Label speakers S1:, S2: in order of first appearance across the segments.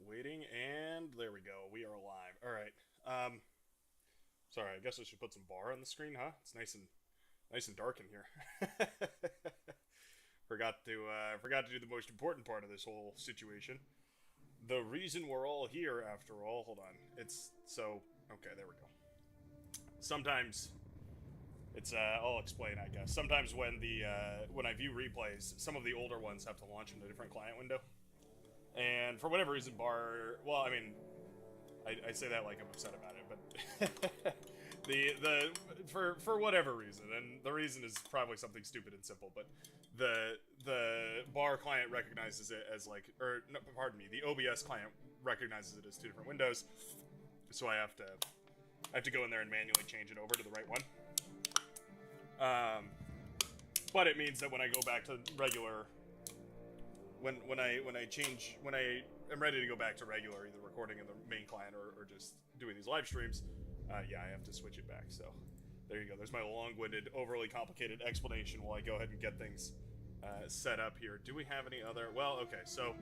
S1: waiting, and there we go. We are live. All right. Sorry. I guess I should put some bar on the screen, huh? It's nice and dark in here. Forgot to do the most important part of this whole situation. The reason we're all here, after all. Hold on. It's so okay. There we go. Sometimes I'll explain. I guess sometimes when I view replays, some of the older ones have to launch in a different client window. And for whatever reason, well, I mean, I say that like I'm upset about it, but for whatever reason, and the reason is probably something stupid and simple, but the bar client recognizes it as like, or no, pardon me, the OBS client recognizes it as two different windows, so I have to go in there and manually change it over to the right one. But it means that when I go back to regular. When I am ready to go back to regular, either recording in the main client or just doing these live streams, yeah, I have to switch it back. So there you go. There's my long-winded, overly complicated explanation while I go ahead and get things set up here. Do we have any other? Well, okay. So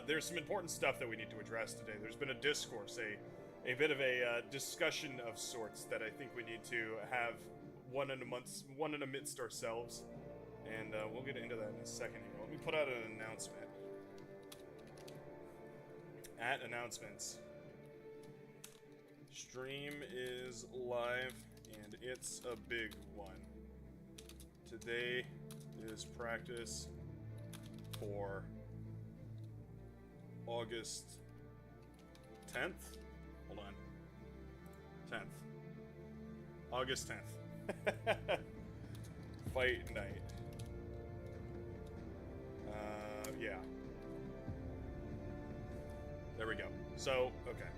S1: there's some important stuff that we need to address today. There's been a discourse, a bit of a discussion of sorts that I think we need to have one in amidst ourselves. And we'll get into that in a second here. Let me put out an announcement. At announcements. Stream is live, and it's a big one. Today is practice for August 10th? Hold on. 10th. August 10th. Fight night. Yeah. There we go. So, okay.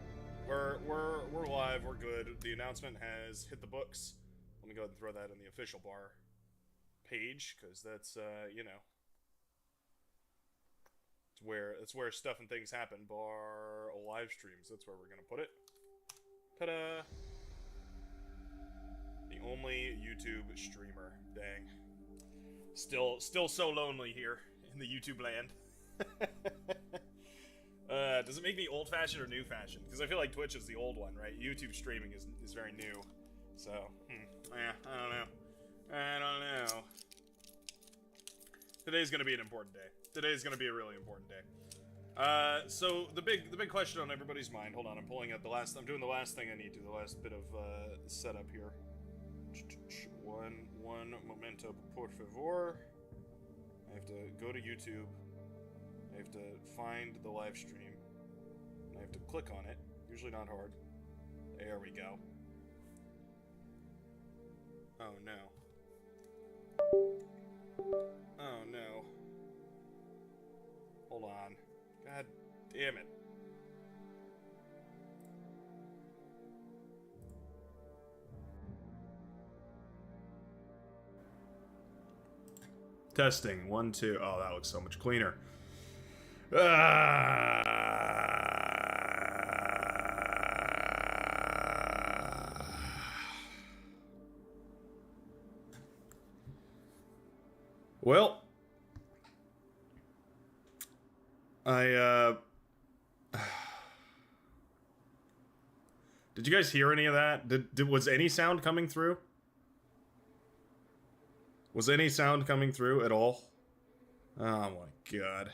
S1: We're live, we're good. The announcement has hit the books. Let me go ahead and throw that in the official bar page, because that's you know. It's where stuff and things happen. Bar live streams, that's where we're gonna put it. Ta-da! The only YouTube streamer. Dang. Still so lonely here in the YouTube land. Does it make me old-fashioned or new-fashioned? Because I feel like Twitch is the old one, right? YouTube streaming is very new. So, yeah, I don't know. Today's gonna be an important day. Today's gonna be a really important day. So the big question on everybody's mind. Hold on, I'm doing the last thing I need to. The last bit of setup here. One momento, por favor. I have to go to YouTube. I have to find the live stream. I have to click on it. Usually not hard. There we go. Oh no. Oh no. Hold on. God damn it. Testing. 1, 2. Oh, that looks so much cleaner. Well, did you guys hear any of that? Was any sound coming through? Was any sound coming through at all? Oh my god.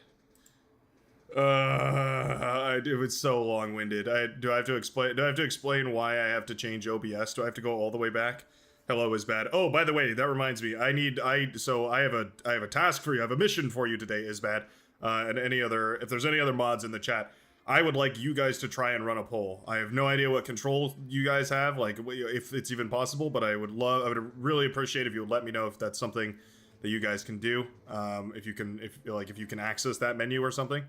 S1: It was so long-winded. Do I have to explain why I have to change OBS? Do I have to go all the way back? Hello is bad. Oh, by the way, that reminds me. I have a task for you. I have a mission for you today, is bad. And if there's any other mods in the chat, I would like you guys to try and run a poll. I have no idea what control you guys have, like if it's even possible, but I would really appreciate if you would let me know if that's something that you guys can do. If you can access that menu or something.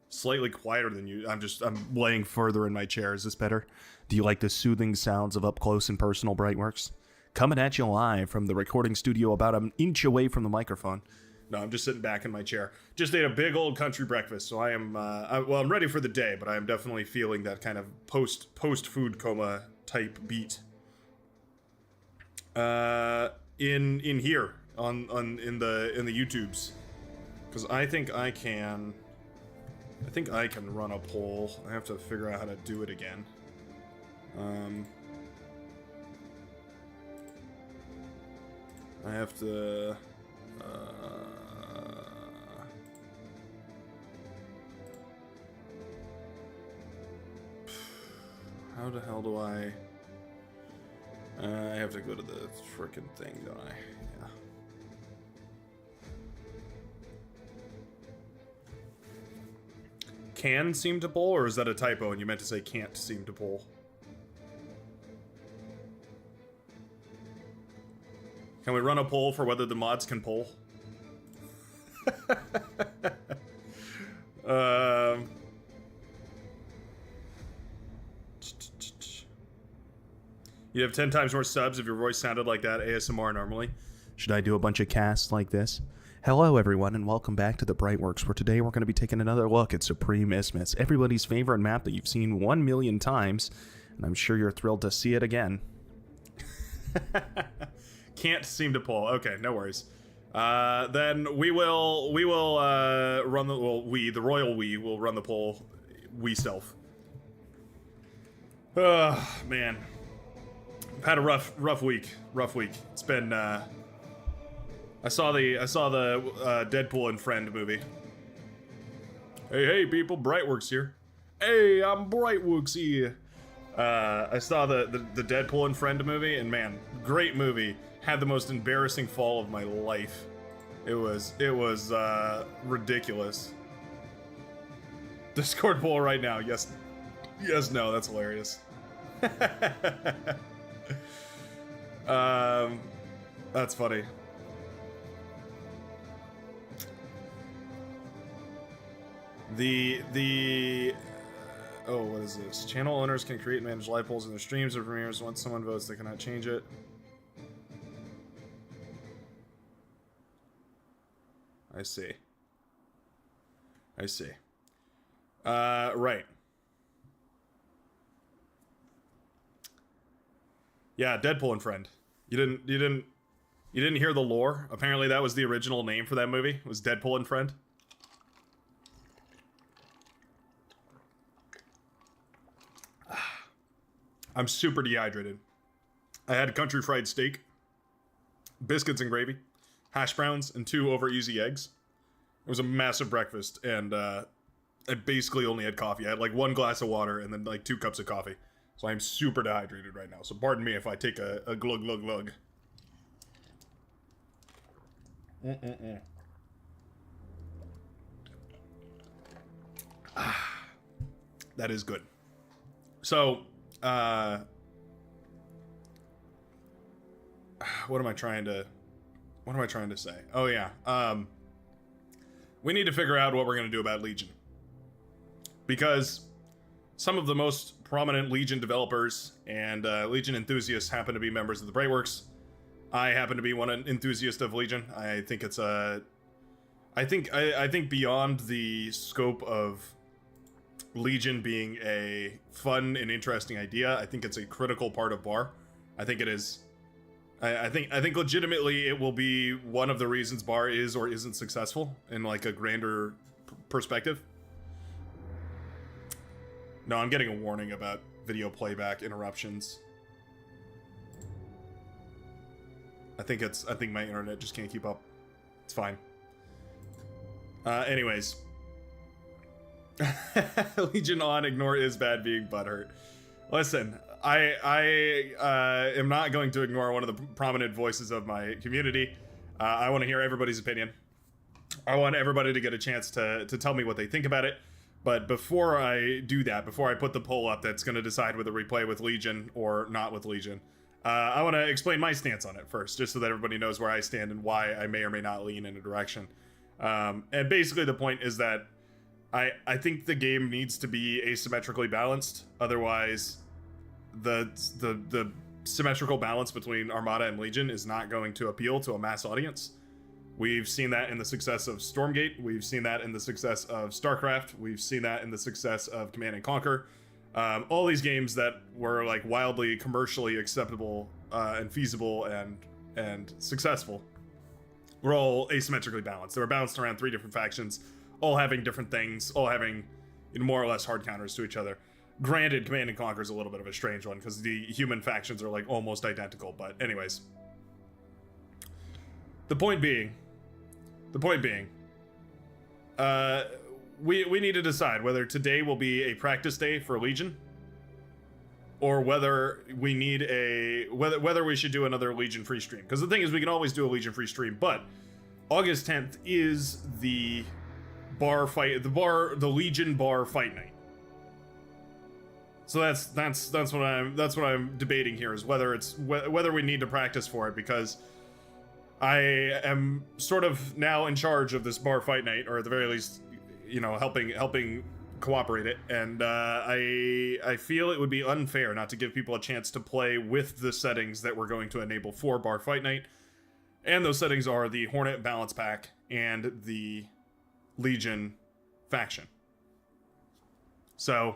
S1: Slightly quieter than you. I'm laying further in my chair. Is this better? Do you like the soothing sounds of up close and personal Brightworks? Coming at you live from the recording studio about an inch away from the microphone. No, I'm just sitting back in my chair. Just ate a big old country breakfast, so I am, I'm ready for the day, but I am definitely feeling that kind of post-food coma type beat. In here, in the YouTubes. Because I think I can I think I can run a poll. I have to figure out how to do it again. I have to... how the hell do I have to go to the frickin' thing, don't I? Yeah. Can seem to pull, or is that a typo and you meant to say can't seem to pull? Can we run a poll for whether the mods can pull? You'd have 10 times more subs if your voice sounded like that ASMR normally. Should I do a bunch of casts like this? Hello everyone and welcome back to the Brightworks, where today we're going to be taking another look at Supreme Isthmus, everybody's favorite map that you've seen 1 million times, and I'm sure you're thrilled to see it again. Can't seem to pull. Okay, no worries. Then we will run the, well, the royal we will run the poll we self. Man. I've had a rough week. It's been I saw the Deadpool and Friend movie. Hey people, Brightworks here. Hey, I'm Brightworks here. I saw the Deadpool and Friend movie, and man, great movie. Had the most embarrassing fall of my life. It was ridiculous. Discord poll right now. Yes, no, that's hilarious. That's funny. Oh, what is this? Channel owners can create and manage live polls in their streams or premieres. Once someone votes, they cannot change it. I see. Right. Yeah, Deadpool and Friend. You didn't hear the lore? Apparently that was the original name for that movie. Was Deadpool and Friend. I'm super dehydrated. I had country fried steak, biscuits and gravy, hash browns, and 2 over easy eggs. It was a massive breakfast, and I basically only had coffee. I had like 1 glass of water and then like 2 cups of coffee. So I'm super dehydrated right now. So pardon me if I take a glug. That is good. So, what am I trying to say? Oh yeah. We need to figure out what we're going to do about Legion. Because some of the most prominent Legion developers and Legion enthusiasts happen to be members of the Brightworks. I happen to be one enthusiast of Legion. I think it's I think beyond the scope of Legion being a fun and interesting idea, I think it's a critical part of BAR. I think it is. I think legitimately it will be one of the reasons BAR is or isn't successful in like a grander perspective. No, I'm getting a warning about video playback interruptions. I think my internet just can't keep up. It's fine. Anyways. Legion on, ignore is bad being butthurt. Listen, I am not going to ignore one of the prominent voices of my community. I want to hear everybody's opinion. I want everybody to get a chance to tell me what they think about it. But before I do that, before I put the poll up that's going to decide whether we play with Legion or not with Legion, I want to explain my stance on it first, just so that everybody knows where I stand and why I may or may not lean in a direction. And basically the point is that I think the game needs to be asymmetrically balanced. Otherwise, the symmetrical balance between Armada and Legion is not going to appeal to a mass audience. We've seen that in the success of Stormgate. We've seen that in the success of StarCraft. We've seen that in the success of Command and Conquer. All these games that were like wildly commercially acceptable and feasible and successful were all asymmetrically balanced. They were balanced around 3 different factions, all having different things, all having more or less hard counters to each other. Granted, Command and Conquer is a little bit of a strange one because the human factions are like almost identical. But anyways, the point being, we need to decide whether today will be a practice day for Legion, or whether we need whether we should do another Legion free stream. Because the thing is, we can always do a Legion free stream, but August 10th is the Legion bar fight night. So that's what I'm debating here, is whether we need to practice for it, because I am sort of now in charge of this bar fight night, or at the very least, you know, helping cooperate it, and I feel it would be unfair not to give people a chance to play with the settings that we're going to enable for bar fight night, and those settings are the Hornet balance pack and the Legion faction. So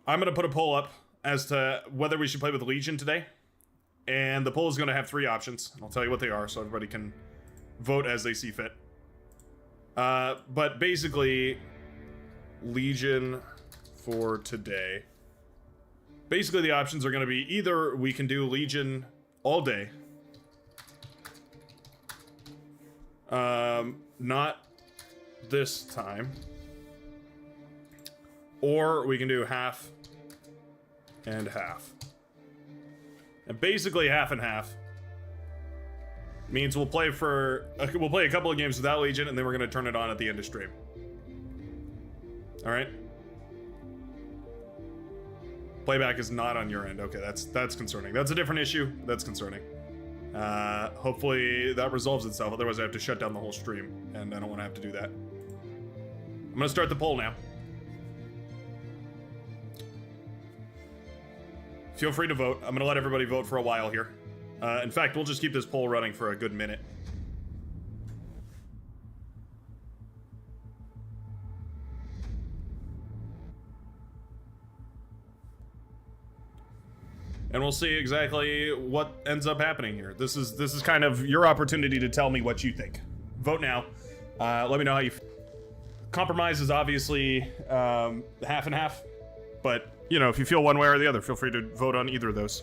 S1: I'm going to put a poll up as to whether we should play with Legion today. And the poll is going to have 3 options. I'll tell you what they are so everybody can vote as they see fit. But basically, Legion for today. Basically, the options are going to be either we can do Legion all day. Not this time. Or we can do half and half. And basically half and half means we'll play a couple of games without Legion, and then we're going to turn it on at the end of stream. All right. Playback is not on your end. Okay, that's concerning. That's a different issue. That's concerning. Hopefully that resolves itself. Otherwise, I have to shut down the whole stream, and I don't want to have to do that. I'm going to start the poll now. Feel free to vote. I'm going to let everybody vote for a while here. In fact, we'll just keep this poll running for a good minute. And we'll see exactly what ends up happening here. This is kind of your opportunity to tell me what you think. Vote now. Let me know how you feel. Compromise is obviously half and half, but you know, if you feel one way or the other, feel free to vote on either of those.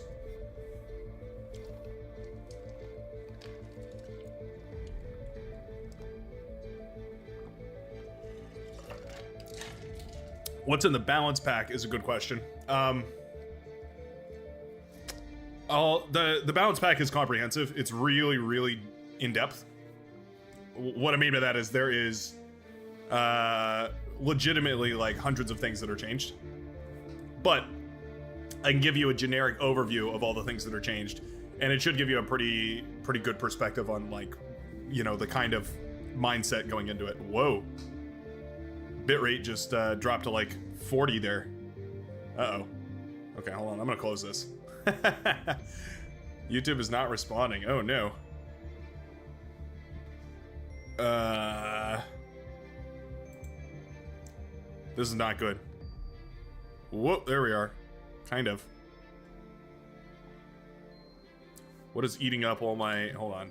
S1: What's in the balance pack is a good question. The balance pack is comprehensive. It's really, really in-depth. What I mean by that is there is legitimately like hundreds of things that are changed. But I can give you a generic overview of all the things that are changed, and it should give you a pretty good perspective on, like, you know, the kind of mindset going into it. Whoa. Bitrate just dropped to like 40 there. Uh-oh. Okay, hold on. I'm gonna close this. YouTube is not responding. Oh no. This is not good. Whoop, there we are. Kind of. What is eating up all my... Hold on.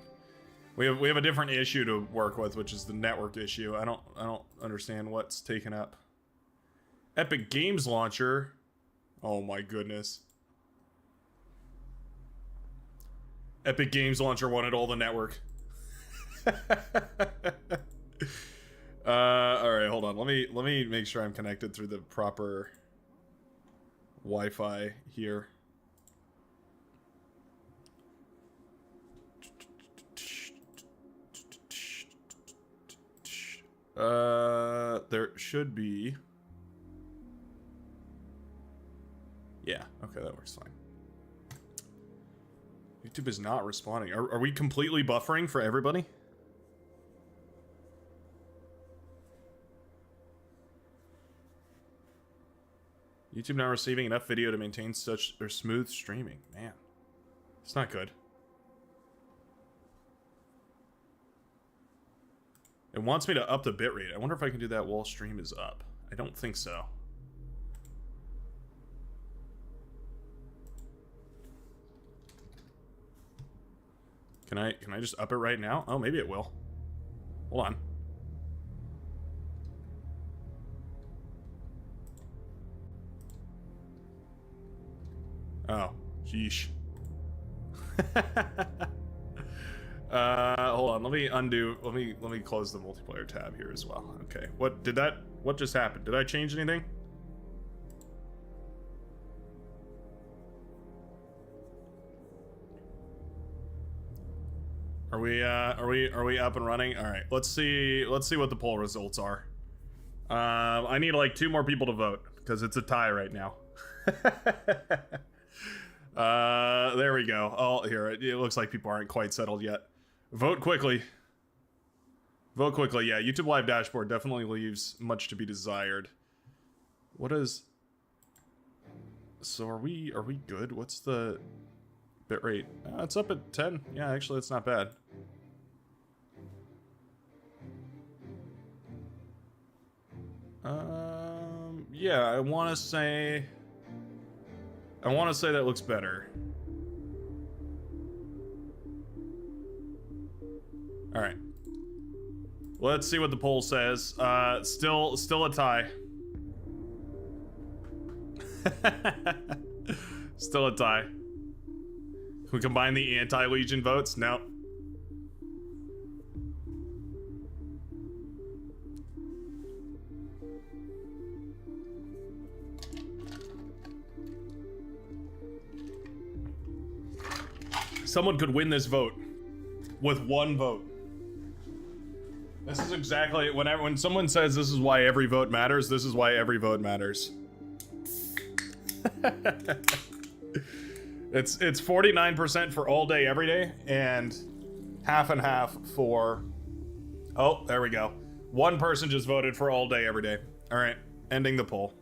S1: We have a different issue to work with, which is the network issue. I don't understand what's taken up. Epic Games Launcher. Oh my goodness. Epic Games Launcher wanted all the network. Alright, hold on. Let me make sure I'm connected through the proper Wi-Fi here. There should be. Yeah, okay, that works fine. YouTube is not responding. Are we completely buffering for everybody? YouTube not receiving enough video to maintain such or smooth streaming. Man, it's not good. It wants me to up the bitrate. I wonder if I can do that while stream is up. I don't think so. Can I just up it right now? Oh, maybe it will. Hold on. Oh, sheesh. Hold on. Let me undo. Let me close the multiplayer tab here as well. Okay. What just happened? Did I change anything? Are we up and running? All right. Let's see what the poll results are. I need like 2 more people to vote because it's a tie right now. There we go. Oh, here. It looks like people aren't quite settled yet. Vote quickly. Vote quickly. Yeah, YouTube Live dashboard definitely leaves much to be desired. What is... So are we good? What's the bitrate? It's up at 10. Yeah, actually, it's not bad. Yeah, I want to say that looks better. All right. Let's see what the poll says. Still a tie. Still a tie. Can we combine the anti-Legion votes? No. Someone could win this vote with 1 vote. This is exactly when someone says this is why every vote matters, this is why every vote matters. It's 49% for all day every day and half and half for... Oh, there we go. 1 person just voted for all day every day. All right, ending the poll.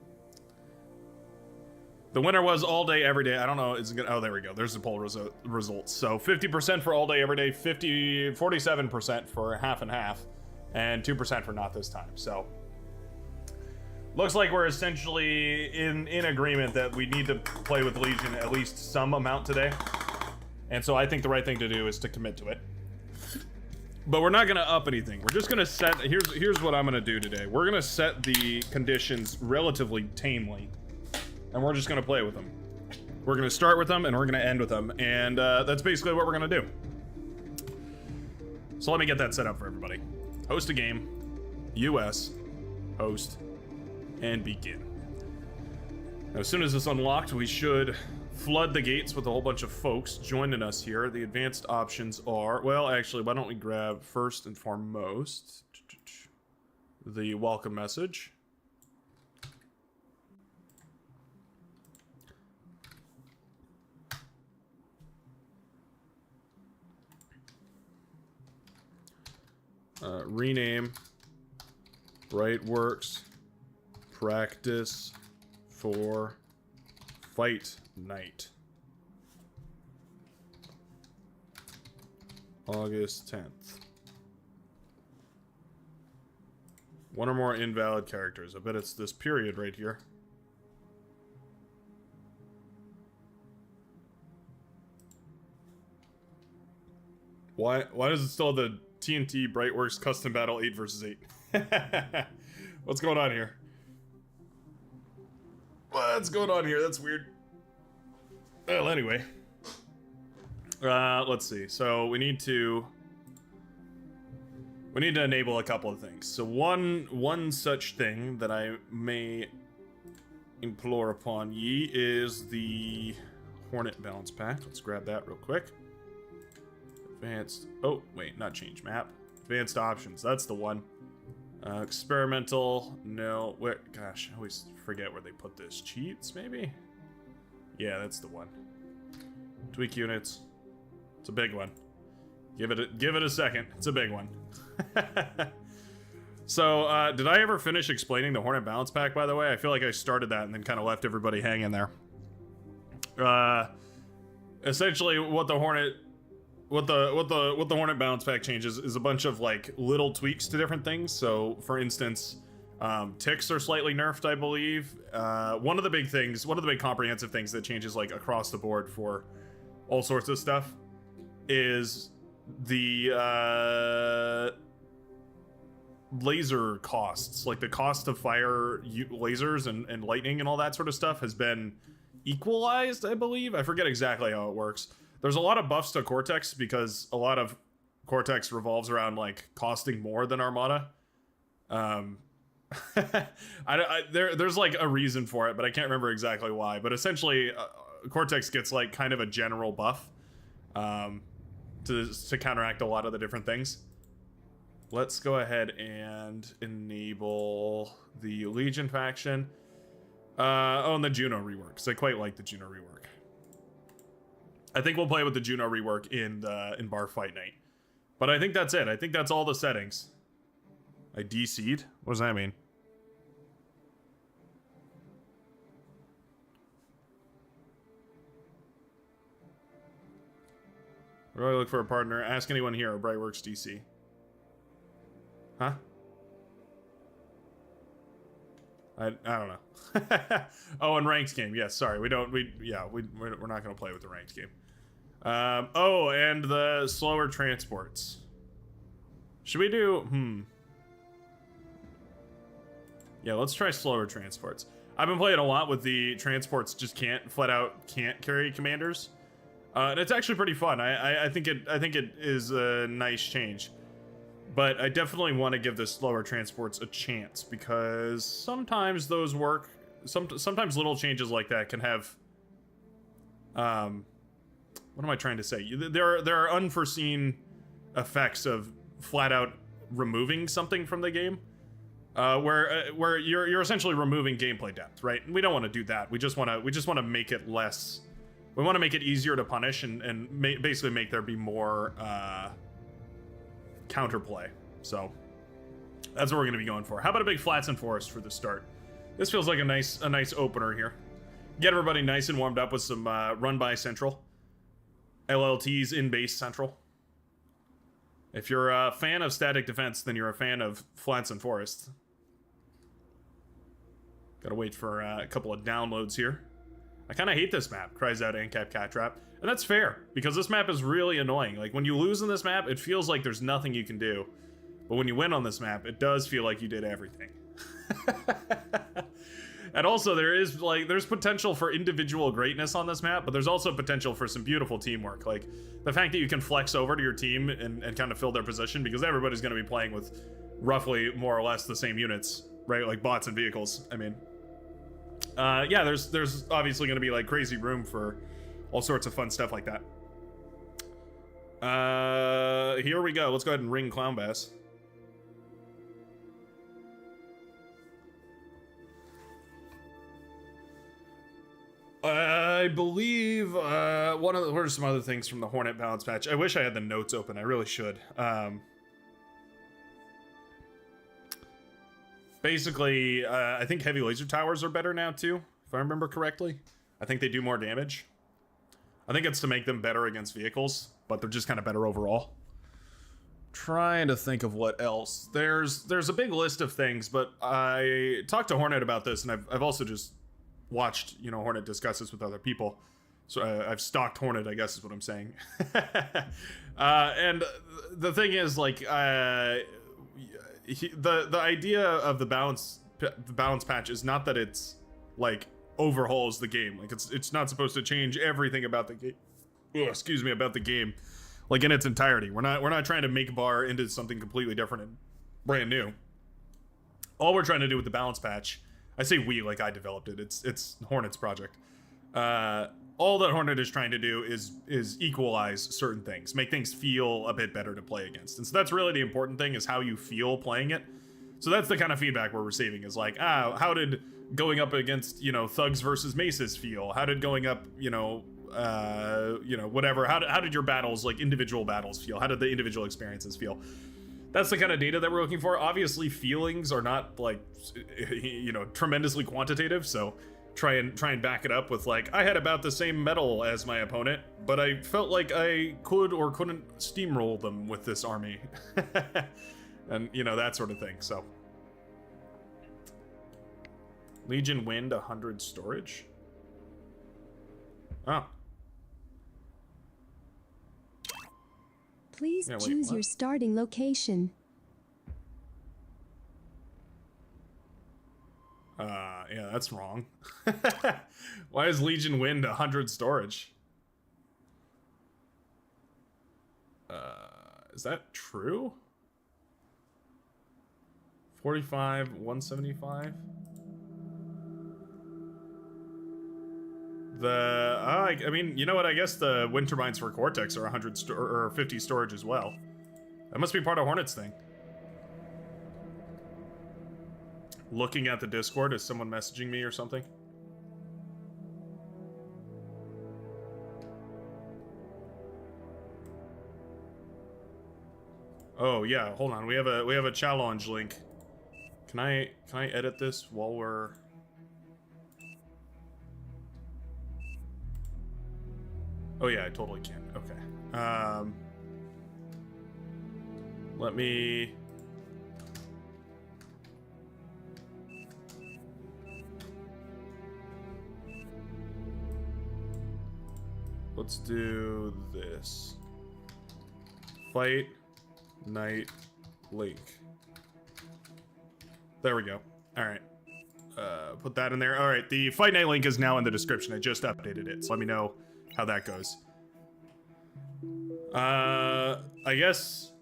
S1: The winner was all day every day. I don't know, is it gonna... Oh, there we go. There's the poll results. So 50% for all day every day, 47% for half and half, and 2% for not this time. So looks like we're essentially in agreement that we need to play with Legion at least some amount today. And so I think the right thing to do is to commit to it. But we're not gonna up anything. We're just gonna set, here's what I'm gonna do today. We're gonna set the conditions relatively tamely, and we're just gonna play with them. We're gonna start with them and we're gonna end with them. And that's basically what we're gonna do. So let me get that set up for everybody. Host a game, US, host, and begin. Now, as soon as it's unlocked, we should flood the gates with a whole bunch of folks joining us here. The advanced options are, well, actually, why don't we grab first and foremost the welcome message. Rename Brightworks Practice for Fight Night. August 10th. 1 or more invalid characters. I bet it's this period right here. Why does it still have the TNT Brightworks Custom Battle 8 versus 8? What's going on here? What's going on here? That's weird. Well, anyway. Let's see. So we need to enable a couple of things. So one such thing that I may implore upon ye is the Hornet balance pack. Let's grab that real quick. Advanced, oh wait, not change map. Advanced options, that's the one. Experimental, no, where, gosh, I always forget where they put this. Cheats, maybe? Yeah, that's the one. Tweak units. It's a big one. Give it a second. It's a big one. So, did I ever finish explaining the Hornet balance pack, by the way? I feel like I started that and then kind of left everybody hanging there. Essentially, what the Hornet balance pack changes is a bunch of like little tweaks to different things. So, for instance, ticks are slightly nerfed, I believe. One of the big comprehensive things that changes like across the board for all sorts of stuff is the laser costs. Like the cost of fire lasers and lightning and all that sort of stuff has been equalized, I believe. I forget exactly how it works. There's a lot of buffs to Cortex because a lot of Cortex revolves around like costing more than Armada. There's like a reason for it, but I can't remember exactly why. But essentially, Cortex gets like kind of a general buff to counteract a lot of the different things. Let's go ahead and enable the Legion faction. Oh, and the Juno rework, because I quite like the Juno rework. I think we'll play with the Juno rework in Bar Fight Night. But I think that's it. I think that's all the settings. I DC'd? What does that mean? Where do I look for a partner? Ask anyone here or Brightworks DC. Huh? I don't know. Oh, and ranked game. Yes, sorry. We're not going to play with the ranked game. Oh, and the slower transports. Should we do... Yeah, let's try slower transports. I've been playing a lot with the transports just flat out can't carry commanders. And it's actually pretty fun. I think it is a nice change. But I definitely want to give the slower transports a chance because sometimes those work. Sometimes little changes like that can have what am I trying to say? There are unforeseen effects of flat out removing something from the game. Where you're essentially removing gameplay depth, right? And we don't want to do that. We just want to make it less. We want to make it easier to punish and basically make there be more counterplay. So that's what we're going to be going for. How about a big flats and forest for the start? This feels like a nice opener here. Get everybody nice and warmed up with some run by central, LLTs in base central. If you're a fan of static defense, then you're a fan of flats and forests. Gotta wait for a couple of downloads here. I kind of hate this map, cries out ANCAP Cattrap. And that's fair, because this map is really annoying. Like, when you lose in this map, it feels like there's nothing you can do. But when you win on this map, it does feel like you did everything. And also, there's potential for individual greatness on this map, but there's also potential for some beautiful teamwork. Like, the fact that you can flex over to your team and kind of fill their position, because everybody's going to be playing with roughly more or less the same units, right? Like bots and vehicles, I mean. Yeah, there's obviously going to be like crazy room for all sorts of fun stuff like that. Here we go. Let's go ahead and ring Clown Bass. I believe what are some other things from the Hornet balance patch? I wish I had the notes open. I really should. Basically, I think heavy laser towers are better now too, if I remember correctly. I think they do more damage. I think it's to make them better against vehicles, but they're just kind of better overall. Trying to think of what else. There's a big list of things, but I talked to Hornet about this, and I've also just watched, Hornet discuss this with other people. So I've stalked Hornet, I guess is what I'm saying. And the thing is, like, the idea of the balance patch is not that it's like overhauls the game. Like, it's not supposed to change everything about the game. About the game, like in its entirety. We're not trying to make Bar into something completely different and brand new. All we're trying to do with the balance patch, I say we like I developed it. It's Hornet's project. All that Hornet is trying to do is equalize certain things, make things feel a bit better to play against. And so that's really the important thing, is how you feel playing it. So that's the kind of feedback we're receiving, is like, how did going up against, thugs versus maces feel? How did going up, whatever, how did your battles, like individual battles, feel? How did the individual experiences feel? That's the kind of data that we're looking for. Obviously, feelings are not like, tremendously quantitative, so try and back it up with like, I had about the same metal as my opponent, but I felt like I could or couldn't steamroll them with this army. And, that sort of thing, so. Legion Wind, 100 storage? Oh.
S2: Please choose your starting location.
S1: Yeah, that's wrong. Why is Legion Wind 100 storage? Is that true? 45, 175? I mean, you know what? I guess the wind turbines for Cortex are 100 or 50 storage as well. That must be part of Hornets thing. Looking at the Discord, is someone messaging me or something? Oh yeah, hold on. We have a challenge link. Can I edit this while we're? Oh yeah, I totally can. Okay. Let me. Let's do this. Fight night link. There we go. All right. Put that in there. All right. The Fight Night link is now in the description. I just updated it, so let me know how that goes. I guess.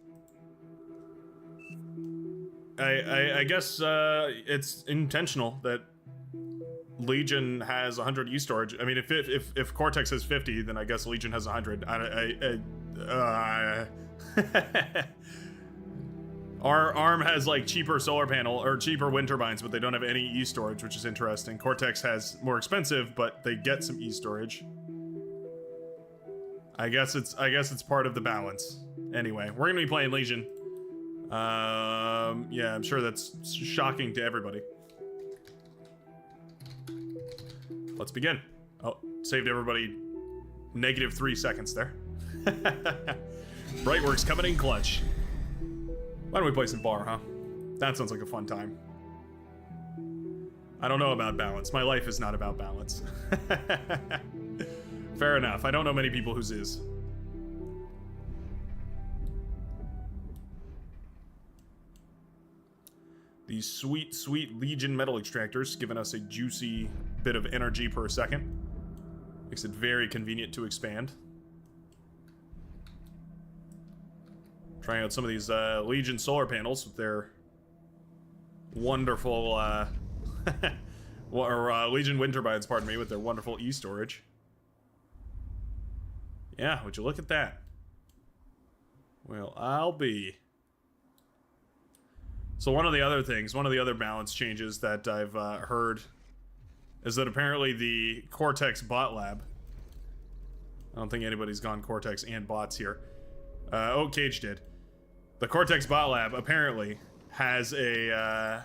S1: I guess it's intentional that Legion has 100 E storage. I mean, if Cortex has 50, then I guess Legion has 100. Our ARM has like cheaper solar panel or cheaper wind turbines, but they don't have any E storage, which is interesting. Cortex has more expensive, but they get some E storage. I guess it's part of the balance. Anyway, we're gonna be playing Legion. Yeah, I'm sure that's shocking to everybody. Let's begin. Oh, saved everybody -3 seconds there. Brightworks coming in clutch. Why don't we play some bar, huh? That sounds like a fun time. I don't know about balance. My life is not about balance. Fair enough. I don't know many people whose is. These sweet, sweet Legion metal extractors giving us a juicy bit of energy per second. Makes it very convenient to expand. Trying out some of these Legion solar panels with their wonderful, Legion wind turbines, pardon me, with their wonderful E storage. Yeah, would you look at that? Well, I'll be. So one of the other balance changes that I've heard is that apparently the Cortex bot lab, I don't think anybody's gone Cortex and bots here. Oh, Cage did. The Cortex bot lab apparently has a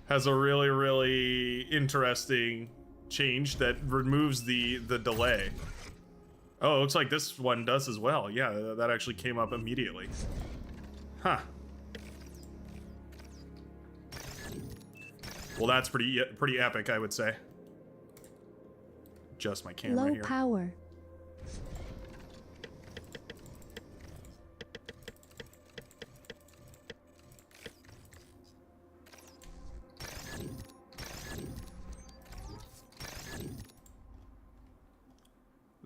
S1: has a really, really interesting change that removes the delay. Oh, it looks like this one does as well. Yeah, that actually came up immediately. Huh. Well, that's pretty epic, I would say. Adjust my camera here.
S2: Low power.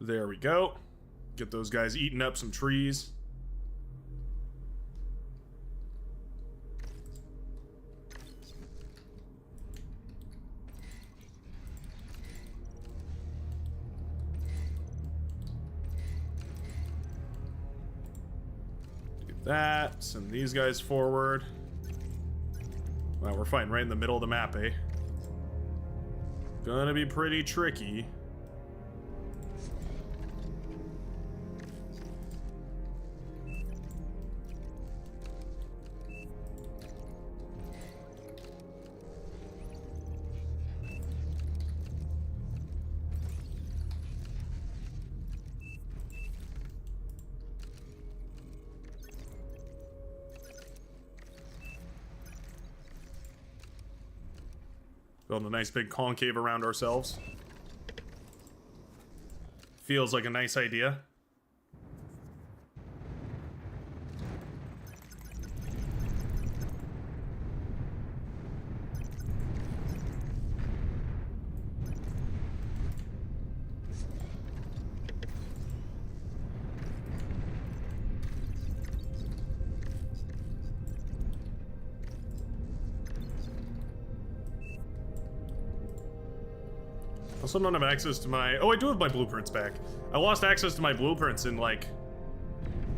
S1: There we go. Get those guys eating up some trees. Do that. Send these guys forward. Wow, we're fighting right in the middle of the map, eh? Gonna be pretty tricky. Building a nice big concave around ourselves. Feels like a nice idea. Also don't have access to my... Oh, I do have my blueprints back. I lost access to my blueprints in, like,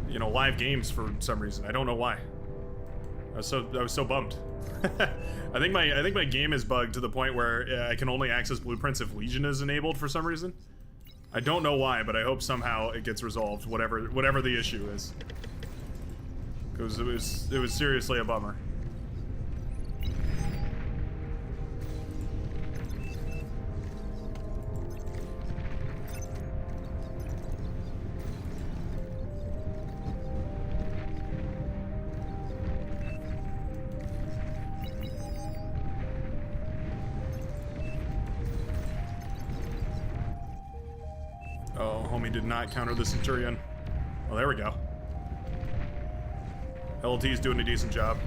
S1: you know, live games for some reason. I don't know why. I was so bummed. I think my game is bugged to the point where I can only access blueprints if Legion is enabled for some reason. I don't know why, but I hope somehow it gets resolved, whatever the issue is. Because it was seriously a bummer. Oh, homie did not counter the Centurion. Oh, there we go. LT's doing a decent job.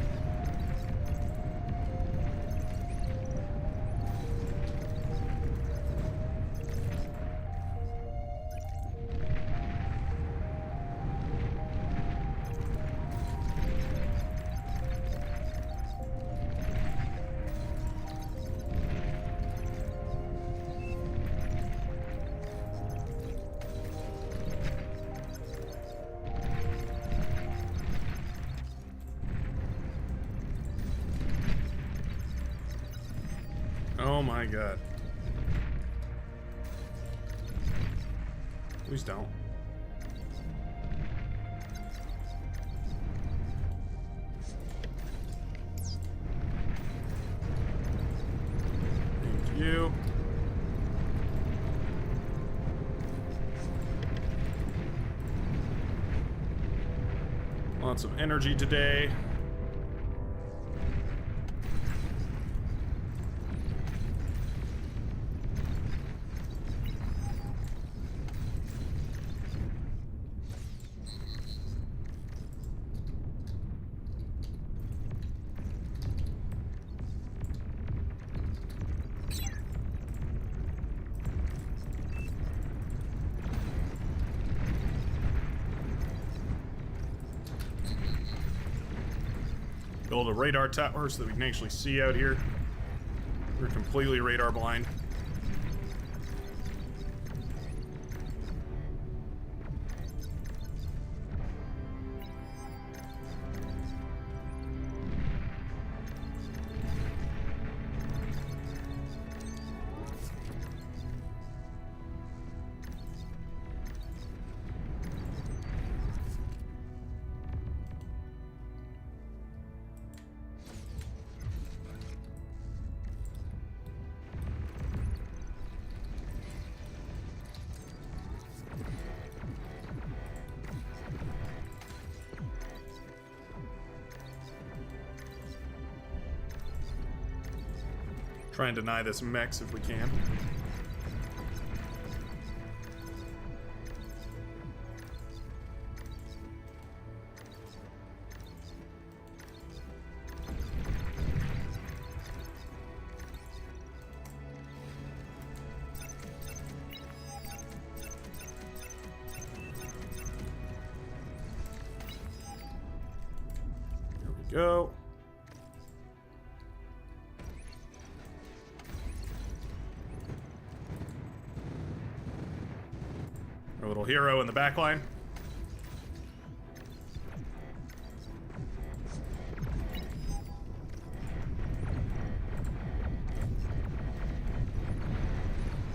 S1: Oh my god. Please don't. Thank you. Lots of energy today. Build a radar tower so that we can actually see out here. We're completely radar blind. Try and deny this mechs if we can. There we go. Our little hero in the back line.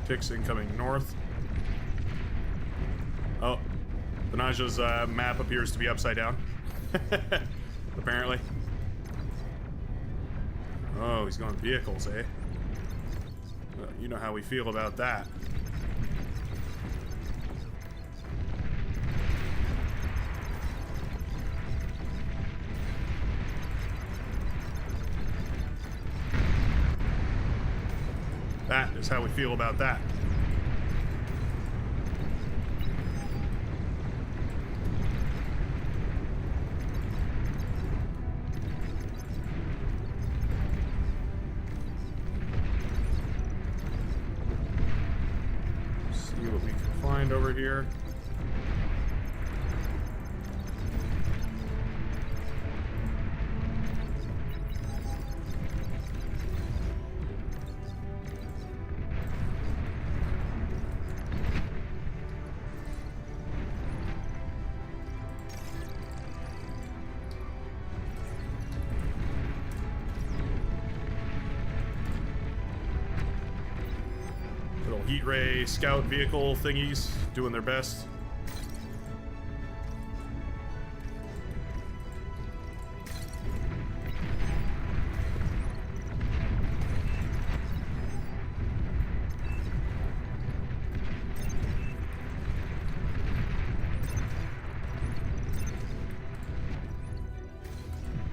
S1: Ticks incoming north. Oh, Benaja's map appears to be upside down. Apparently. Oh, he's going vehicles, eh? Well, you know how we feel about that. That is how we feel about that. See what we can find over here. heat ray scout vehicle thingies doing their best.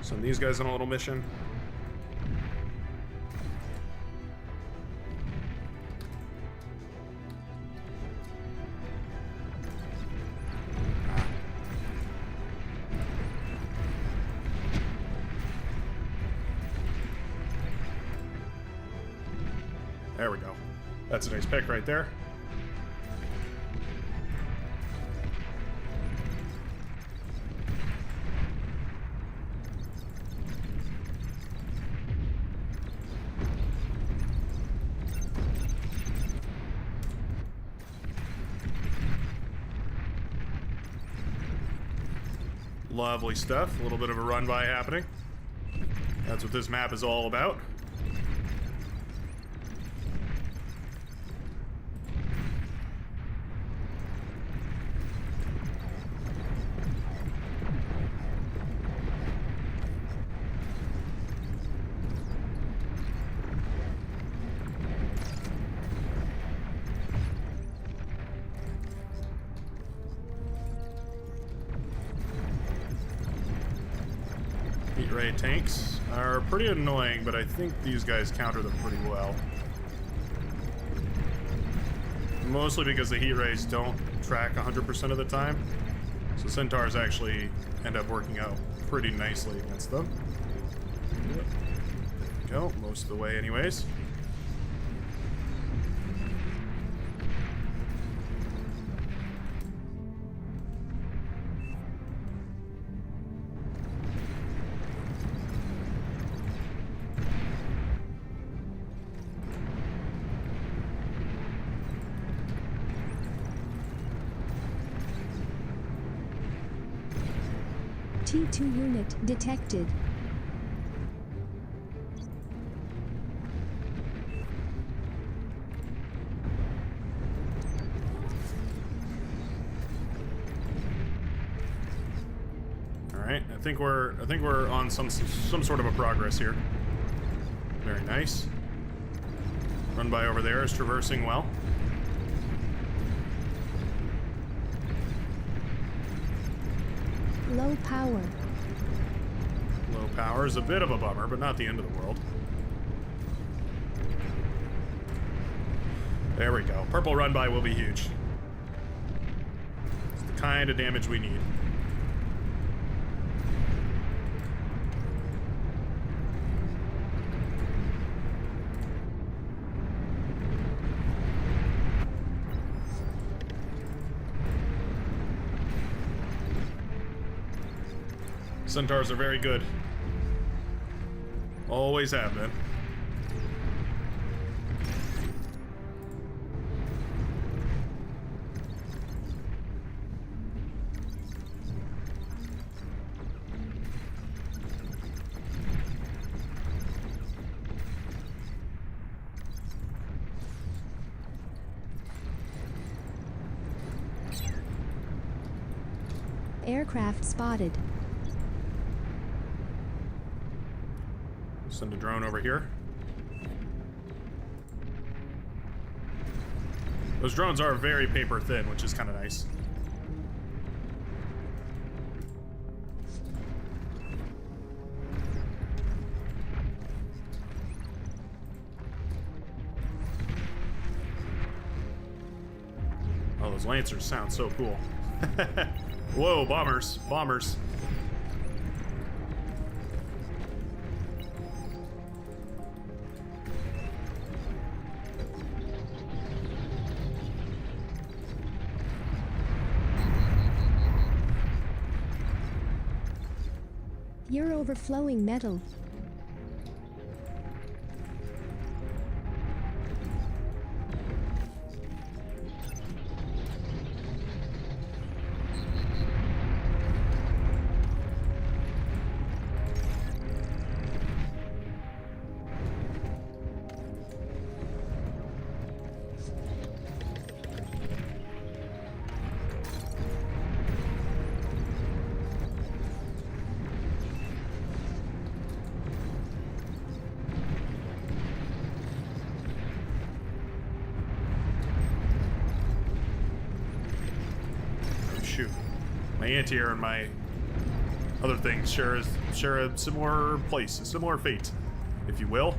S1: Send these guys on a little mission. There we go. That's a nice pick right there. Lovely stuff. A little bit of a run by happening. That's what this map is all about. Heat ray tanks are pretty annoying, but I think these guys counter them pretty well. Mostly because the heat rays don't track 100% of the time. So centaurs actually end up working out pretty nicely against them. There we go, most of the way anyways.
S2: T2 unit detected.
S1: All right, I think we're on some sort of a progress here. Very nice. Run by over there is traversing well.
S2: Low power.
S1: Low power is a bit of a bummer, but not the end of the world. There we go. Purple run by will be huge. It's the kind of damage we need. Centaurs are very good. Always have been.
S2: Aircraft spotted.
S1: Send a drone over here. Those drones are very paper thin, which is kind of nice. Oh, those Lancers sound so cool. Whoa, bombers, bombers.
S2: You're overflowing metal.
S1: anti-air and my other things share a similar place, a similar fate, if you will.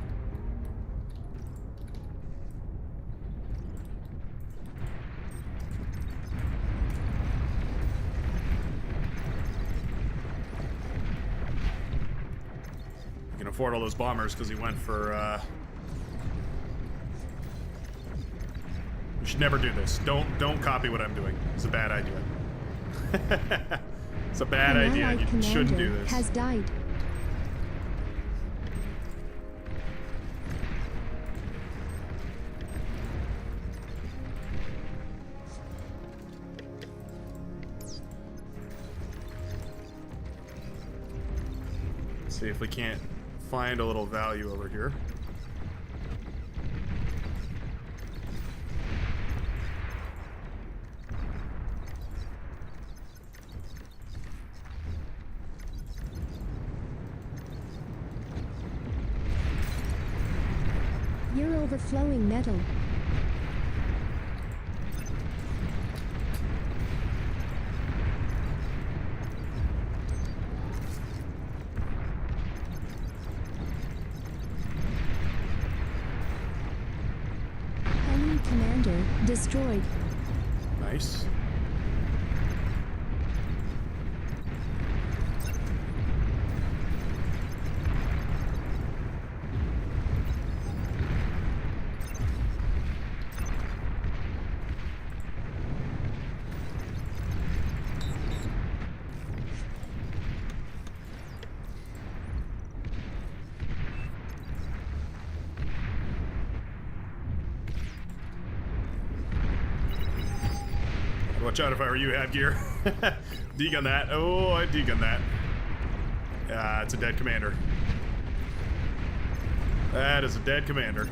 S1: He can afford all those bombers because he went for, You should never do this. Don't copy what I'm doing. It's a bad idea. It's a bad
S2: An
S1: idea.
S2: allied
S1: You shouldn't do
S2: commander
S1: this.
S2: has died.
S1: Let's see if we can't find a little value over here.
S2: You're overflowing metal. Enemy commander destroyed.
S1: Nice. Watch out if I were you, have gear. Degun that. Oh, I degun that. It's a dead commander. That is a dead commander.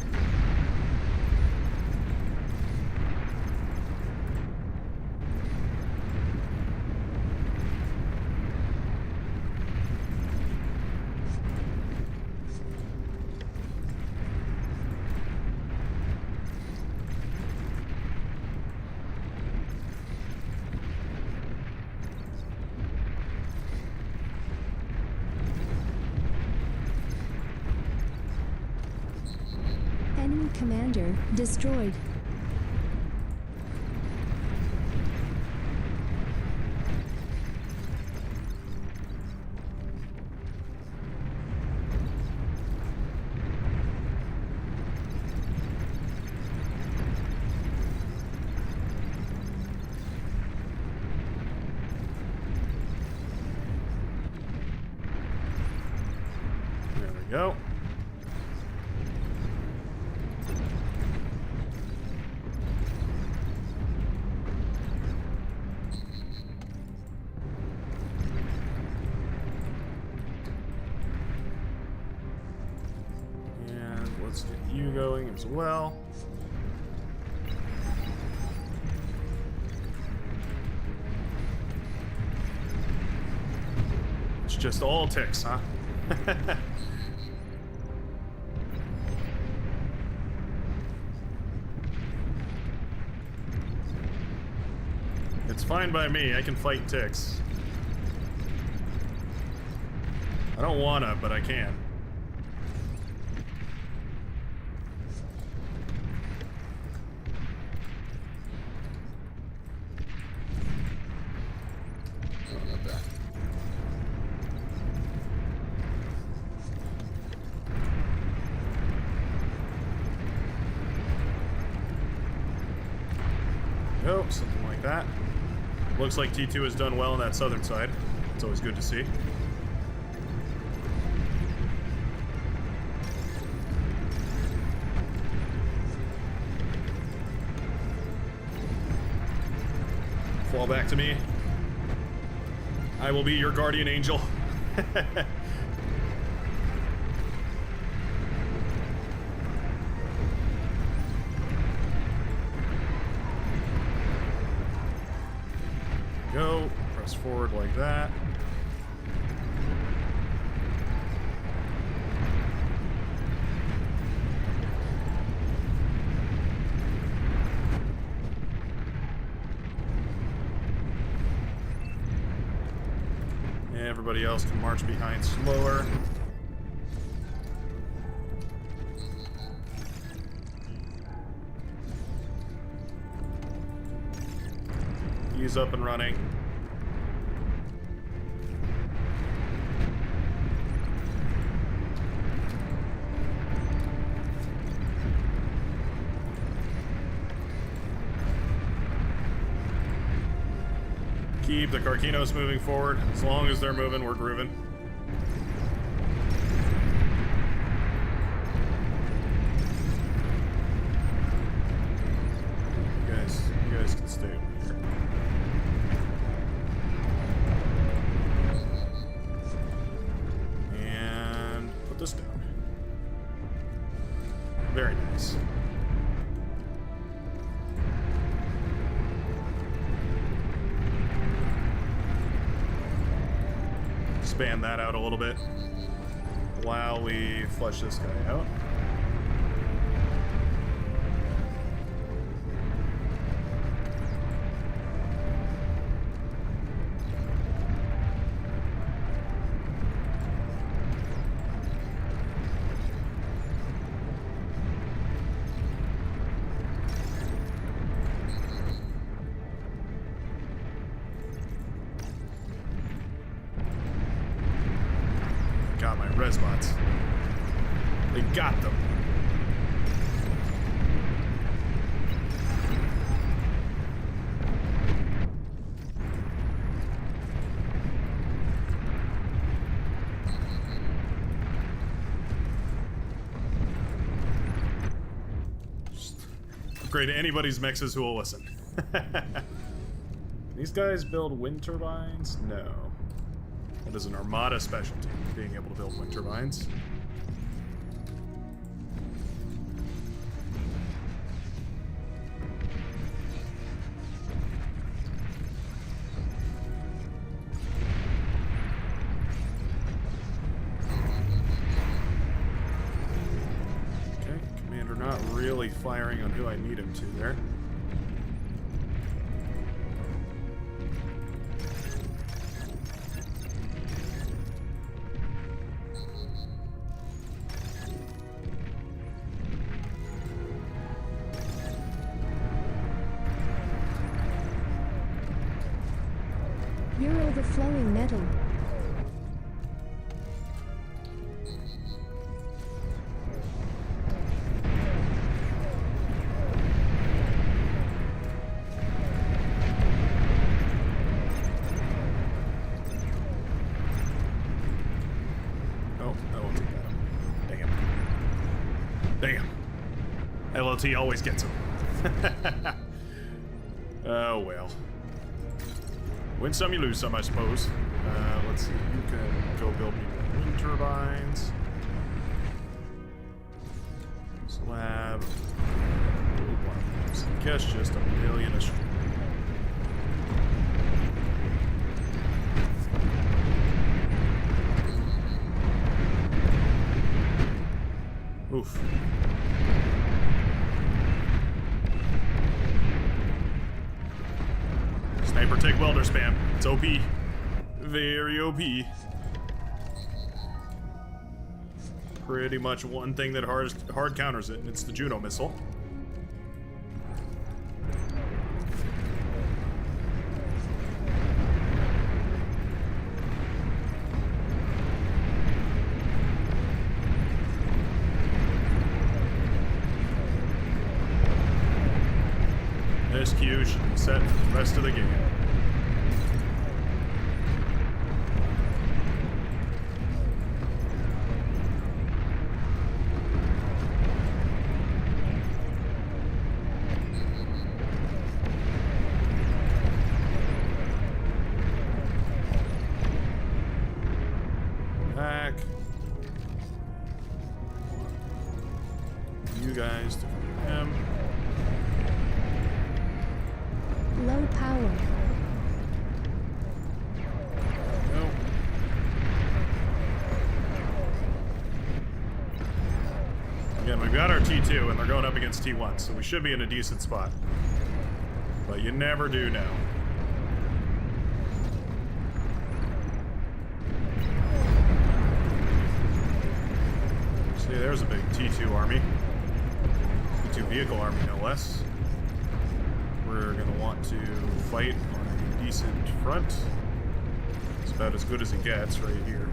S2: Enemy commander destroyed.
S1: There we go. And let's get you going as well. It's just all ticks, huh? It's fine by me. I can fight ticks. I don't wanna, but I can. Oh, not that. Oh, something like that. Looks like T2 has done well on that southern side. It's always good to see. Fall back to me. I will be your guardian angel. Go. Press forward like that. Everybody else can march behind slower. He's up and running. Keep the Carquinos moving forward. As long as they're moving, we're grooving. You guys can stay over here. And put this down. Very nice. Expand that out a little bit while we flush this guy out. Got my res bots. They got them. Just upgrade anybody's mixes who will listen. These guys build wind turbines? No. That is an Armada specialty, being able to build wind turbines. Okay, Commander not really firing on who I need him to there.
S2: You're overflowing metal.
S1: Oh, I won't take that. Damn. LLT always gets him. Oh well. Win some, you lose some, I suppose. Let's see. You can go build me wind turbines. Slab. I guess just a million a stream. Oof. Sniper take welder spam. It's OP. Very OP. Pretty much one thing that hard counters it, and it's the Juno missile. SQ should be set for the rest of the game. Back. You guys to him.
S2: Low power.
S1: Nope. Again, we've got our T2 and they're going up against T1, so we should be in a decent spot. But you never do know. Okay, there's a big T2 army. T2 vehicle army, no less. We're gonna want to fight on a decent front. It's about as good as it gets right here.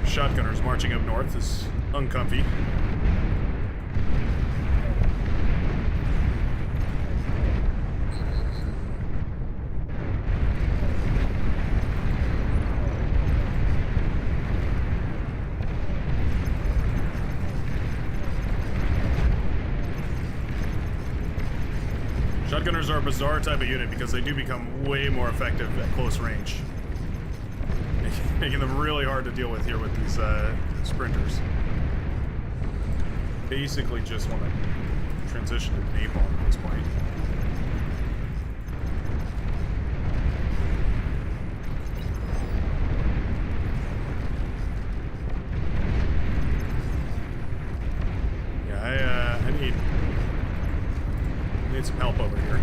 S1: Shotgunners marching up north is uncomfy. Shotgunners are a bizarre type of unit because they do become way more effective at close range, making them really hard to deal with here with these sprinters. Basically just want to transition to napalm at this point. Yeah, I need some help over here.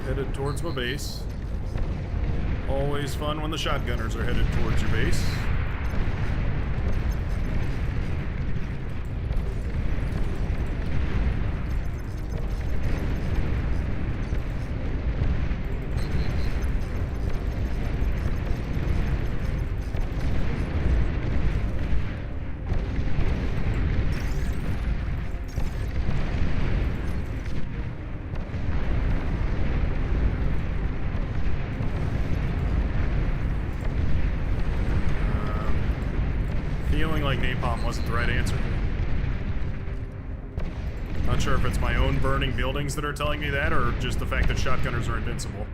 S1: Headed towards my base. Always fun when the shotgunners are headed towards your base. Feeling like napalm wasn't the right answer. Not sure if it's my own burning buildings that are telling me that, or just the fact that shotgunners are invincible.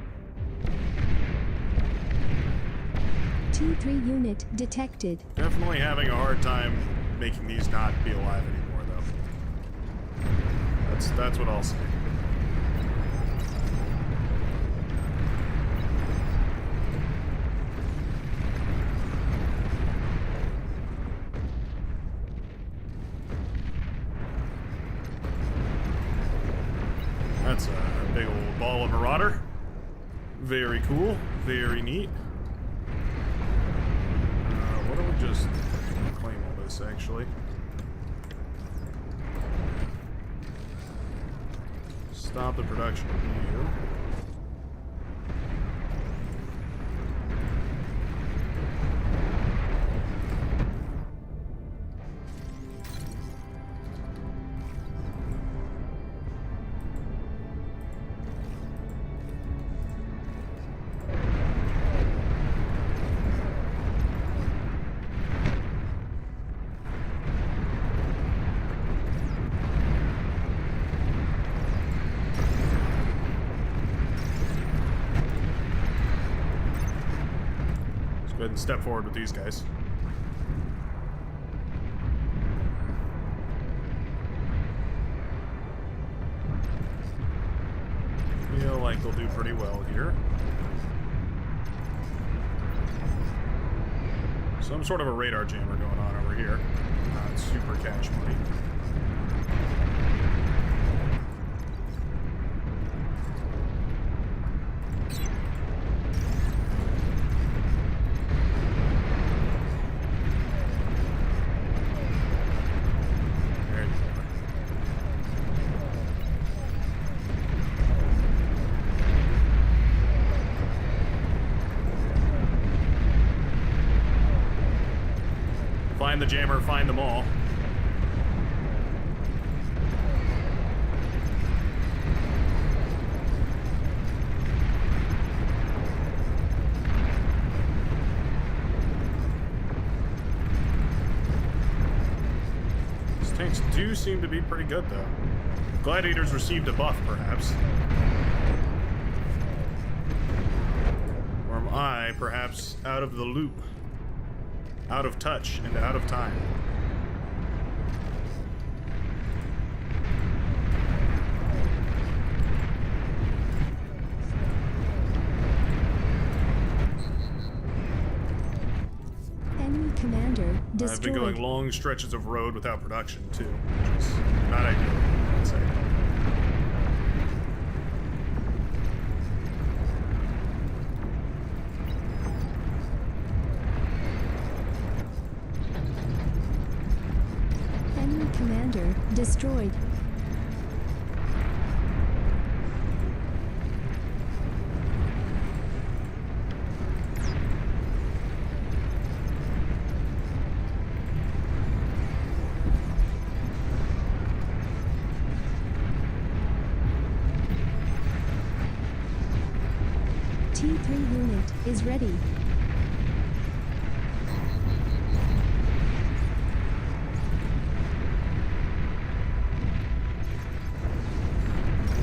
S2: T3 unit detected.
S1: Definitely having a hard time making these not be alive anymore, though. That's what I'll say. That's a big old ball of Marauder. Very cool. Very neat. What do we just claim all this, actually? Stop the production of you. Go ahead and step forward with these guys. Feel like they'll do pretty well here. Some sort of a radar jammer going on over here. Not super catch money. Find the jammer, find them all. These do seem to be pretty good, though. Gladiators received a buff, perhaps. Or am I, perhaps, out of the loop? Out of touch and out of time?
S2: Enemy commander destroyed.
S1: I've been going long stretches of road without production, too, which is not ideal, I'd say.
S2: Enemy commander destroyed. T3 unit is ready.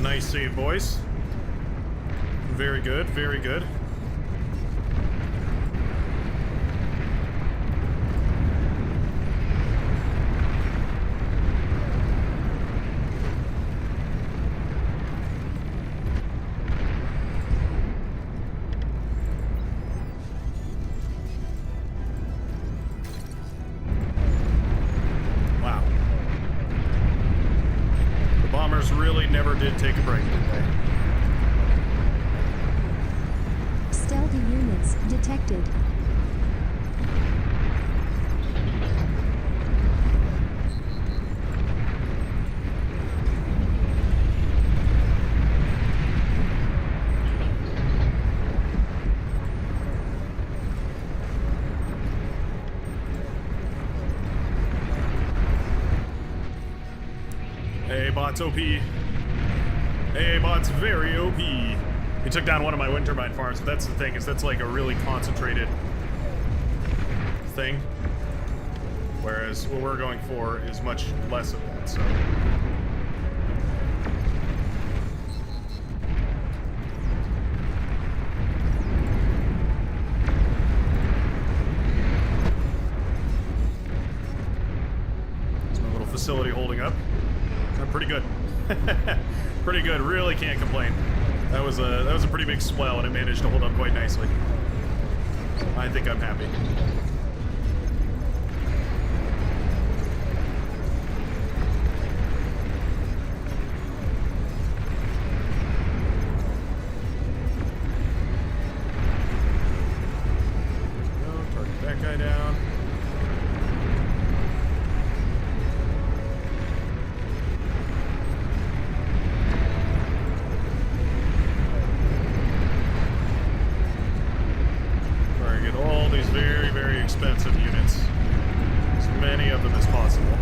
S1: Nice save, boys. Very good, very good. Wow. The bombers really never did take a break, did they?
S2: Stealthy units detected.
S1: Hey, bot's OP. Hey, bot's very OP. He took down one of my wind turbine farms, but that's the thing, is that's like a really concentrated thing. Whereas what we're going for is much less of that, so. Is my little facility holding up? Pretty good. Pretty good. Really can't complain. That was a pretty big swell, and it managed to hold up quite nicely. I think I'm happy. Go, target that guy down. Very, very expensive units. As many of them as possible.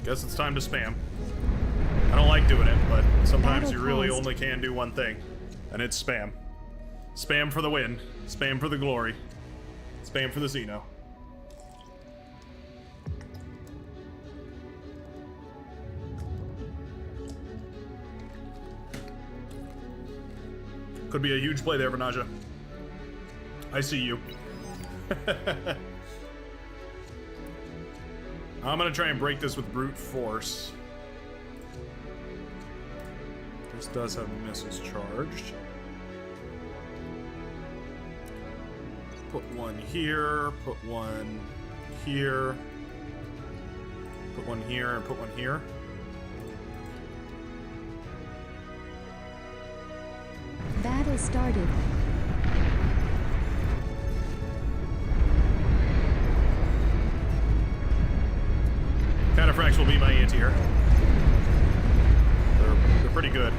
S1: Guess it's time to spam. I don't like doing it, but sometimes you really only can do one thing, and it's spam. Spam for the win. Spam for the glory. Spam for the Xeno. Could be a huge play there, Vanaja. I see you. I'm gonna try and break this with brute force. This does have missiles charged. Put one here, put one here, put one here, and put one here.
S2: Battle started.
S1: Cataphracts will be my anti-air. They're pretty good.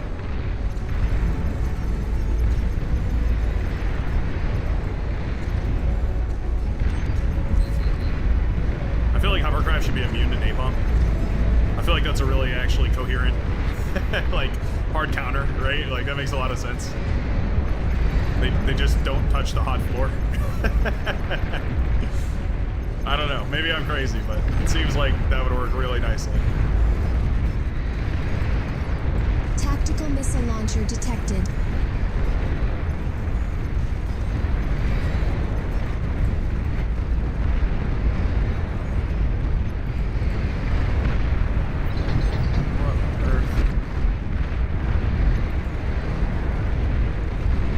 S1: I feel like hovercraft should be immune to napalm. I feel like that's a really actually coherent, like, hard counter, right? Like, that makes a lot of sense. They just don't touch the hot floor. I don't know. Maybe I'm crazy, but it seems like that would work really nicely.
S2: Tactical missile launcher detected.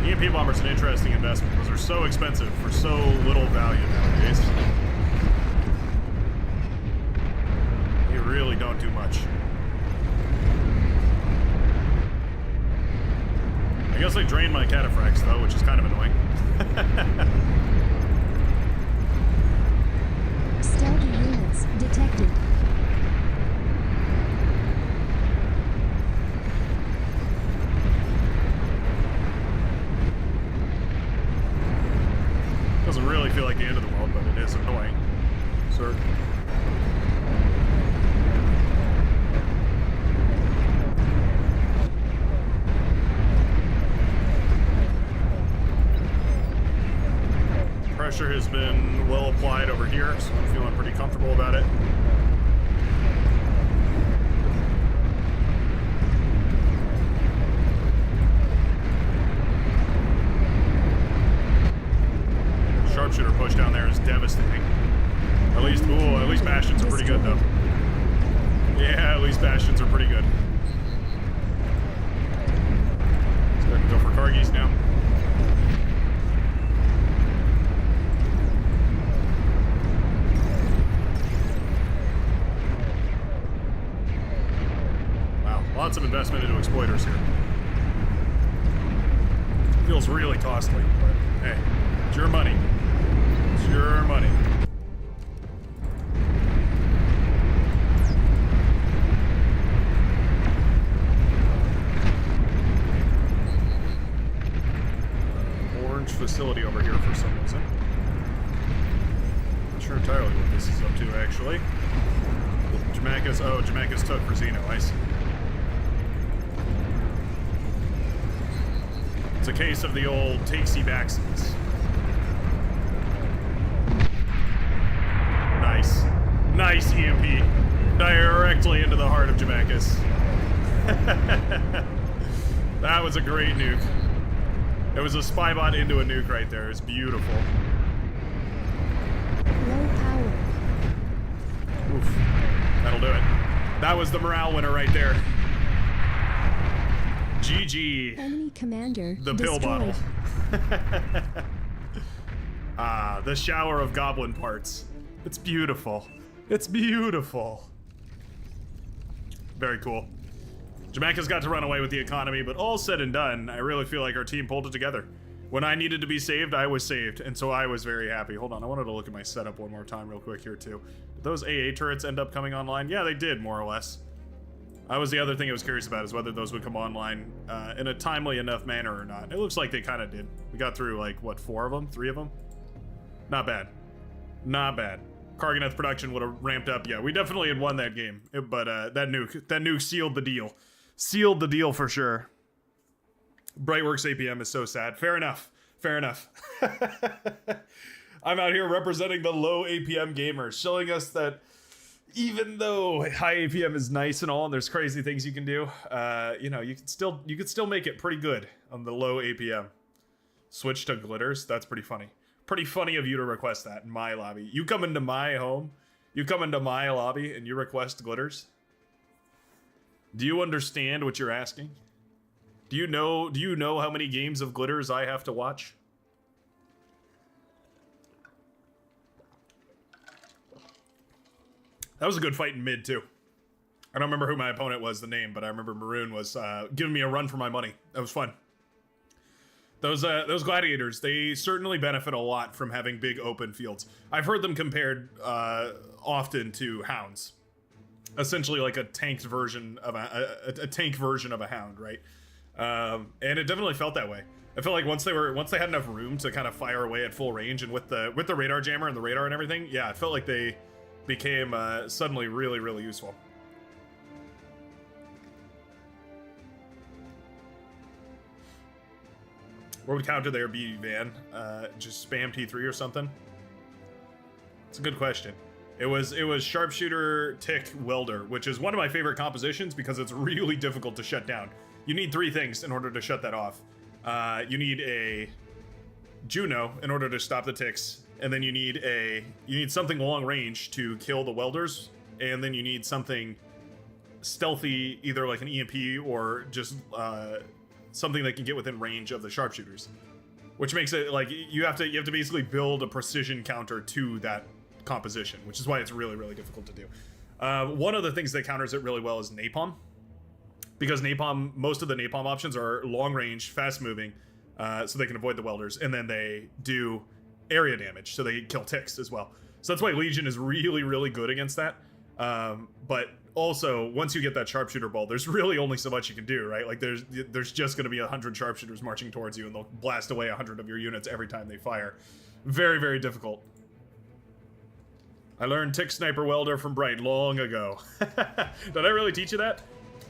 S1: EMP bomber's an interesting investment because they're so expensive for so little value nowadays. They really don't do much. I guess I drained my cataphracts though, which is kind of annoying.
S2: Stealthy units detected.
S1: Doesn't really feel like the end of the world, but it is annoying. Sir. Pressure has been well applied over here, so I'm feeling pretty comfortable about it. Sharpshooter push down there is devastating. At least bastions are pretty good though. Yeah, at least bastions are pretty good. Starting to go for Cargies now. Wow, lots of investment into exploiters here. Feels really costly, but hey, it's your money. It's your money. Orange facility over here for some reason. Not sure entirely what this is up to, actually. Jamaica's took for Xeno, I see. It's a case of the old takesy-backsies. Nice. Nice EMP. Directly into the heart of Jamaica's. That was a great nuke. It was a spy bot into a nuke right there. It's beautiful.
S2: Low power.
S1: Oof. That'll do it. That was the morale winner right there. GG.
S2: Enemy commander
S1: The pill
S2: destroyed.
S1: bottle. Ah, the shower of goblin parts. It's beautiful. It's beautiful. Very cool. Jamaica's got to run away with the economy, but all said and done, I really feel like our team pulled it together. When I needed to be saved, I was saved, and so I was very happy. Hold on, I wanted to look at my setup one more time real quick here, too. Did those AA turrets end up coming online? Yeah, they did, more or less. That was the other thing I was curious about, is whether those would come online in a timely enough manner or not. It looks like they kind of did. We got through, like, what, 4 of them? 3 of them? Not bad. Not bad. Karganeth production would have ramped up. Yeah, we definitely had won that game. But that nuke sealed the deal. Sealed the deal for sure. Brightworks APM is so sad. Fair enough. Fair enough. I'm out here representing the low APM gamers, showing us that even though high APM is nice and all, and there's crazy things you can do, you know, you could still make it pretty good on the low APM. Switch to glitters. That's pretty funny. Pretty funny of you to request that in my lobby. You come into my home, you come into my lobby, and you request glitters. Do you understand what you're asking? Do you know how many games of glitters I have to watch? That was a good fight in mid, too. I don't remember who my opponent was, the name, but I remember Maroon was giving me a run for my money. That was fun. Those gladiators, they certainly benefit a lot from having big open fields. I've heard them compared often to hounds. Essentially like a tanked version of a tank version of a hound, right? And it definitely felt that way. I felt like once they had enough room to kind of fire away at full range, and with the radar jammer and the radar and everything, yeah, it felt like they became suddenly really, really useful. Where would counter there be, Van? Just spam T3 or something? It's a good question. It was Sharpshooter, Tick, Welder, which is one of my favorite compositions because it's really difficult to shut down. You need 3 things in order to shut that off. You need a Juno in order to stop the ticks, and then you need something long range to kill the welders, and then you need something stealthy, either like an EMP or just something that can get within range of the sharpshooters, which makes it like you have to basically build a precision counter to that composition, which is why it's really, really difficult to do. One of the things that counters it really well is napalm, because most of the napalm options are long range, fast moving, so they can avoid the welders, and then they do area damage, so they kill ticks as well. So that's why Legion is really, really good against that. But also, once you get that sharpshooter ball, there's really only so much you can do, right? Like there's just going to be 100 sharpshooters marching towards you, and they'll blast away 100 of your units every time they fire. Very, very difficult. I learned Tick Sniper Welder from Bright long ago. Did I really teach you that?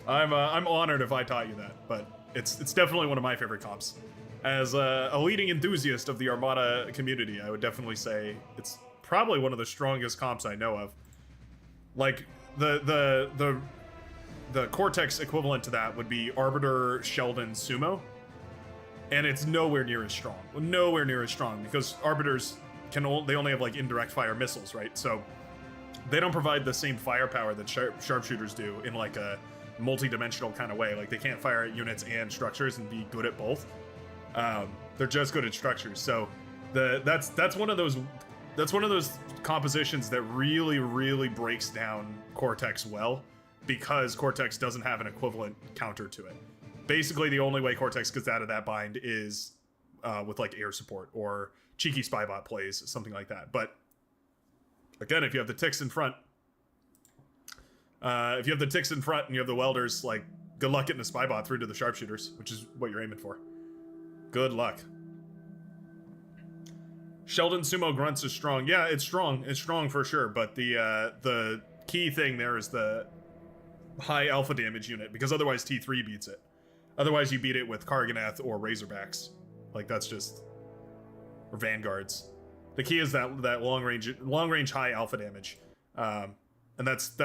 S1: I'm honored if I taught you that, but it's definitely one of my favorite comps. As a leading enthusiast of the Armada community, I would definitely say it's probably one of the strongest comps I know of. Like the Cortex equivalent to that would be Arbiter, Sheldon, Sumo, and it's nowhere near as strong. Nowhere near as strong because Arbiters they only have like indirect fire missiles, right? So they don't provide the same firepower that sharpshooters do in like a multi-dimensional kind of way. Like they can't fire at units and structures and be good at both. They're just good at structures. So that's one of those compositions that really, really breaks down Cortex well, because Cortex doesn't have an equivalent counter to it. Basically, the only way Cortex gets out of that bind is with like air support or cheeky spybot plays, something like that. But again, if you have the ticks in front, and you have the welders, like, good luck getting a spybot through to the sharpshooters, which is what you're aiming for. Good luck. Sheldon Sumo Grunts is strong. Yeah, it's strong. It's strong for sure. But the key thing there is the high alpha damage unit, because otherwise T3 beats it. Otherwise you beat it with Karganath or Razorbacks. Like that's just, or Vanguards. The key is that long range high alpha damage, and that's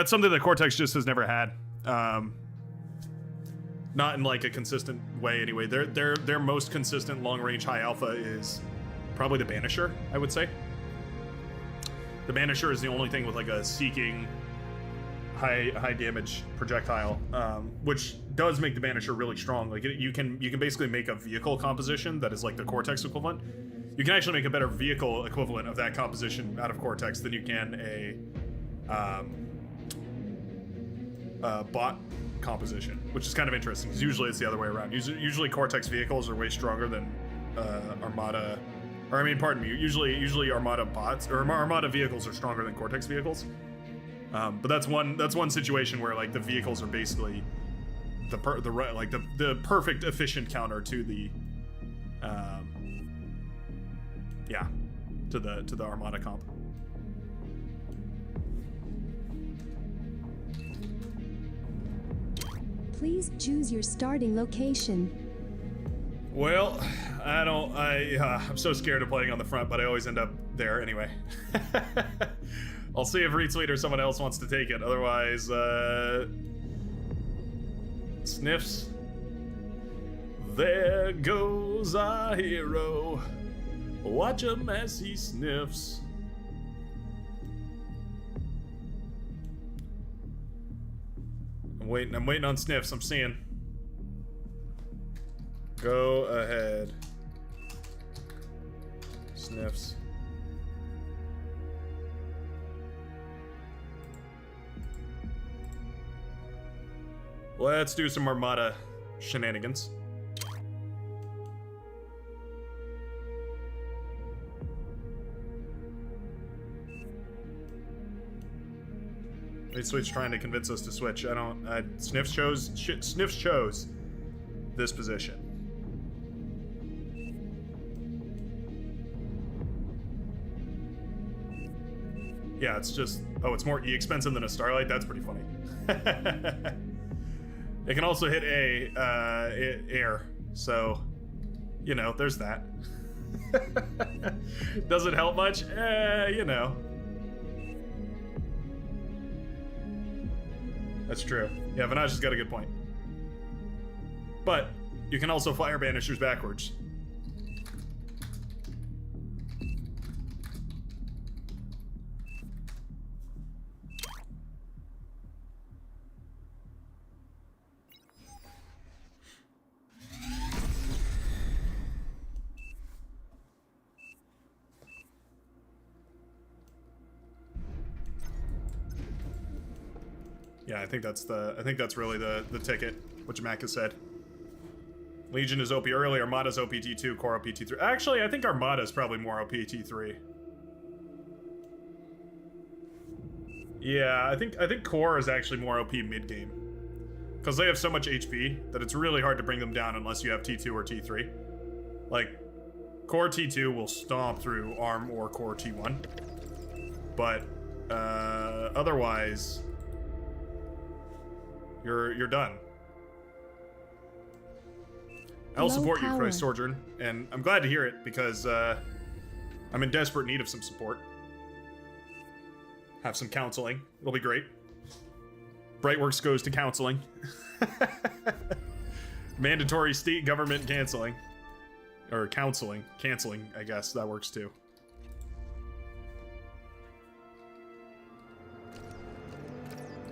S1: something that Cortex just has never had. Not in like a consistent way anyway. Their most consistent long range high alpha is probably the Banisher, I would say. The Banisher is the only thing with like a seeking high damage projectile, which does make the Banisher really strong. Like you can basically make a vehicle composition that is like the Cortex equivalent. You can actually make a better vehicle equivalent of that composition out of Cortex than you can a bot composition, which is kind of interesting because usually it's the other way around. Usually Cortex vehicles are way stronger than Armada, or I mean, pardon me. Usually Armada bots or Armada vehicles are stronger than Cortex vehicles. But that's one situation where like the vehicles are basically the perfect efficient counter to the to the Armada comp.
S2: Please choose your starting location.
S1: Well, I'm so scared of playing on the front, but I always end up there anyway. I'll see if Retweet or someone else wants to take it. Otherwise, Sniffs. There goes our hero. Watch him as he sniffs. I'm waiting on Sniffs. I'm seeing. Go ahead. Sniffs. Let's do some Armada shenanigans. Sweet's trying to convince us to switch. Sniffs chose this position. Yeah, it's just, it's more expensive than a Starlight. That's pretty funny. It can also hit air, so you know, there's that. Does it help much? You know. That's true. Yeah, Vanaj has got a good point. But you can also fire banishers backwards. Yeah, I think that's really the ticket, what Jamak has said. Legion is OP early, Armada's OP T2, Core OP T3. Actually, I think Armada is probably more OP T3. Yeah, I think Core is actually more OP mid-game. Because they have so much HP that it's really hard to bring them down unless you have T2 or T3. Like, Core T2 will stomp through Arm or Core T1. But, otherwise, you're done. I'll support you, Christ Sojourn, and I'm glad to hear it because I'm in desperate need of some support. Have some counseling. It'll be great. Brightworks goes to counseling. Mandatory state government canceling. Or counseling. Canceling, I guess. That works too.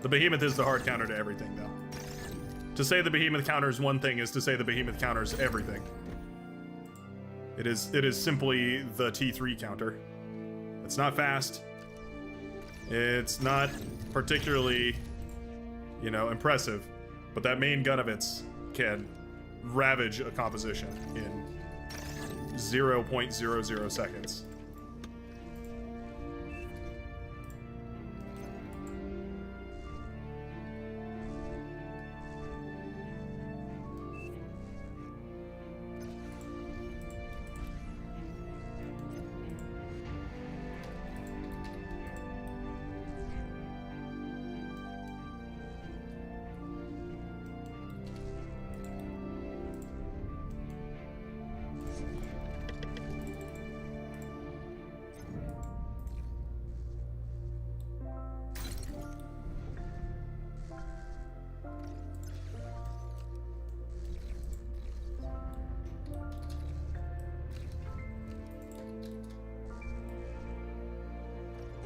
S1: The Behemoth is the hard counter to everything, though. To say the Behemoth counters one thing is to say the Behemoth counters everything. It is simply the T3 counter. It's not fast. It's not particularly, you know, impressive. But that main gun of its can ravage a composition in 0.00 seconds.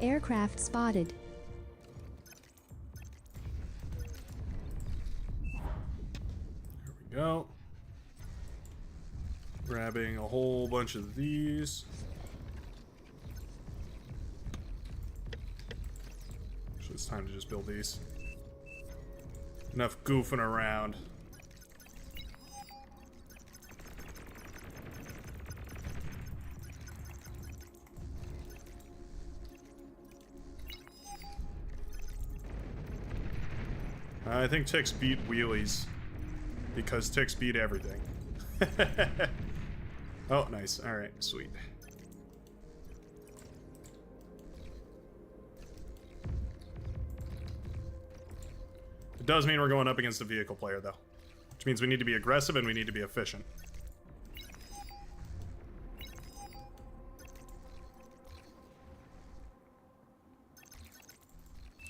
S2: Aircraft spotted.
S1: There we go. Grabbing a whole bunch of these. Actually, it's time to just build these. Enough goofing around. I think ticks beat wheelies because ticks beat everything. Oh, nice. All right, sweet. It does mean we're going up against a vehicle player, though, which means we need to be aggressive and we need to be efficient.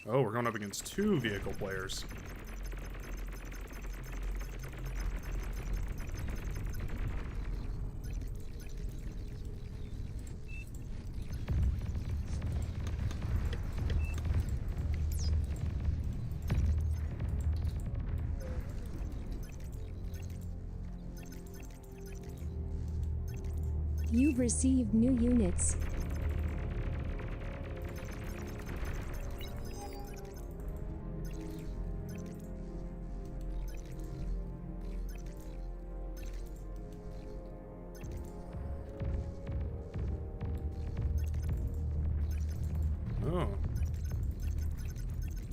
S1: Oh, we're going up against two vehicle players.
S2: You've received new units.
S1: Oh.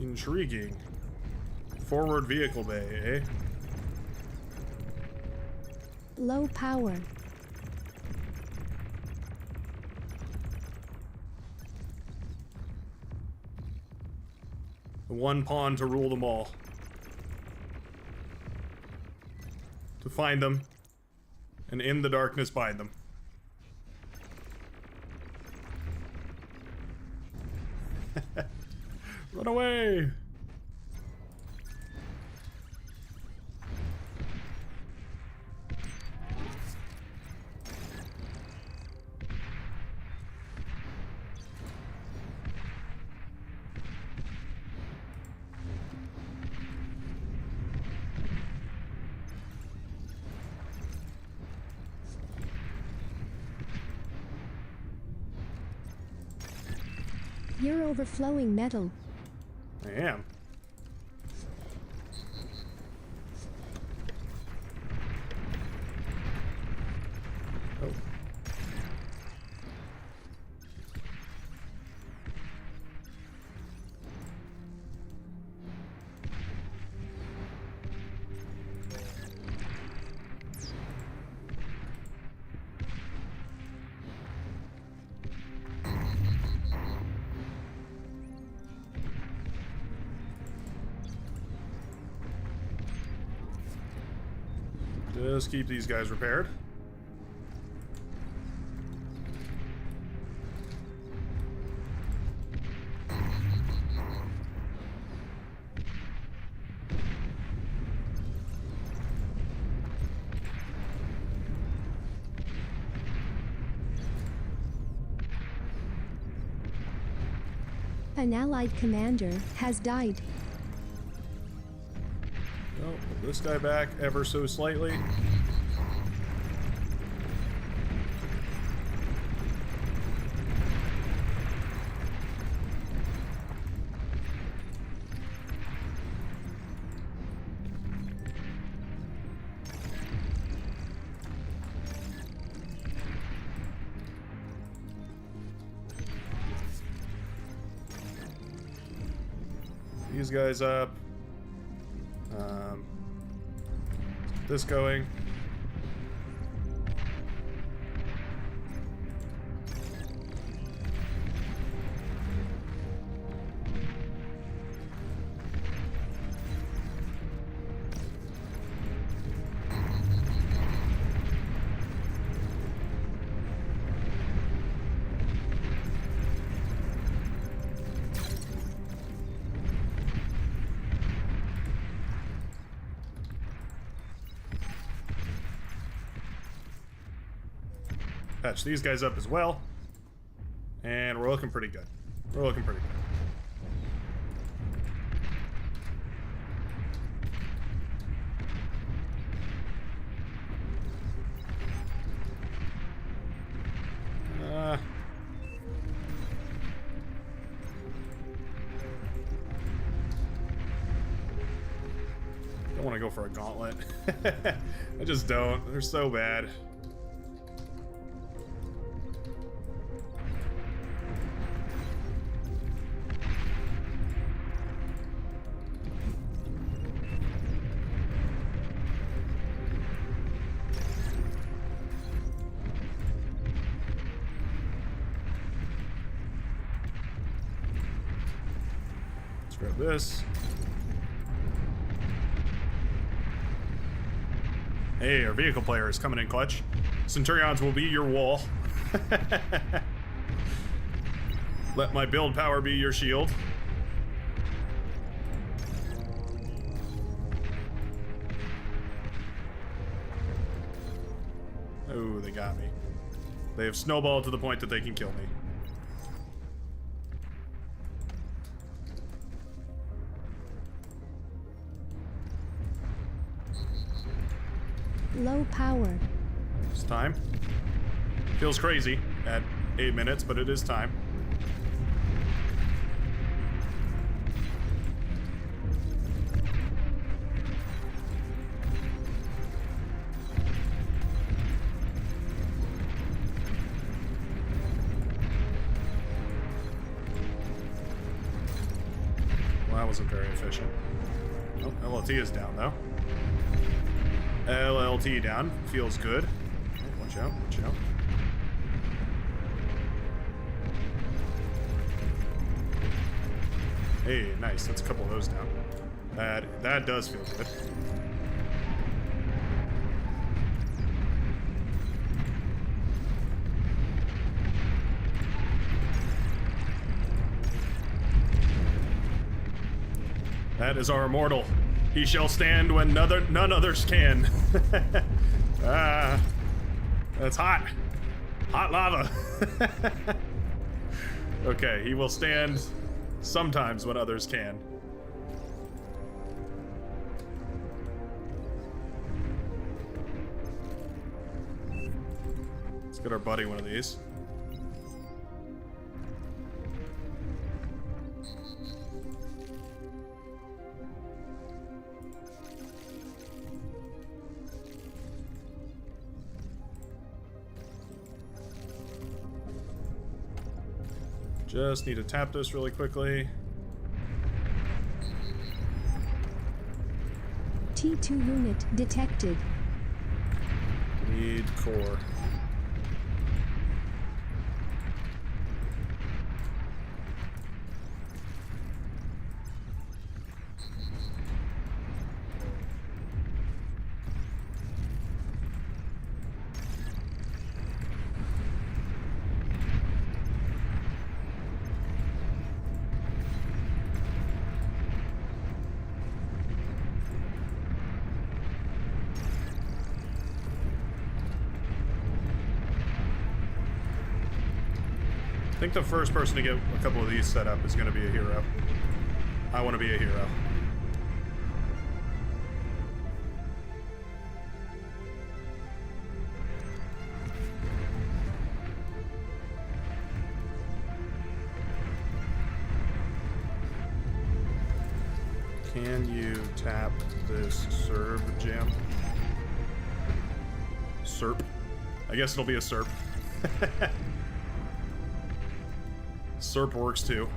S1: Intriguing. Forward vehicle bay, eh?
S2: Low power.
S1: The one pawn to rule them all. To find them. And in the darkness bind them. Run away!
S2: You're overflowing metal.
S1: I am. Oh. Just keep these guys repaired.
S2: An allied commander has died.
S1: Oh, put this guy back ever so slightly. These guys up. This going. Patch these guys up as well. And we're looking pretty good. We're looking pretty good. Don't want to go for a gauntlet. I just don't. They're so bad. Grab this. Hey, our vehicle player is coming in clutch. Centurions will be your wall. Let my build power be your shield. Oh, they got me. They have snowballed to the point that they can kill me.
S2: Low power.
S1: It's time. Feels crazy at 8 minutes, but it is time. Well, that wasn't very efficient. Oh, LLT is down though. LLT down. Feels good. Oh, watch out, watch out. Hey, nice. That's a couple of those down. That does feel good. That is our immortal. He shall stand when none others can. Ah, that's hot. Hot lava. Okay, he will stand sometimes when others can. Let's get our buddy one of these. Just need to tap this really quickly.
S2: T2 unit detected.
S1: Need core. I think the first person to get a couple of these set up is going to be a hero. I want to be a hero. Can you tap this Serb jam? Serp. I guess it'll be a Serp. Serp works too.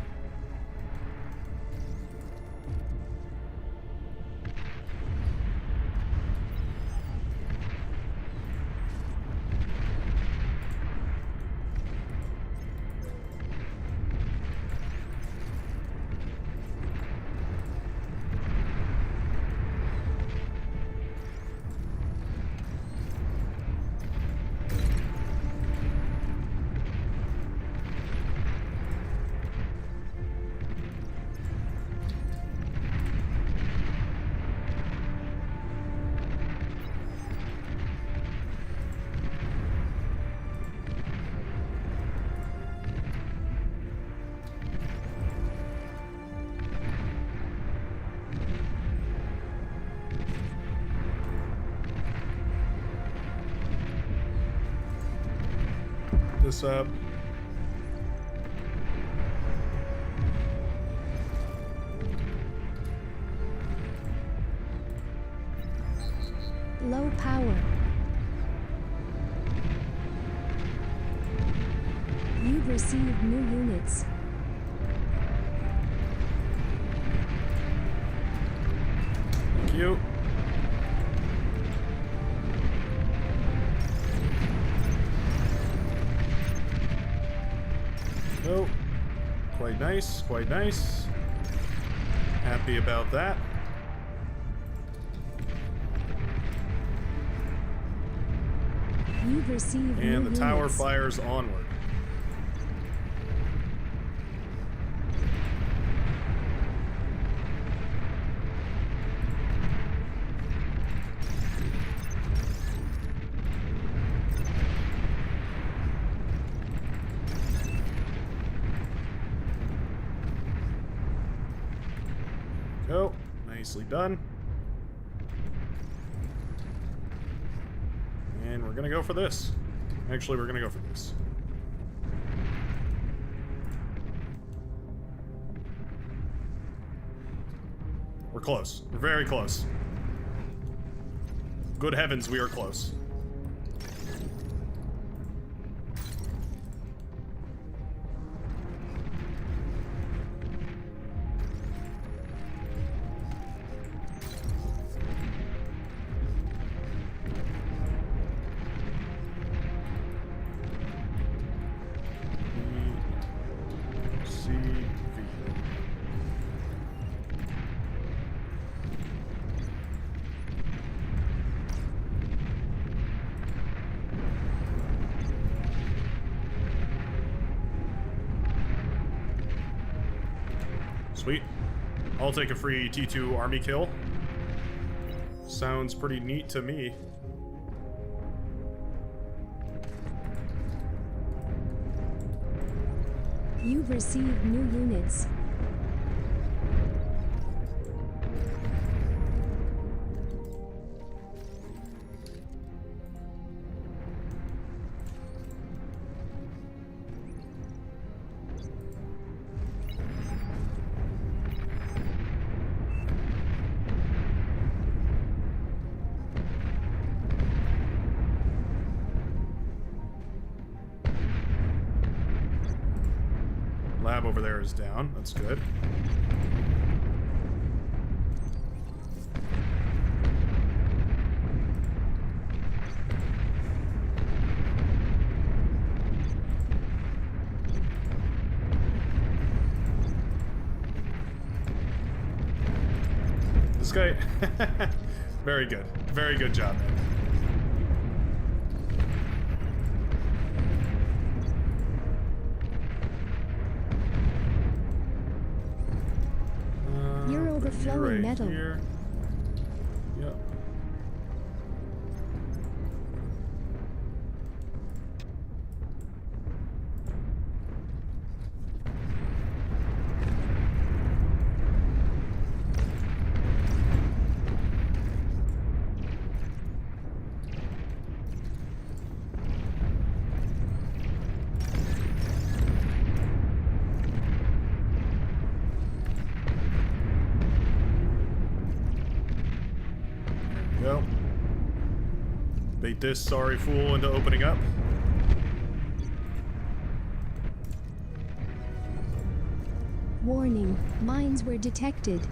S1: This up.
S2: Low power. You've received new units.
S1: Thank you. Oh, quite nice, quite nice. Happy about that.
S2: You've received new
S1: And the tower
S2: units.
S1: fires onward. Go. Nicely done. And we're gonna go for this. Actually, we're gonna go for this. We're close. We're very close. Good heavens, we are close. Sweet. I'll take a free T2 army kill. Sounds pretty neat to me.
S2: You've received new units.
S1: Lab over there is down. That's good. This guy... Very good. Very good job, man.
S2: You're overflowing metal.
S1: Here. Yep. Go. Bait this sorry fool into opening up.
S2: Warning, mines were detected.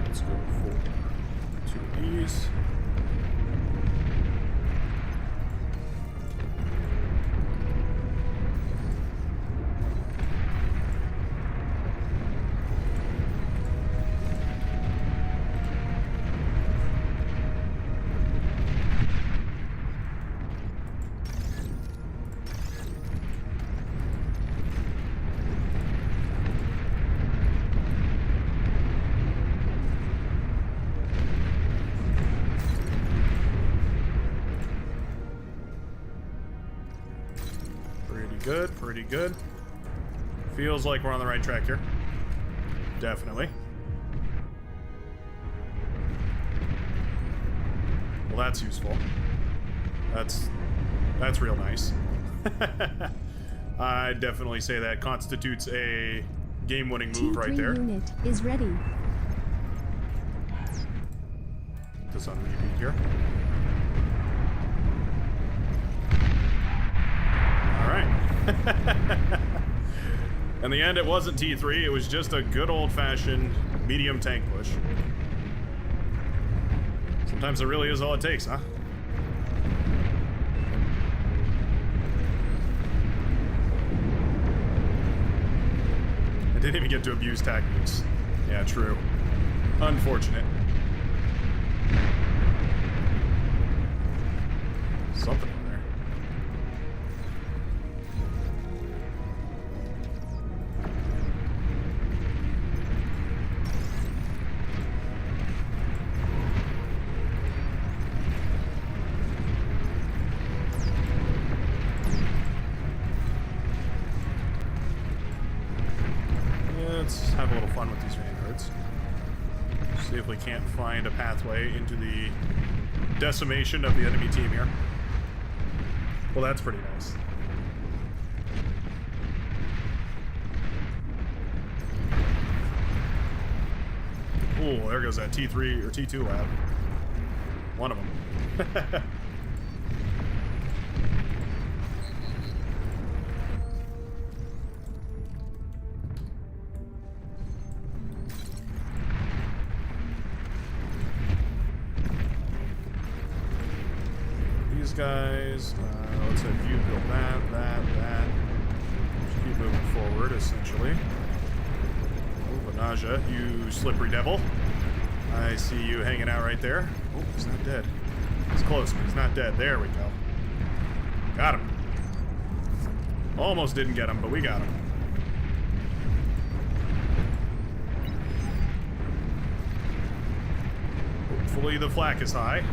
S1: Let's go for 2 of these. Good, pretty good. Feels like we're on the right track here. Definitely. Well, that's useful. That's real nice. I definitely say that constitutes a game-winning move right there.
S2: T3 unit is ready.
S1: This on repeat here. In the end, it wasn't T3, it was just a good old-fashioned medium tank push. Sometimes it really is all it takes, huh? I didn't even get to abuse tactics. Yeah, true. Unfortunate. Something over there. Let's have a little fun with these vanguards. See if we can't find a pathway into the decimation of the enemy team here. Well, that's pretty nice. Oh, there goes that T3 or T2 lab. One of them. these guys. Let's have you build that. Just keep moving forward, essentially. Oh, Vanaja, you slippery devil. I see you hanging out right there. Oh, he's not dead. He's close, but he's not dead. There we go. Got him. Almost didn't get him, but we got him. Hopefully the flak is high.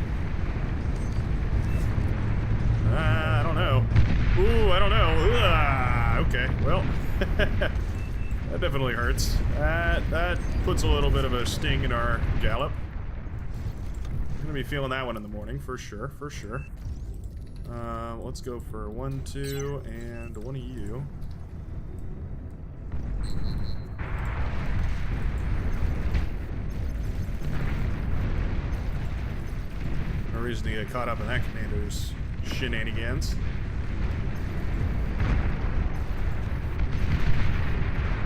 S1: I don't know. Ooh, I don't know. Okay, well. That definitely hurts. That puts a little bit of a sting in our gallop. I'm gonna be feeling that one in the morning, for sure, for sure. Let's go for 1, 2, and one of you. No reason to get caught up in that commander's shenanigans.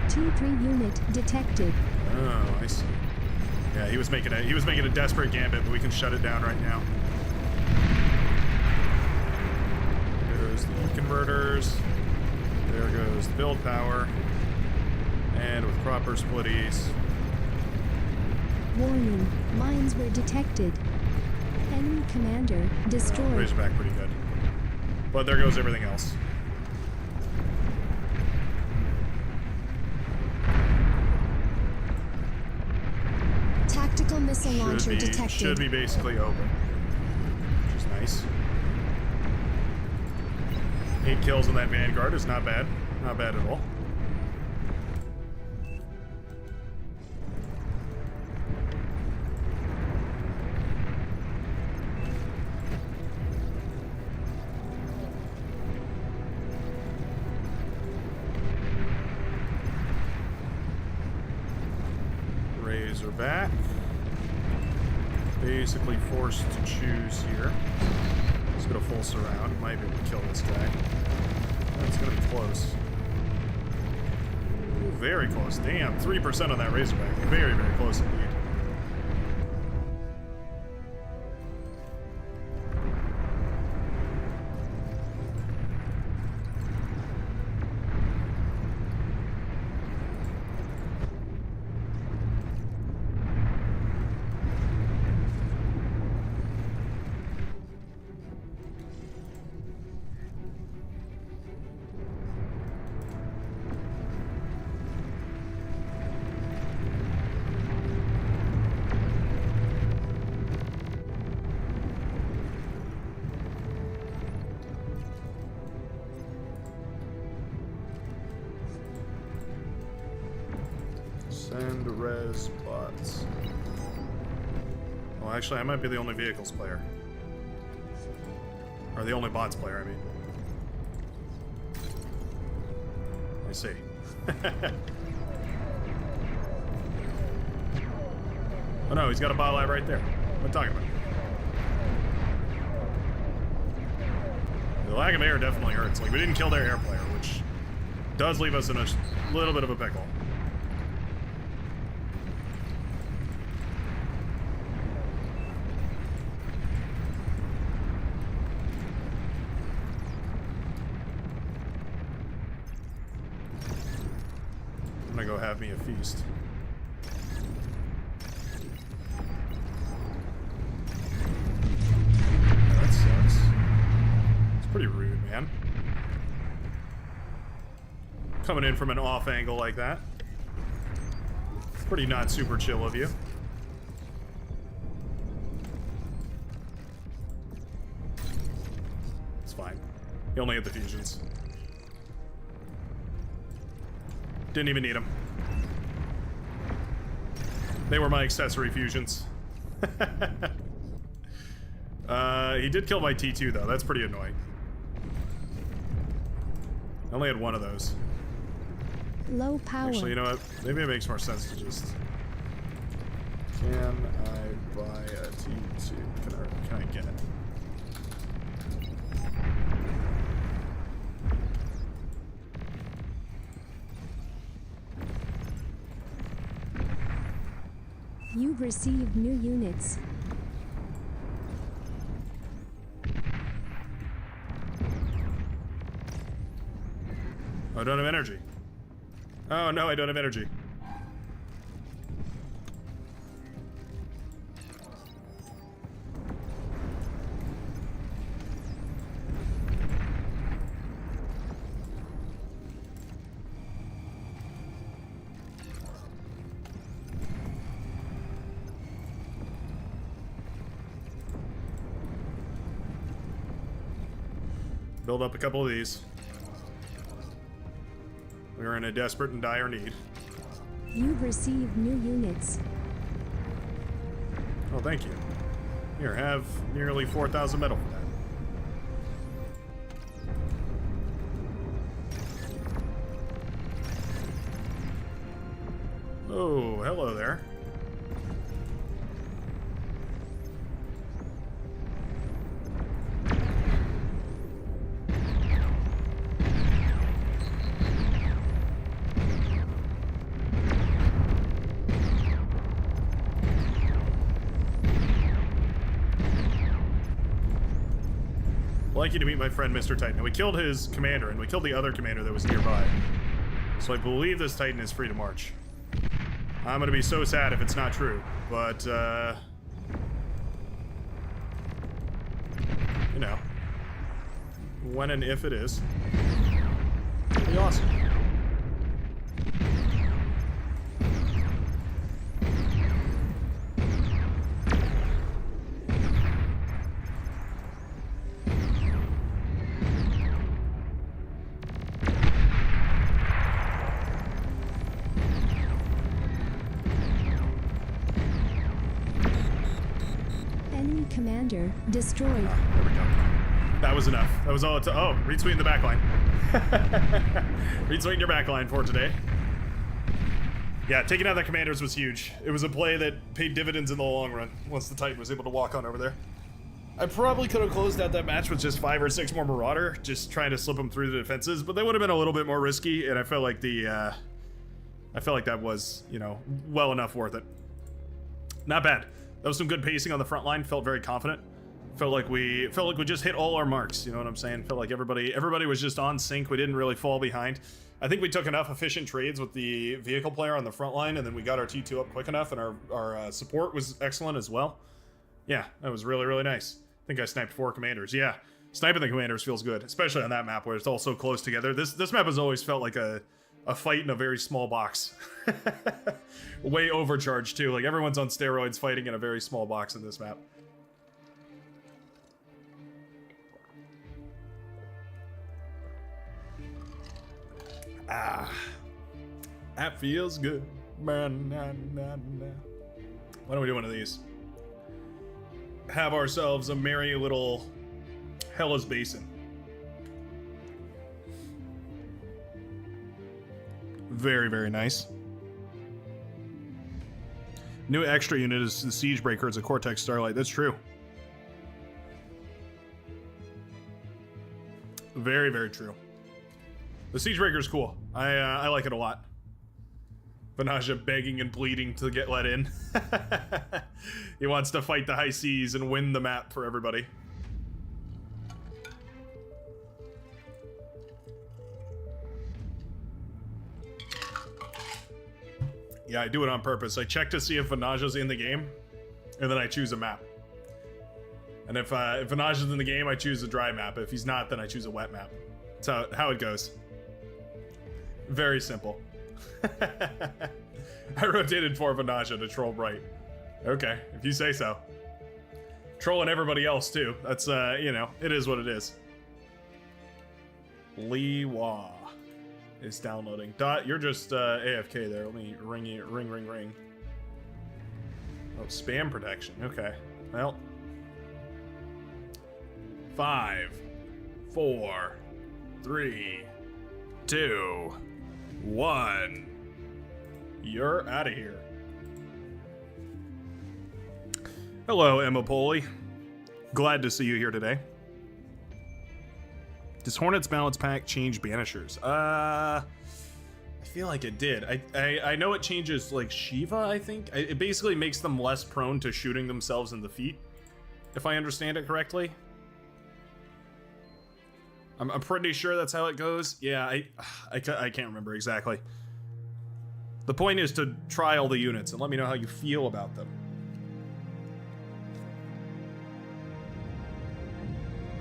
S2: T3 unit detected.
S1: Oh, I see. Yeah, he was making a desperate gambit, but we can shut it down right now. There's the converters. There goes the build power. And with proper splitties.
S2: Warning, mines were detected. Enemy commander destroyed.
S1: Razorback pretty good. But there goes everything else.
S3: Tactical missile launcher detected.
S1: Should be basically open. Which is nice. 8 kills in that Vanguard is not bad. Not bad at all. Razorback. Basically forced to choose here. Let's get a full surround. Might be able to kill this guy. That's gonna be close. Ooh, very close. Damn, 3% on that Razorback. Very, very close indeed. Send res bots. Well, actually, I might be the only vehicles player. Or the only bots player, I mean. I see. Oh no, he's got a bot lab right there. What am I talking about? The lack of air definitely hurts. Like, we didn't kill their air player, which does leave us in a little bit of a pickle. I'm gonna go have me a feast. Yeah, that sucks. It's pretty rude, man. Coming in from an off angle like that. Pretty not super chill of you. It's fine. You only hit the fusions. Didn't even need them. They were my accessory fusions. He did kill my T2 though. That's pretty annoying. I only had one of those.
S2: Low power.
S1: Actually, you know what? Maybe it makes more sense to just... Can I buy a T2? Can I get it?
S2: You've received new units.
S1: I don't have energy. Oh no, I don't have energy. Build up a couple of these. We are in a desperate and dire need.
S2: You've received new units.
S1: Oh, thank you. Here, have nearly 4,000 metal for that. Oh, hello there. I'd like you to meet my friend, Mr. Titan. And we killed his commander, and we killed the other commander that was nearby. So I believe this Titan is free to march. I'm gonna be so sad if it's not true, but, you know, when and if it is, it'll be awesome.
S2: Enemy commander destroyed.
S1: There we go. That was enough. That was all it took. Oh, retweet in the backline. Retweet in your backline for today. Yeah, taking out the commanders was huge. It was a play that paid dividends in the long run once the Titan was able to walk on over there. I probably could have closed out that match with just 5 or 6 more Marauder, just trying to slip them through the defenses, but they would have been a little bit more risky, and I felt like that was, you know, well enough worth it. Not bad. That was some good pacing on the front line. Felt very confident. Felt like we just hit all our marks. You know what I'm saying? Felt like everybody was just on sync. We didn't really fall behind. I think we took enough efficient trades with the vehicle player on the front line, and then we got our T2 up quick enough, and our support was excellent as well. Yeah, that was really, really nice. I think I sniped 4 commanders. Yeah, sniping the commanders feels good, especially on that map where it's all so close together. This map has always felt like a fight in a very small box. Way overcharged too. Like everyone's on steroids fighting in a very small box in this map. Ah, that feels good. Why don't we do one of these? Have ourselves a merry little Hellas Basin. Very, very nice. New extra unit is the Siegebreaker. It's a Cortex Starlight. That's true. Very, very true. The Siegebreaker is cool. I like it a lot. Vanaja begging and pleading to get let in. He wants to fight the high seas and win the map for everybody. Yeah, I do it on purpose. I check to see if Vanaja's in the game, and then I choose a map. And if Vanaja's in the game, I choose a dry map. If he's not, then I choose a wet map. That's how it goes. Very simple. I rotated for Vanaja to troll Bright. Okay, if you say so. Trolling everybody else too. That's you know, it is what it is. Liwa is downloading. Dot, you're just AFK there. Let me ring you. Ring. Oh, spam protection. Okay. Well. 5, 4, 3, 2, 1. You're out of here. Hello, Emma Poli. Glad to see you here today. Does Hornets balance pack change banishers? I feel like it did. I know it changes like Shiva, I think. It basically makes them less prone to shooting themselves in the feet, if I understand it correctly. I'm pretty sure that's how it goes. Yeah, I can't remember exactly. The point is to try all the units and let me know how you feel about them.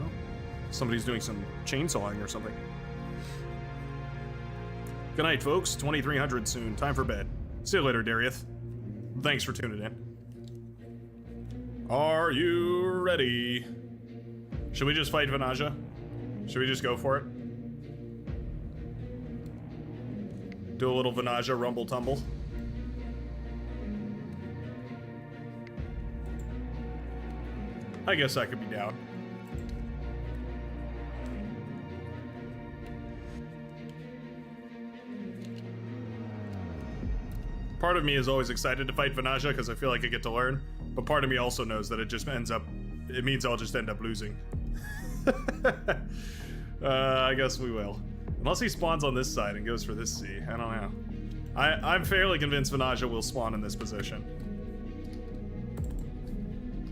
S1: Oh, somebody's doing some chainsawing or something. Good night, folks. 2300 soon. Time for bed. See you later, Darius. Thanks for tuning in. Are you ready? Should we just fight Vanaja? Should we just go for it? Do a little Vanaja rumble tumble. I guess I could be down. Part of me is always excited to fight Vanaja because I feel like I get to learn, but part of me also knows that it just it means I'll just end up losing. I guess we will. Unless he spawns on this side and goes for this C. I don't know. I'm fairly convinced Vanaja will spawn in this position.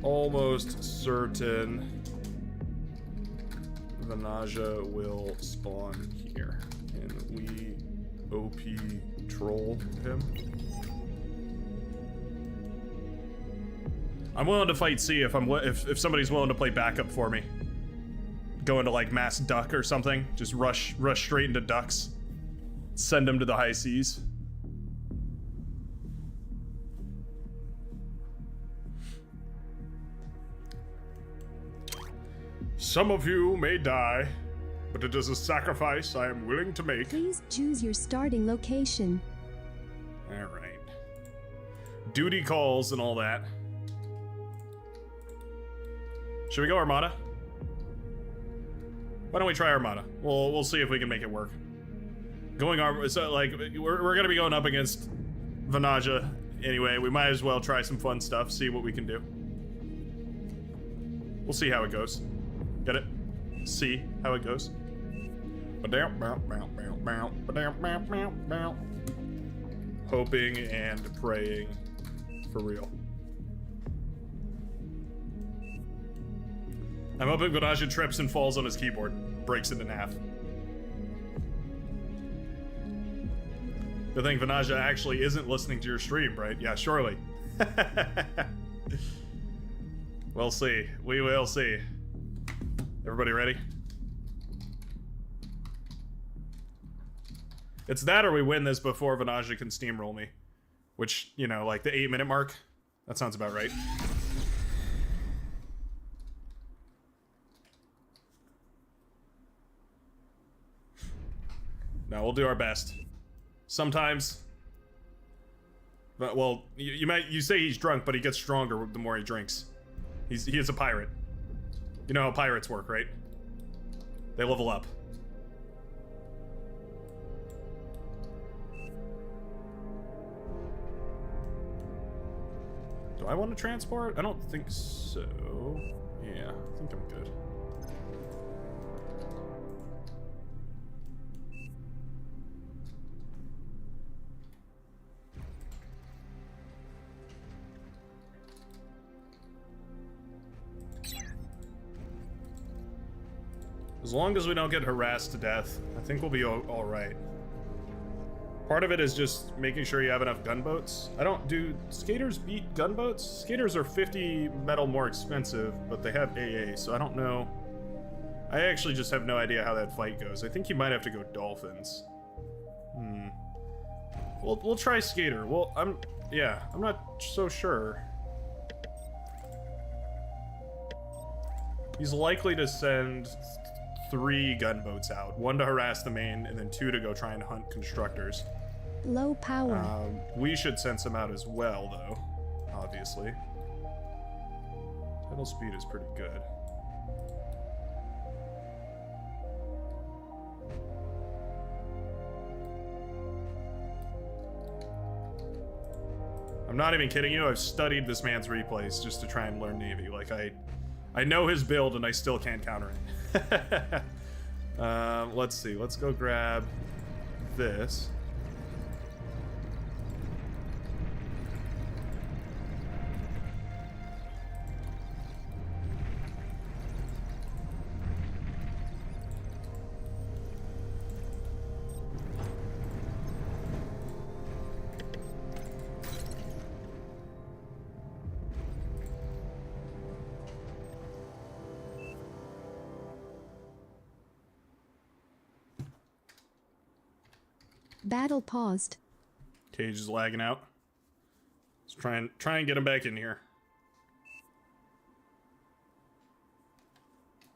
S1: Almost certain Vanaja will spawn here. Can we OP troll him? I'm willing to fight C if somebody's willing to play backup for me. Go into like mass duck or something. Just rush straight into ducks. Send them to the high seas. Some of you may die, but it is a sacrifice I am willing to make.
S2: Please choose your starting location.
S1: All right. Duty calls and all that. Should we go Armada? Why don't we try Armada? We'll see if we can make it work. So like we're gonna be going up against Vanaja anyway. We might as well try some fun stuff. See what we can do. We'll see how it goes. Get it? See how it goes. Hoping and praying for real. I'm hoping Vanaja trips and falls on his keyboard, breaks it in half. Good thing Vanaja actually isn't listening to your stream, right? Yeah, surely. We'll see. We will see. Everybody ready? It's that or we win this before Vanaja can steamroll me. Which, you know, like the 8-minute mark. That sounds about right. No, we'll do our best. Sometimes, but well, you say he's drunk, but he gets stronger the more he drinks. He is a pirate. You know how pirates work, right? They level up. Do I want to transport? I don't think so. Yeah, I think I'm good. As long as we don't get harassed to death, I think we'll be all right. Part of it is just making sure you have enough gunboats. Do skaters beat gunboats? Skaters are 50 metal more expensive, but they have AA, so I don't know. I actually just have no idea how that fight goes. I think you might have to go dolphins. We'll try skater. Well, I'm not so sure. He's likely to send 3 gunboats out. 1 to harass the main, and then 2 to go try and hunt constructors.
S2: Low power.
S1: We should send some out as well, though. Obviously. Pedal speed is pretty good. I'm not even kidding you. I've studied this man's replays just to try and learn Navy. Like, I know his build, and I still can't counter it. Let's see. Let's go grab this.
S2: Battle paused.
S1: Cage is lagging out. Let's try and get him back in here.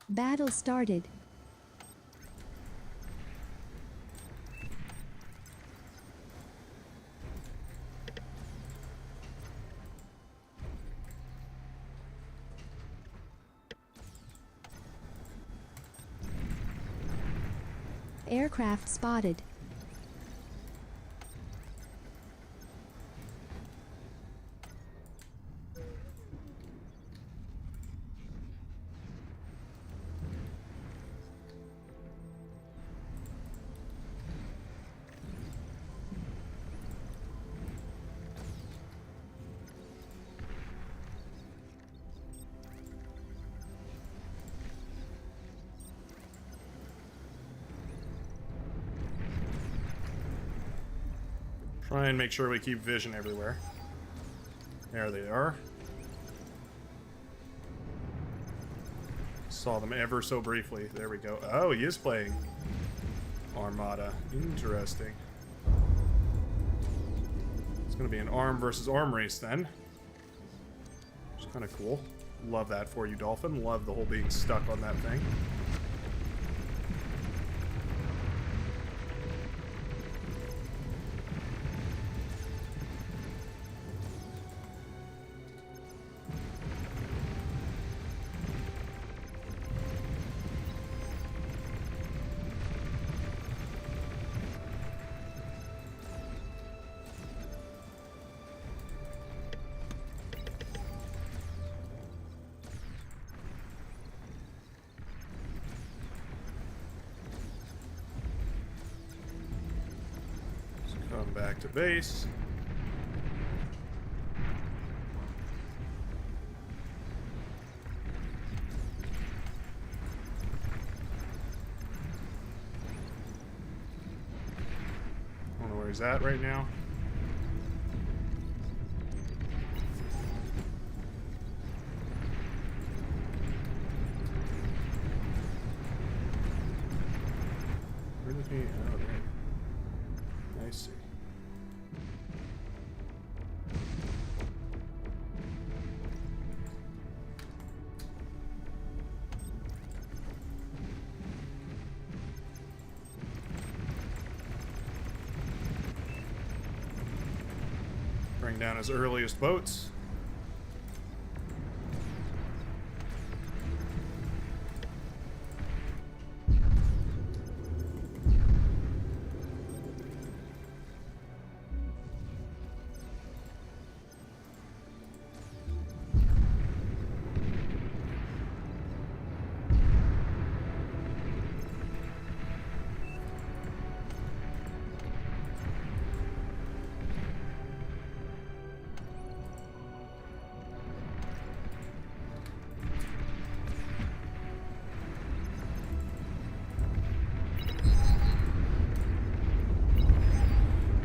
S2: Battle started. Aircraft spotted.
S1: Try and make sure we keep vision everywhere. There they are. Saw them ever so briefly. There we go. Oh, he is playing Armada. Interesting. It's going to be an arm versus arm race then. Which is kind of cool. Love that for you, Dolphin. Love the whole being stuck on that thing. Come back to base. I don't know where he's at right now. Where did he? Oh, there. I see. Bring down his earliest boats.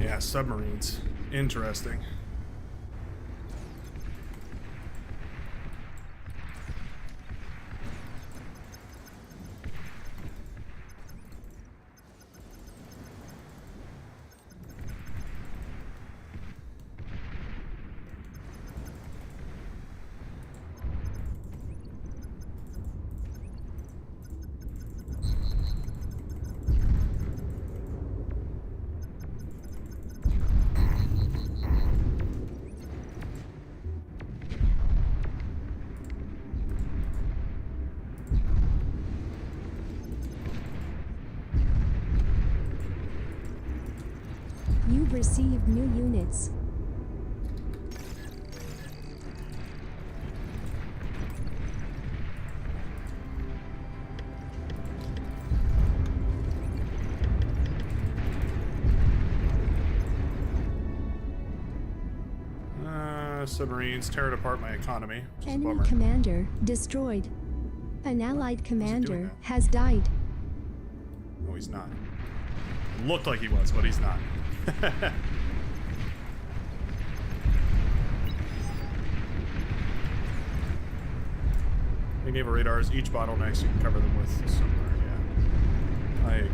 S1: Yeah, submarines. Interesting.
S2: You've received new units.
S1: Submarines tearing apart my economy, which is a
S2: Enemy
S1: bummer.
S2: commander destroyed. An allied commander
S1: now?
S2: has died.
S1: No, he's not. Looked like he was, but he's not. Big naval radars, each bottlenecks, you can cover them with sonar, yeah. I agree.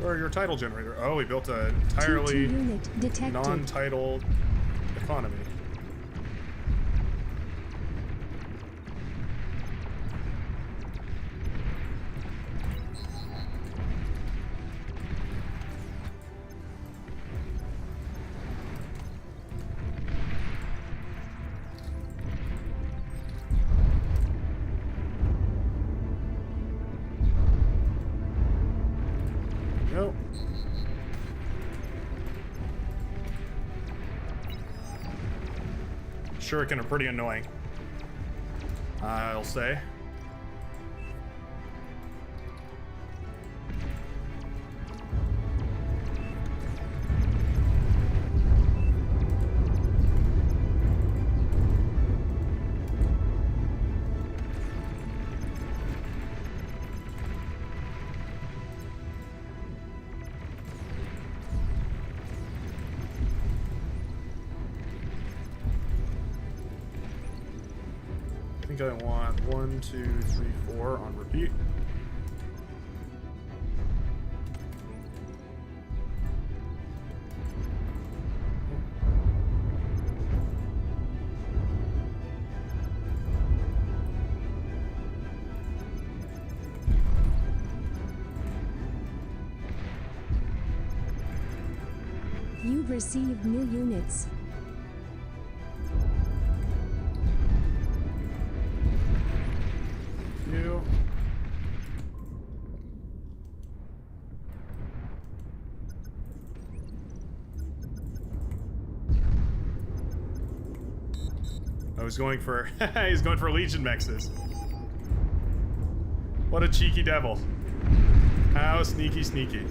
S1: Or your title generator. Oh, we built an
S2: T2
S1: entirely
S2: unit detected.
S1: non-title economy. Nope. Shuriken are pretty annoying, I'll say. I think I want 1, 2, 3, 4 on repeat.
S2: You've received new units.
S1: You. I was going for he's going for Legion mexes. What a cheeky devil. How sneaky sneaky.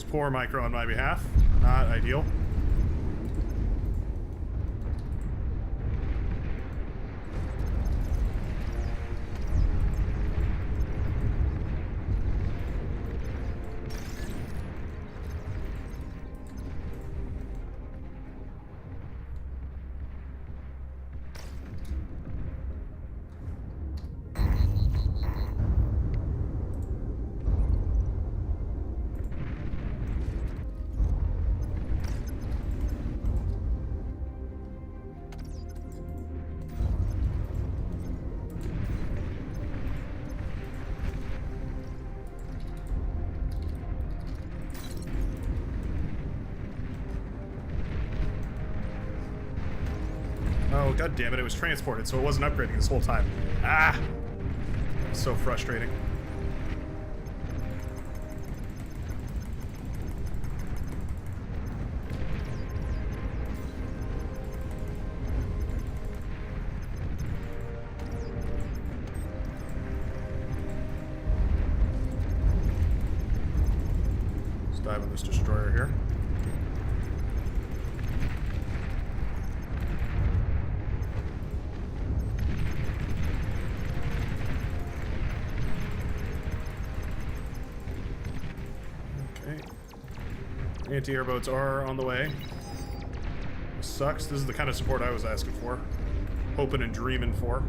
S1: Poor micro on my behalf. Not ideal. Oh, god damn it, it was transported, so it wasn't upgrading this whole time. Ah! So frustrating. Let's dive on this destroyer here. Anti-airboats are on the way. Sucks. This is the kind of support I was asking for. Hoping and dreaming for.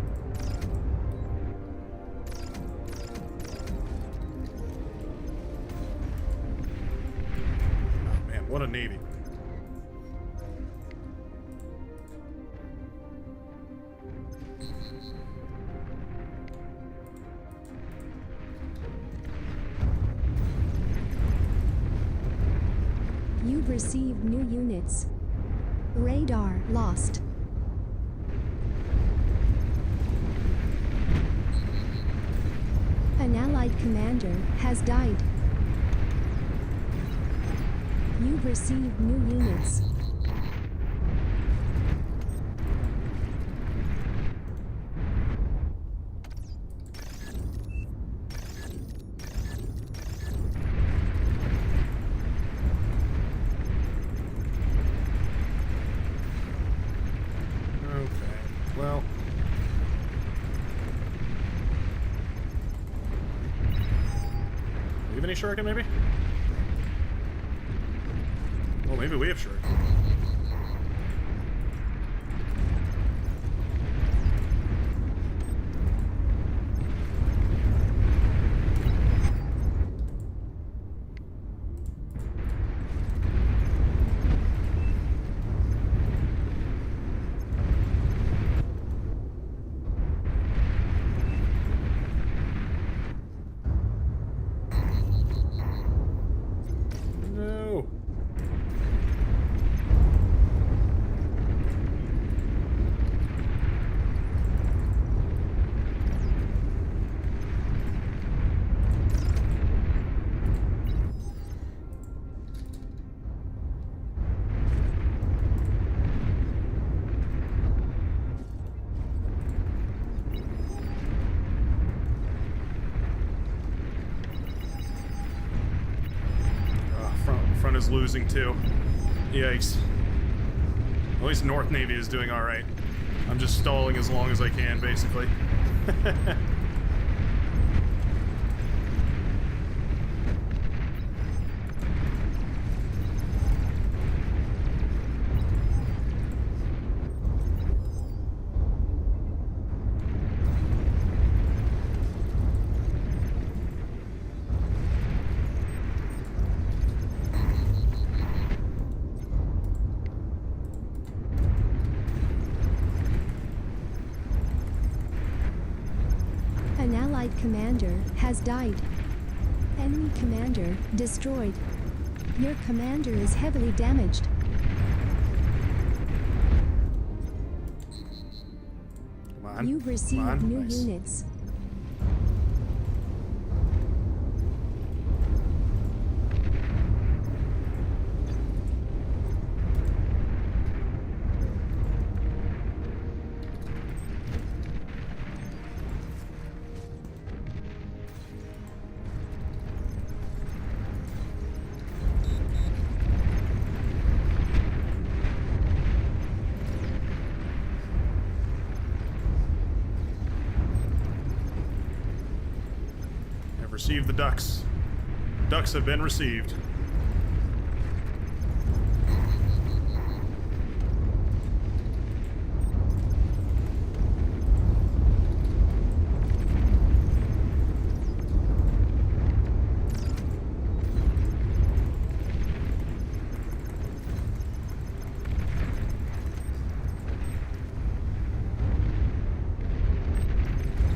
S1: Oh man, what a navy.
S2: You've received new units. Radar lost. An allied commander has died. You've received new units.
S1: Well, we have any shuriken, maybe? Well, maybe we have shuriken. No. Front is losing too. Yikes. At least North Navy is doing alright. I'm just stalling as long as I can, basically.
S2: An allied commander has died. Enemy commander destroyed. Your commander is heavily damaged.
S1: Come on.
S2: You've received
S1: Come on.
S2: new
S1: Nice.
S2: units.
S1: I've received the ducks. Ducks have been received.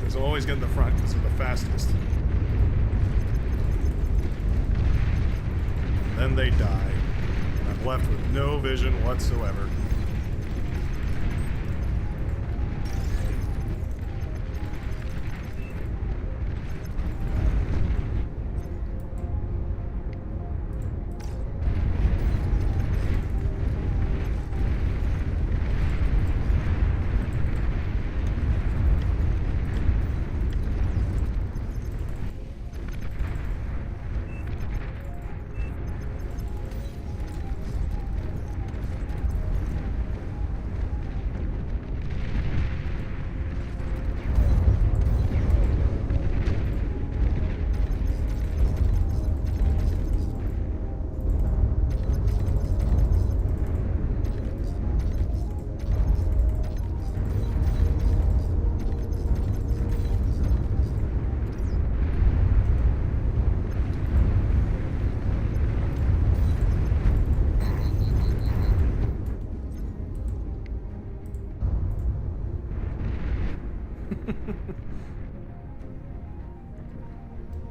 S1: There's always get in the front because they're the fastest. Then they die. And I'm left with no vision whatsoever.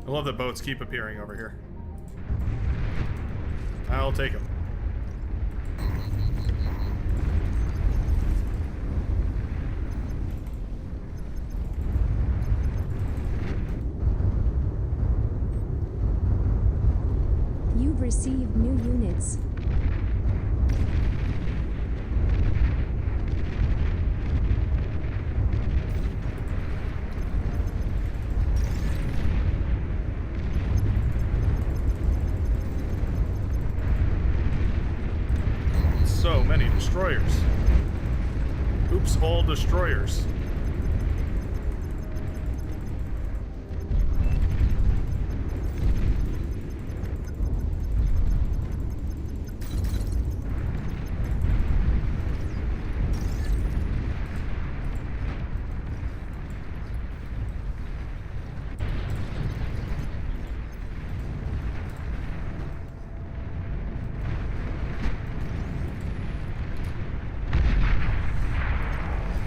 S1: I love that boats keep appearing over here. I'll take them.
S2: received new units.
S1: So many destroyers. Oops, all destroyers.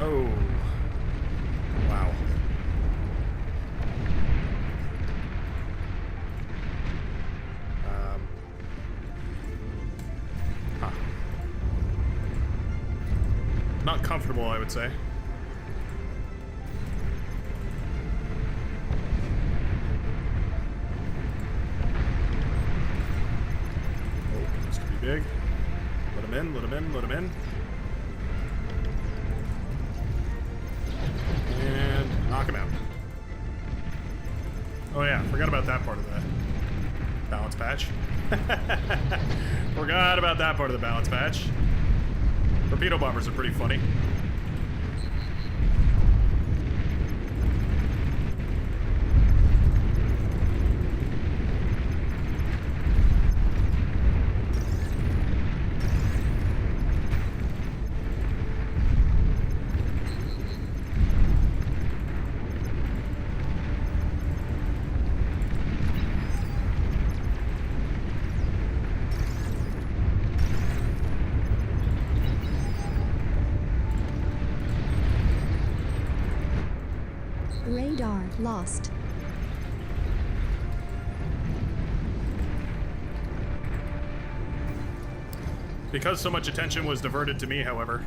S1: Oh. Wow. Huh. Not comfortable, I would say. Oh, this could be big. Let him in, let him in, let him in. And knock him out. Oh yeah, forgot about that part of the balance patch. Forgot about that part of the balance patch. Torpedo bombers are pretty funny.
S2: Radar lost.
S1: Because so much attention was diverted to me, however,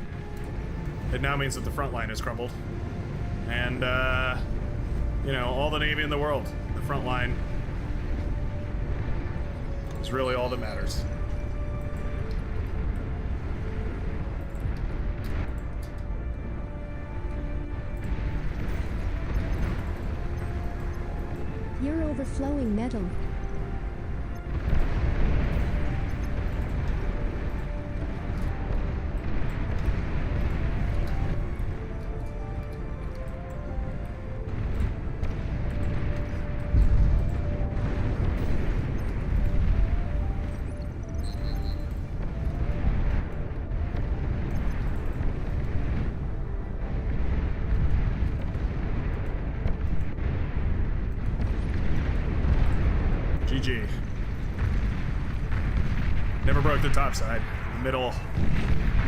S1: it now means that the front line has crumbled. And, you know, all the Navy in the world, the front line is really all that matters.
S2: You're overflowing metal.
S1: GG. Never broke the top side. The middle.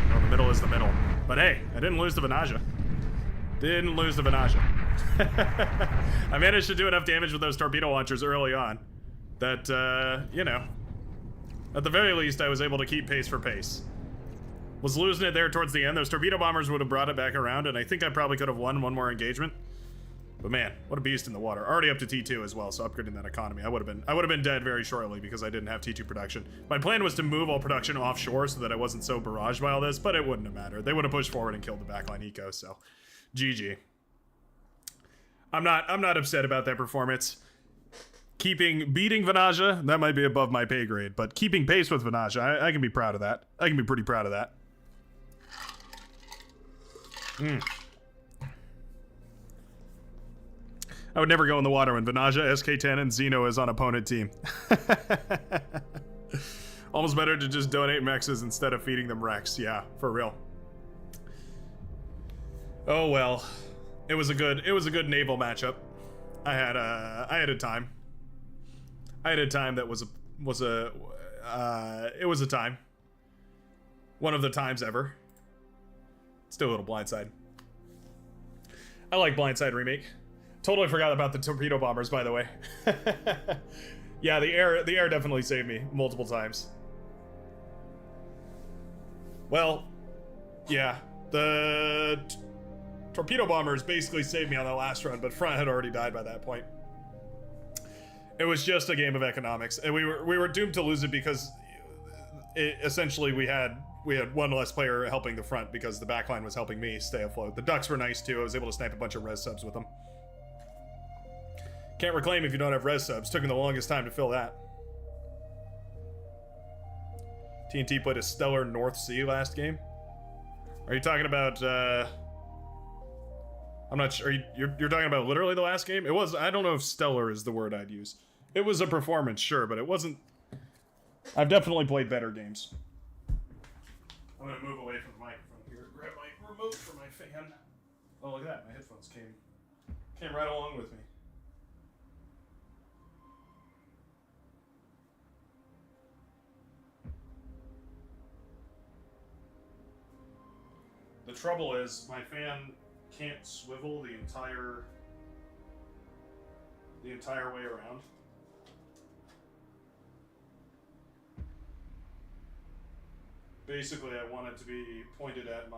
S1: Well, the middle is the middle. But hey, I didn't lose the Venaja. Didn't lose the Venaja. I managed to do enough damage with those torpedo launchers early on that, you know, at the very least, I was able to keep pace for pace. Was losing it there towards the end. Those torpedo bombers would have brought it back around, and I think I probably could have won one more engagement. But man, what a beast in the water. Already up to T2 as well, so upgrading that economy. I would have been dead very shortly because I didn't have T2 production. My plan was to move all production offshore so that I wasn't so barraged by all this, but it wouldn't have mattered. They would have pushed forward and killed the backline eco, so GG. I'm not upset about that performance. Beating Venaja, that might be above my pay grade, but keeping pace with Venaja, I can be proud of that. I can be pretty proud of that. I would never go in the water when Venaja, SK10, and Xeno is on opponent team. Almost better to just donate mexes instead of feeding them Rex. Yeah, for real. Oh well, it was a good naval matchup. I had a time. I had a time that was a time. One of the times ever. Still a little Blindside. I like Blindside Remake. Totally forgot about the torpedo bombers, by the way. Yeah, the air definitely saved me multiple times. Well, yeah, the torpedo bombers basically saved me on the last run, but front had already died by that point. It was just a game of economics, and we were doomed to lose it because essentially we had one less player helping the front because the backline was helping me stay afloat. The Ducks were nice too. I was able to snipe a bunch of res subs with them. Can't reclaim if you don't have res subs. Took me the longest time to fill that. TNT played a stellar North Sea last game. Are you talking about, I'm not sure, you're talking about literally the last game? It was, I don't know if stellar is the word I'd use. It was a performance, sure, but it wasn't, I've definitely played better games. I'm gonna move away from the microphone here, grab my remote for my fan. Oh, look at that, my headphones came right along with me. The trouble is, my fan can't swivel the entire way around. Basically, I want it to be pointed at my...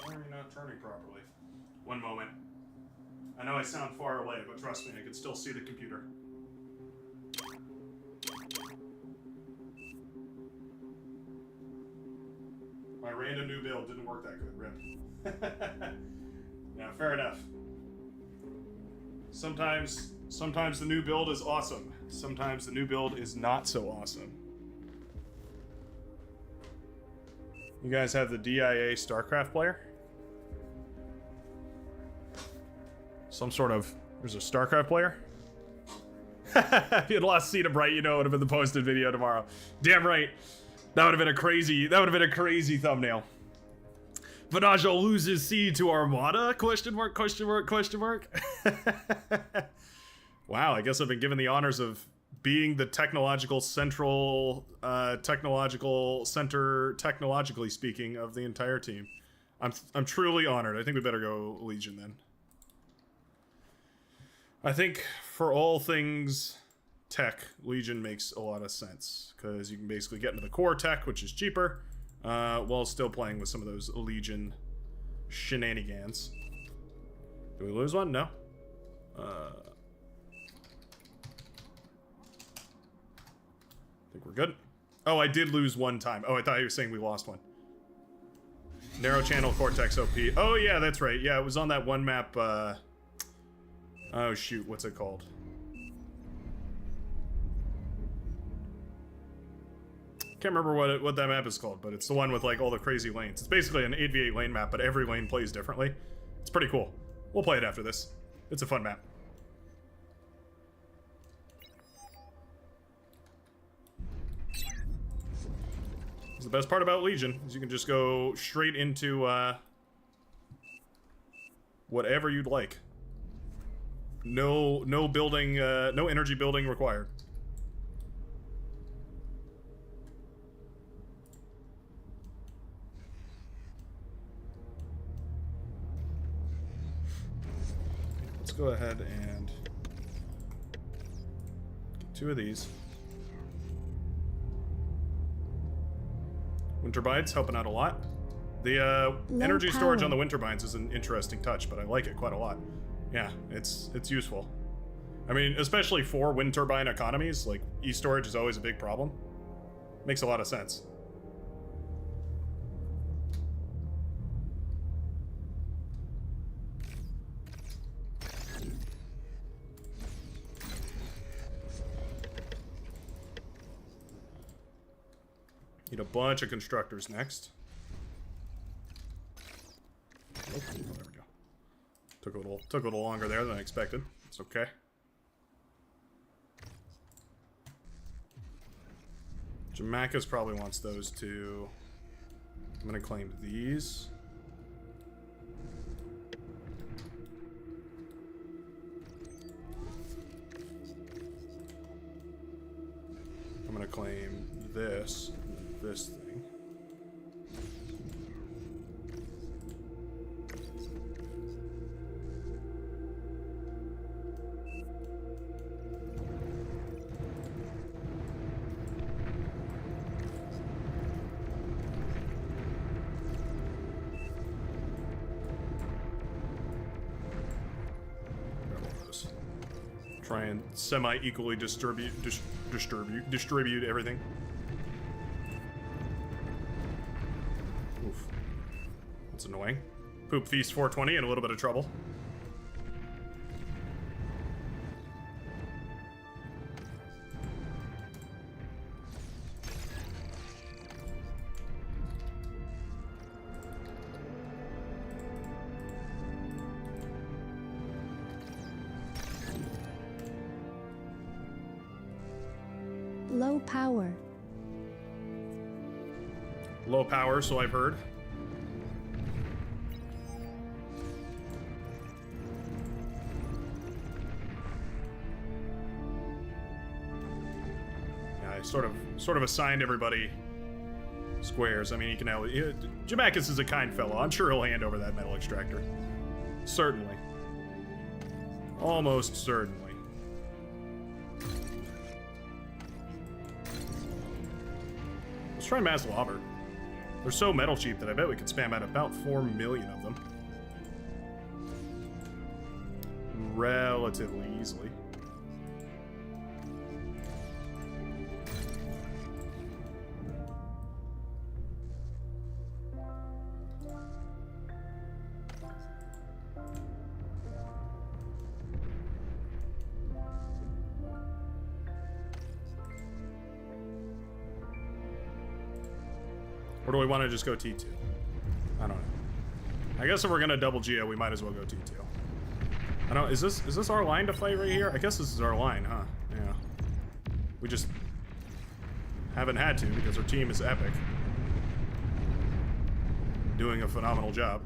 S1: Why are you not turning properly? One moment. I know I sound far away, but trust me, I can still see the computer. My random new build didn't work that good, rip. Yeah, fair enough. Sometimes the new build is awesome. Sometimes the new build is not so awesome. You guys have the DIA StarCraft player? Some sort of... There's a StarCraft player? If you had lost Cedar Bright, you know it would have been the posted video tomorrow. Damn right. That would have been a crazy thumbnail. Vanajo loses sea to Armada? Question mark, question mark, question mark. Wow, I guess I've been given the honors of being the technological central, technological center, technologically speaking, of the entire team. I'm truly honored. I think we better go Legion then. I think for all things tech, Legion makes a lot of sense because you can basically get into the core tech, which is cheaper, while still playing with some of those Legion shenanigans. Did we lose one? No. I think we're good. Oh, I did lose one time. Oh, I thought you were saying we lost one. Narrow channel Cortex OP. Oh yeah, that's right. Yeah, it was on that one map. Oh shoot, what's it called? Can't remember what that map is called, but it's the one with like all the crazy lanes. It's basically an 8v8 lane map, but every lane plays differently. It's pretty cool. We'll play it after this. It's a fun map. The best part about Legion is you can just go straight into whatever you'd like. No building, no energy building required. Let's go ahead and get 2 of these. Wind turbines helping out a lot. The energy storage on the wind turbines is an interesting touch, but I like it quite a lot. Yeah, it's useful. I mean, especially for wind turbine economies, like e-storage is always a big problem. Makes a lot of sense. Need a bunch of constructors next. Oh, there we go. Took a little longer there than I expected. It's okay. Jamaica's probably wants those two. I'm gonna claim these. I'm gonna claim this. This thing. Try and semi-equally distribute everything. Oof. That's annoying. Poop Feast 420 in a little bit of trouble.
S2: Low power.
S1: Low power, so I've heard. Yeah, I sort of assigned everybody squares. I mean, you can now. Jamakis is a kind fellow. I'm sure he'll hand over that metal extractor. Certainly. Almost certainly. Let's try Mass Lobber. They're so metal cheap that I bet we could spam out about 4 million of them. Relatively easily. Or do we want to just go T2? I don't know. I guess if we're gonna double Geo, we might as well go T2. I don't. Is this our line to fight right here? I guess this is our line, huh? Yeah. We just haven't had to because our team is epic, doing a phenomenal job.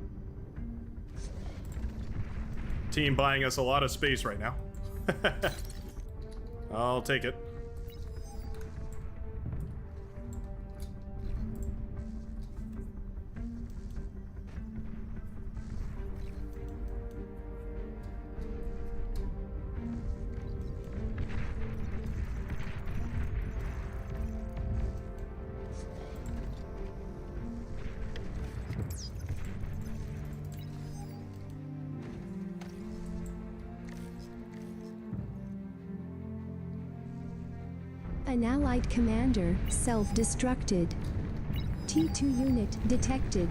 S1: Team buying us a lot of space right now. I'll take it.
S2: An allied commander self-destructed. T2 unit detected.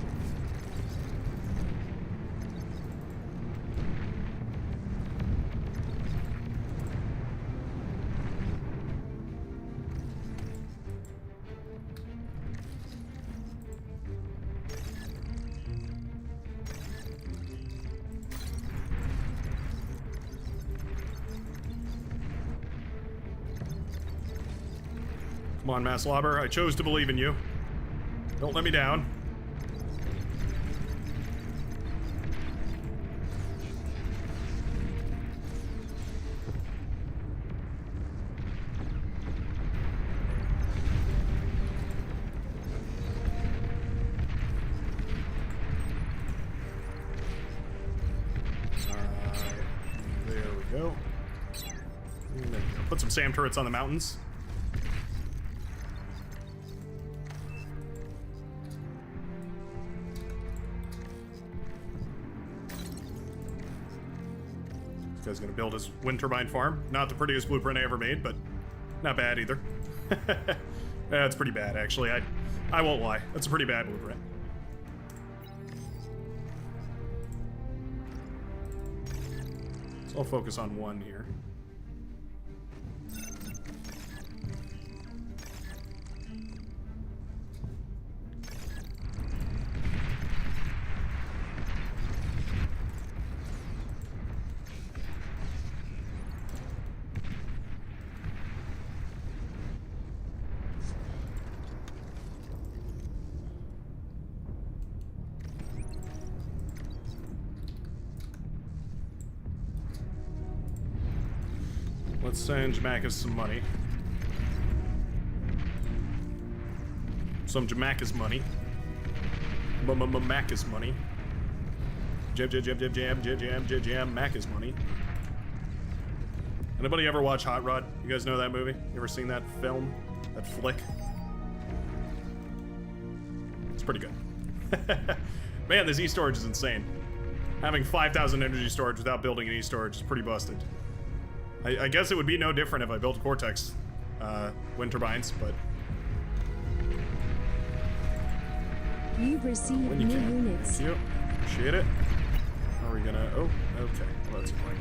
S1: Come on, Mass Lobber. I chose to believe in you. Don't let me down. Alright. There we go. And there we go. Put some SAM turrets on the mountains. This guy's gonna build his wind turbine farm. Not the prettiest blueprint I ever made, but not bad either. That's pretty bad, actually. I won't lie. That's a pretty bad blueprint. So I'll focus on one here. Let's send Jamakis some money. Some Jamakis money. Macus money. Jam, Macus money. Anybody ever watch Hot Rod? You guys know that movie? You ever seen that film? That flick? It's pretty good. Man, this e-storage is insane. Having 5,000 energy storage without building an e-storage is pretty busted. I guess it would be no different if I built Cortex wind turbines, but
S2: You've received
S1: when you
S2: new
S1: can.
S2: units.
S1: Thank you. Appreciate it. Are we gonna... Oh, okay. Well, that's fine.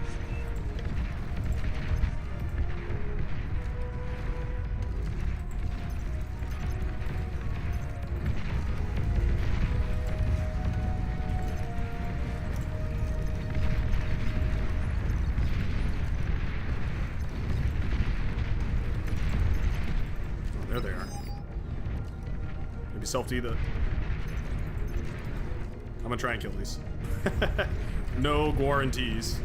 S1: There they are. Maybe self-D the... I'm gonna try and kill these. No guarantees.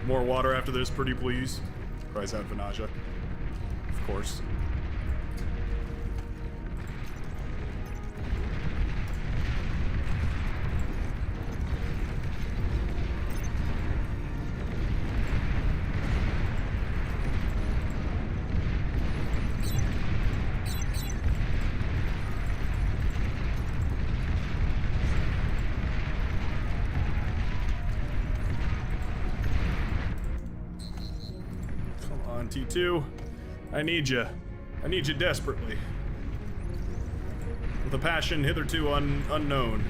S1: More water after this, pretty please. Cries out Vanaja. Of course. T2, I need you. I need you desperately. With a passion hitherto unknown.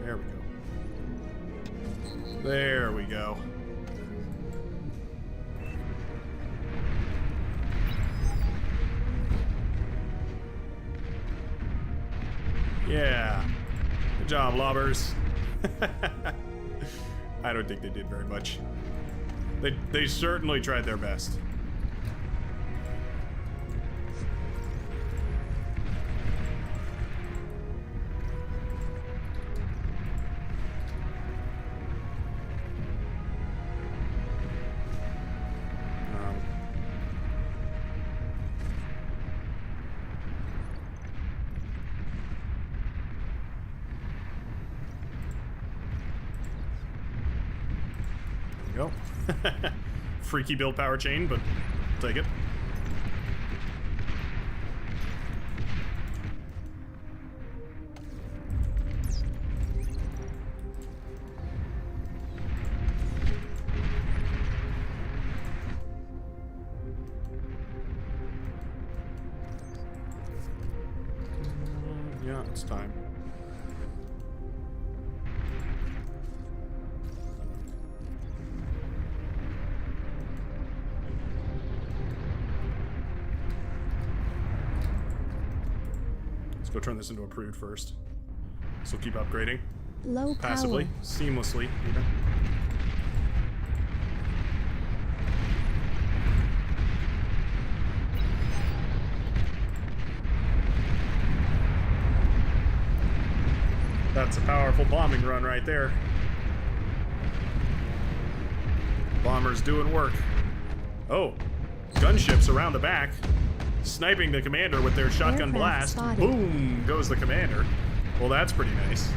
S1: There we go. There we go. Yeah. Good job, lobbers. I don't think they did very much. They certainly tried their best. Go. Freaky build power chain, but I'll take it. Yeah, it's time. Go turn this into a prude first. So keep upgrading.
S2: Low
S1: Passively,
S2: power.
S1: seamlessly, even. That's a powerful bombing run right there. Bombers doing work. Oh, gunships around the back. Sniping the commander with their shotgun
S2: Aircraft
S1: blast.
S2: spotted.
S1: Boom goes the commander. Well, that's pretty nice.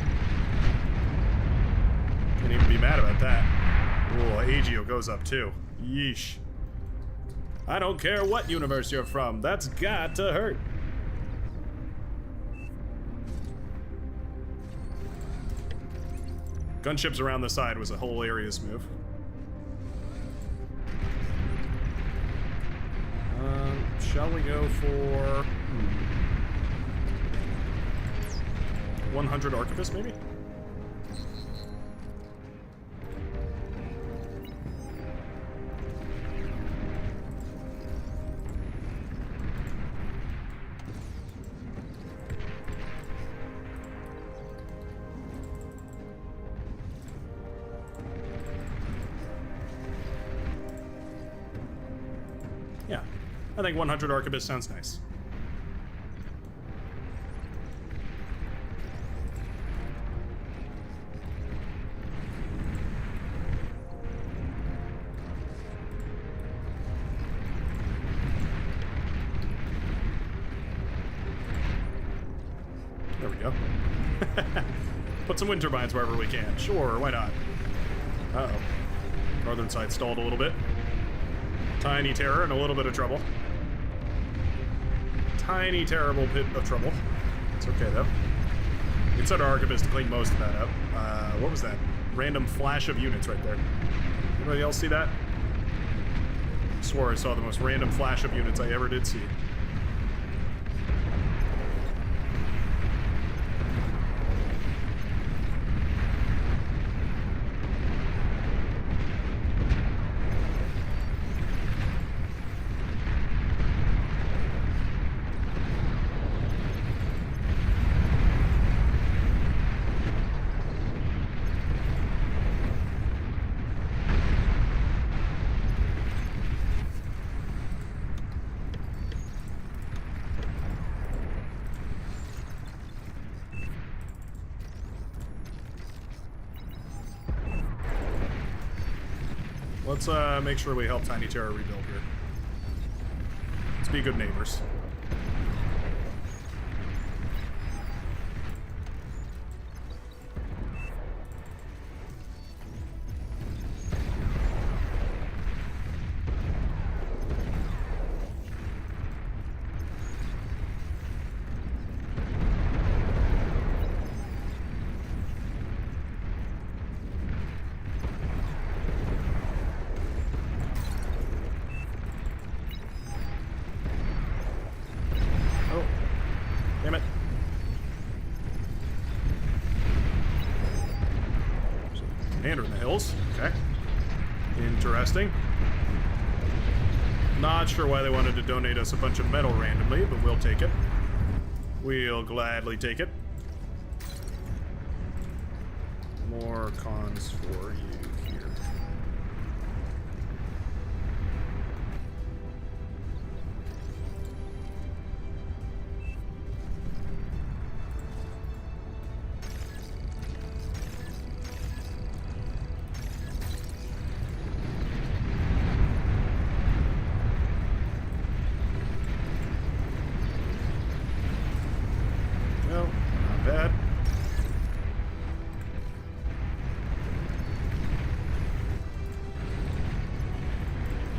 S1: Can't even be mad about that. Oh, Agio goes up too. Yeesh. I don't care what universe you're from. That's got to hurt. Gunships around the side was a hilarious move. Shall we go for 100 Archivist, maybe? Yeah. I think 100 Archivist sounds nice. There we go. Put some wind turbines wherever we can. Sure, why not? Uh-oh. Northern side stalled a little bit. Tiny terror and a little bit of trouble. Tiny, terrible pit of trouble. It's okay, though. It's our archivist to clean most of that up. What was that? Random flash of units right there. Anybody else see that? I swore I saw the most random flash of units I ever did see. Let's make sure we help Tiny Terror rebuild here. Let's be good neighbors. Commander in the hills. Okay. Interesting. Not sure why they wanted to donate us a bunch of metal randomly, but we'll take it. We'll gladly take it. More cons for you here.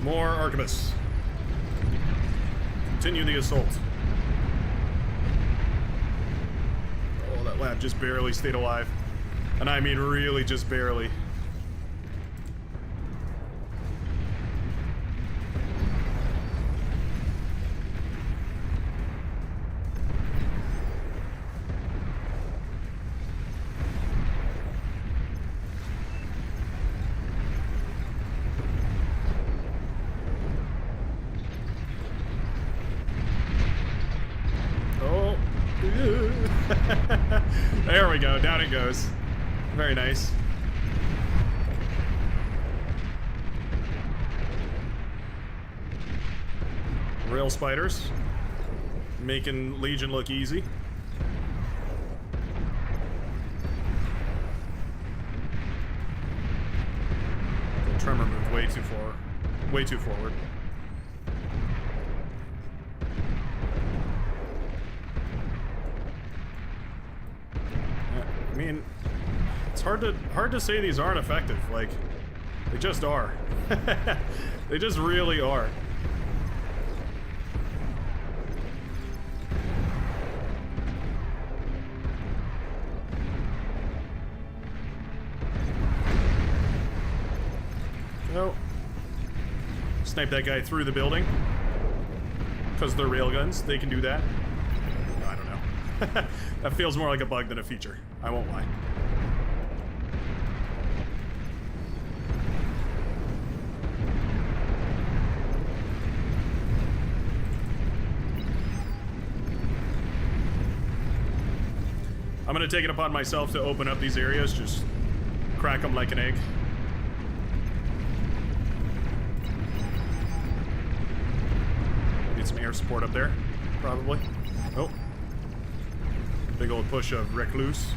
S1: More arquebuses. Continue the assault. Oh, that lab just barely stayed alive. And I mean really just barely. There we go, down it goes. Very nice. Rail spiders. Making Legion look easy. The tremor moved way too far. Way too forward. I mean, it's hard to say these aren't effective. Like, they just are. They just really are. No. Snipe that guy through the building. Because they're railguns, they can do that. No, I don't know. That feels more like a bug than a feature. I won't lie. I'm gonna take it upon myself to open up these areas, just crack them like an egg. Need some air support up there, probably. Oh. Big old push of Recluse.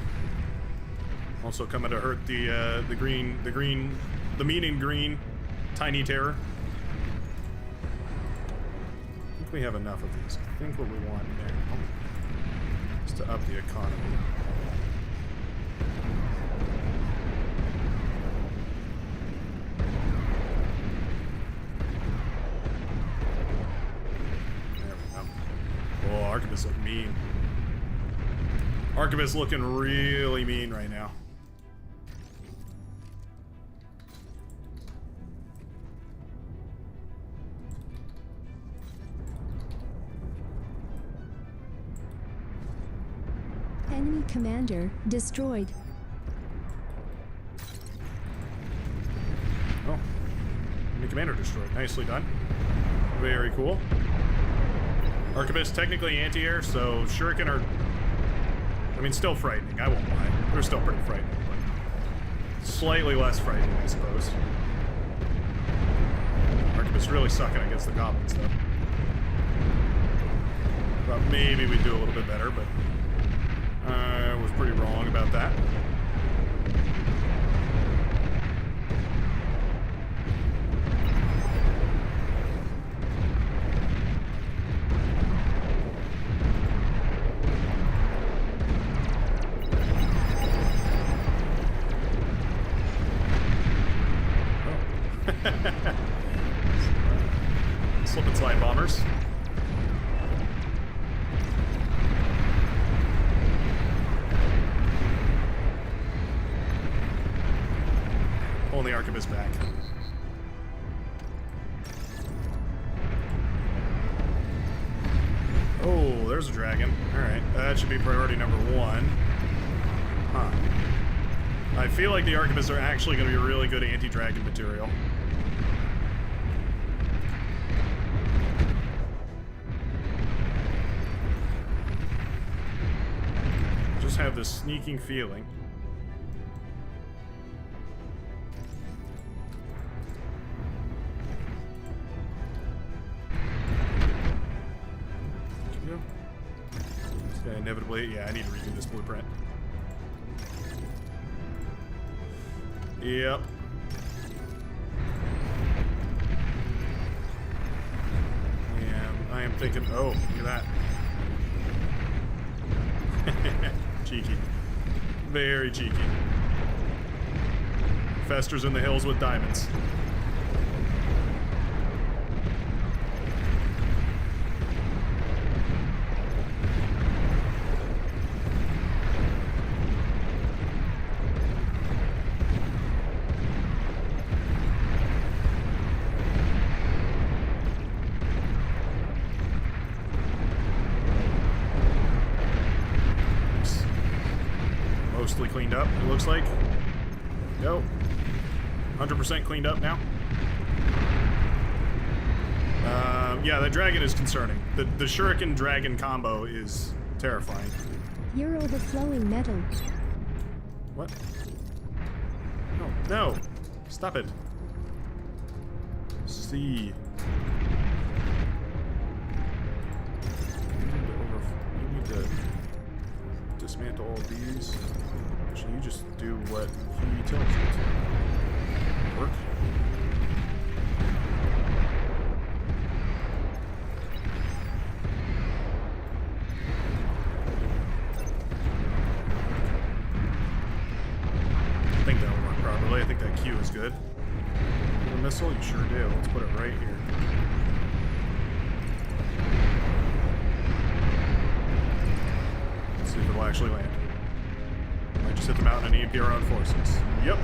S1: Also coming to hurt the mean and green Tiny Terror. I think we have enough of these. I think what we want now is to up the economy. There we go. Oh, Arquebus look mean. Archivist looking really mean right now.
S2: Enemy commander destroyed.
S1: Oh. Enemy commander destroyed. Nicely done. Very cool. Archivist technically anti-air, so Shuriken are... I mean, still frightening, I won't lie. They're still pretty frightening, but slightly less frightening, I suppose. Archivist really sucking against the goblins, though. Thought maybe we'd do a little bit better, but I was pretty wrong about that. Slip and slide bombers. Pulling the Archivist back. Oh, there's a dragon. Alright, that should be priority number 1. Huh. I feel like the Archivists are actually going to be really good anti-dragon material. Just have this sneaking feeling. It's gonna inevitably, yeah, I need to redo this blueprint. Yep. And I am thinking, oh, look at that. Cheeky. Very cheeky. Festers in the hills with diamonds. Mostly cleaned up, it looks like. Go. 100% cleaned up now. Yeah, the dragon is concerning. The Shuriken dragon combo is terrifying.
S2: You're overflowing metal.
S1: What? No, no! Stop it. See. You need to dismantle all these. Actually, you just do what he tells you to. Work. I think that'll work properly. I think that Q is good. A missile? You sure do. Let's put it right here. Let's see if it'll actually land. Might just hit the mountain and EMP our own forces. Yep.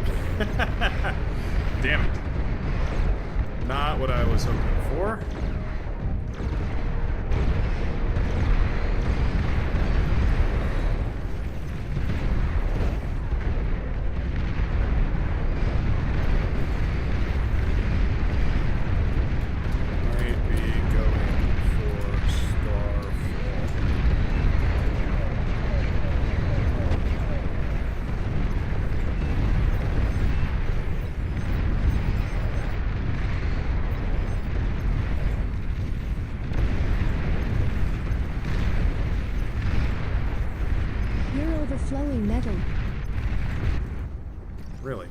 S1: Damn it. Not what I was hoping for.
S2: Overflowing metal.
S1: Really?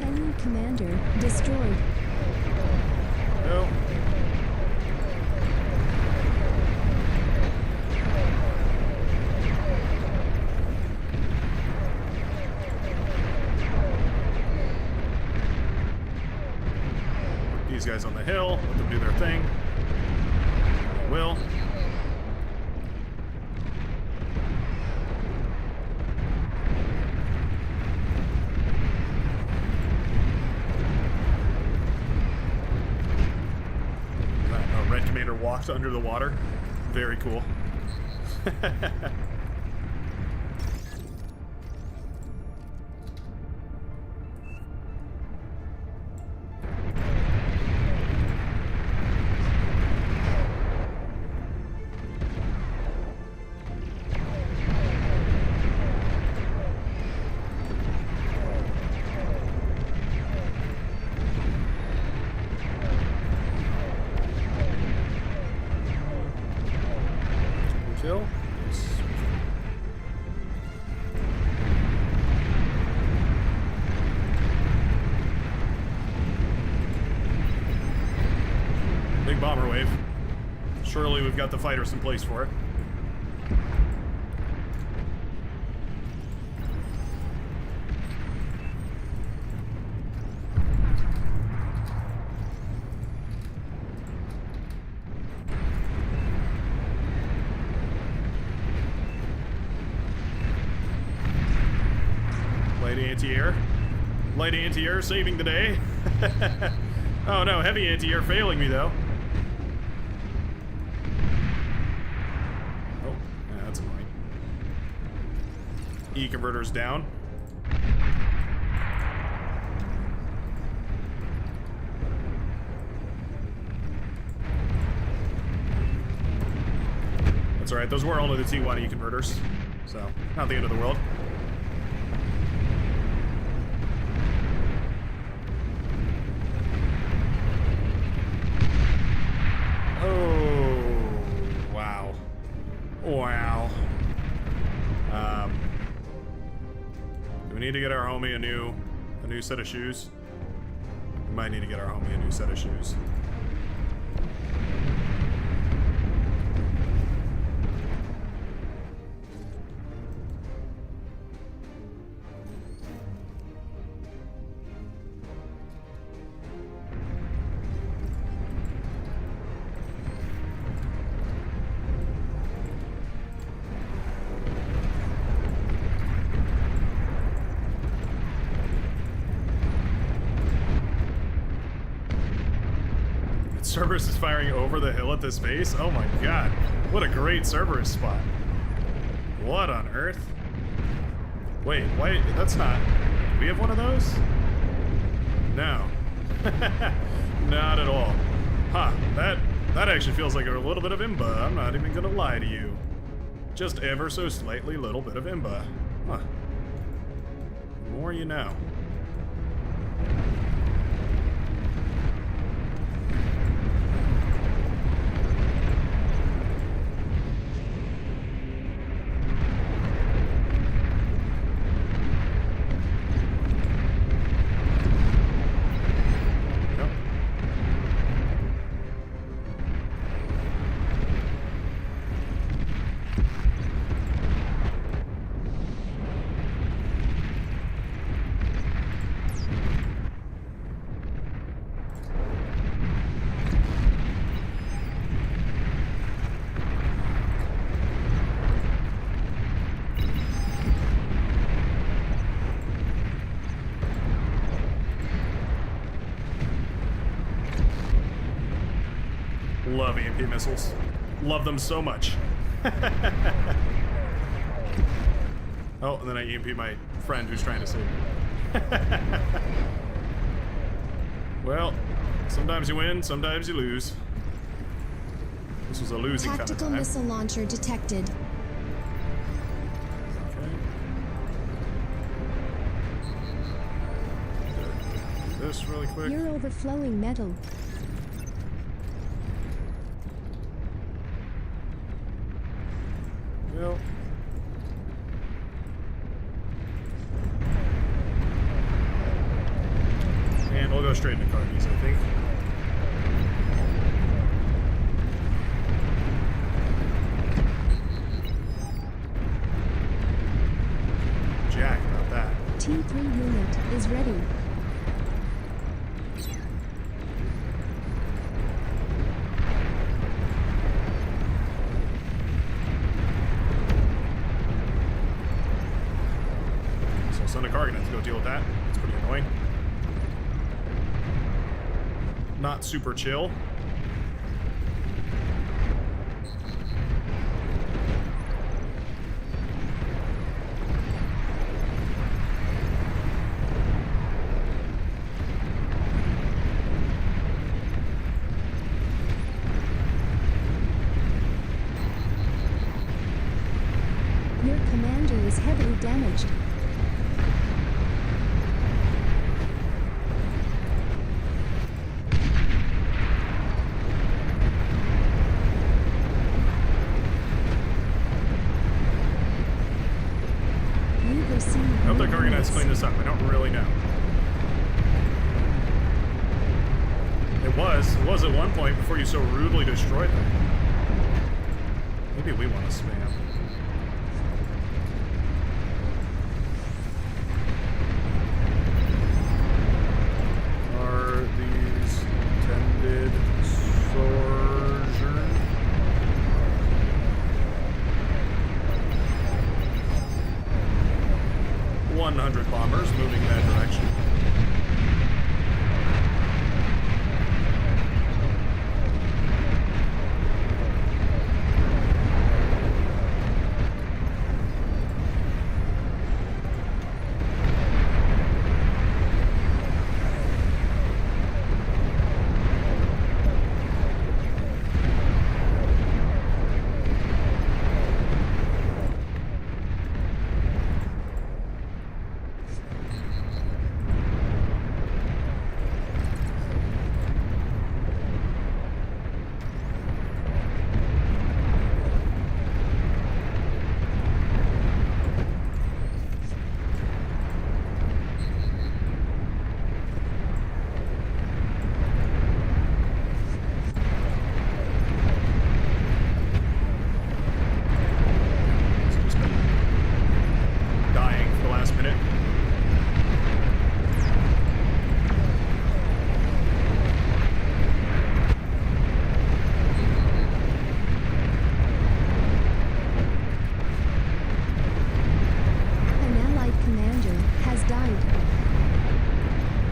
S2: Enemy commander destroyed.
S1: No. these guys on the hill. Let them do their thing. They will. Red Commander walked under the water. Very cool. Kill? Yes. Big bomber wave. Surely we've got the fighters in place for it. Light anti-air. Light anti-air saving the day. Oh no, heavy anti-air failing me though. Oh, yeah, that's annoying. E-converter's down. That's alright, those were only the T1 E-converters. So, not the end of the world. Wow. Do we need to get our homie a new set of shoes? We might need to get our homie a new set of shoes. Cerberus is firing over the hill at this base? Oh my god. What a great Cerberus spot. What on earth? Wait, why? That's not... Do we have one of those? No. Not at all. Huh, that actually feels like a little bit of imba. I'm not even gonna lie to you. Just ever so slightly little bit of imba. Huh. The more you know. Love EMP missiles. Love them so much. Oh, and then I EMP my friend who's trying to save me. Well, sometimes you win, sometimes you lose. This was a losing kind of
S3: Tactical
S1: time.
S3: missile launcher detected.
S1: Okay. Do this really quick.
S2: You're overflowing metal.
S1: Well. And we'll go straight into Cargies, I think. Jack about that.
S2: T3 unit is ready.
S1: We'll send a Karganet to go deal with that. It's pretty annoying. Not super chill.
S2: Your commander is heavily damaged. You've received
S1: I hope the
S2: new
S1: Karganets
S2: units.
S1: clean this up. I don't really know. It was at one point before you so rudely destroyed them. Maybe we want to spam. Are these intended sojourn? 100 bombers moving that direction.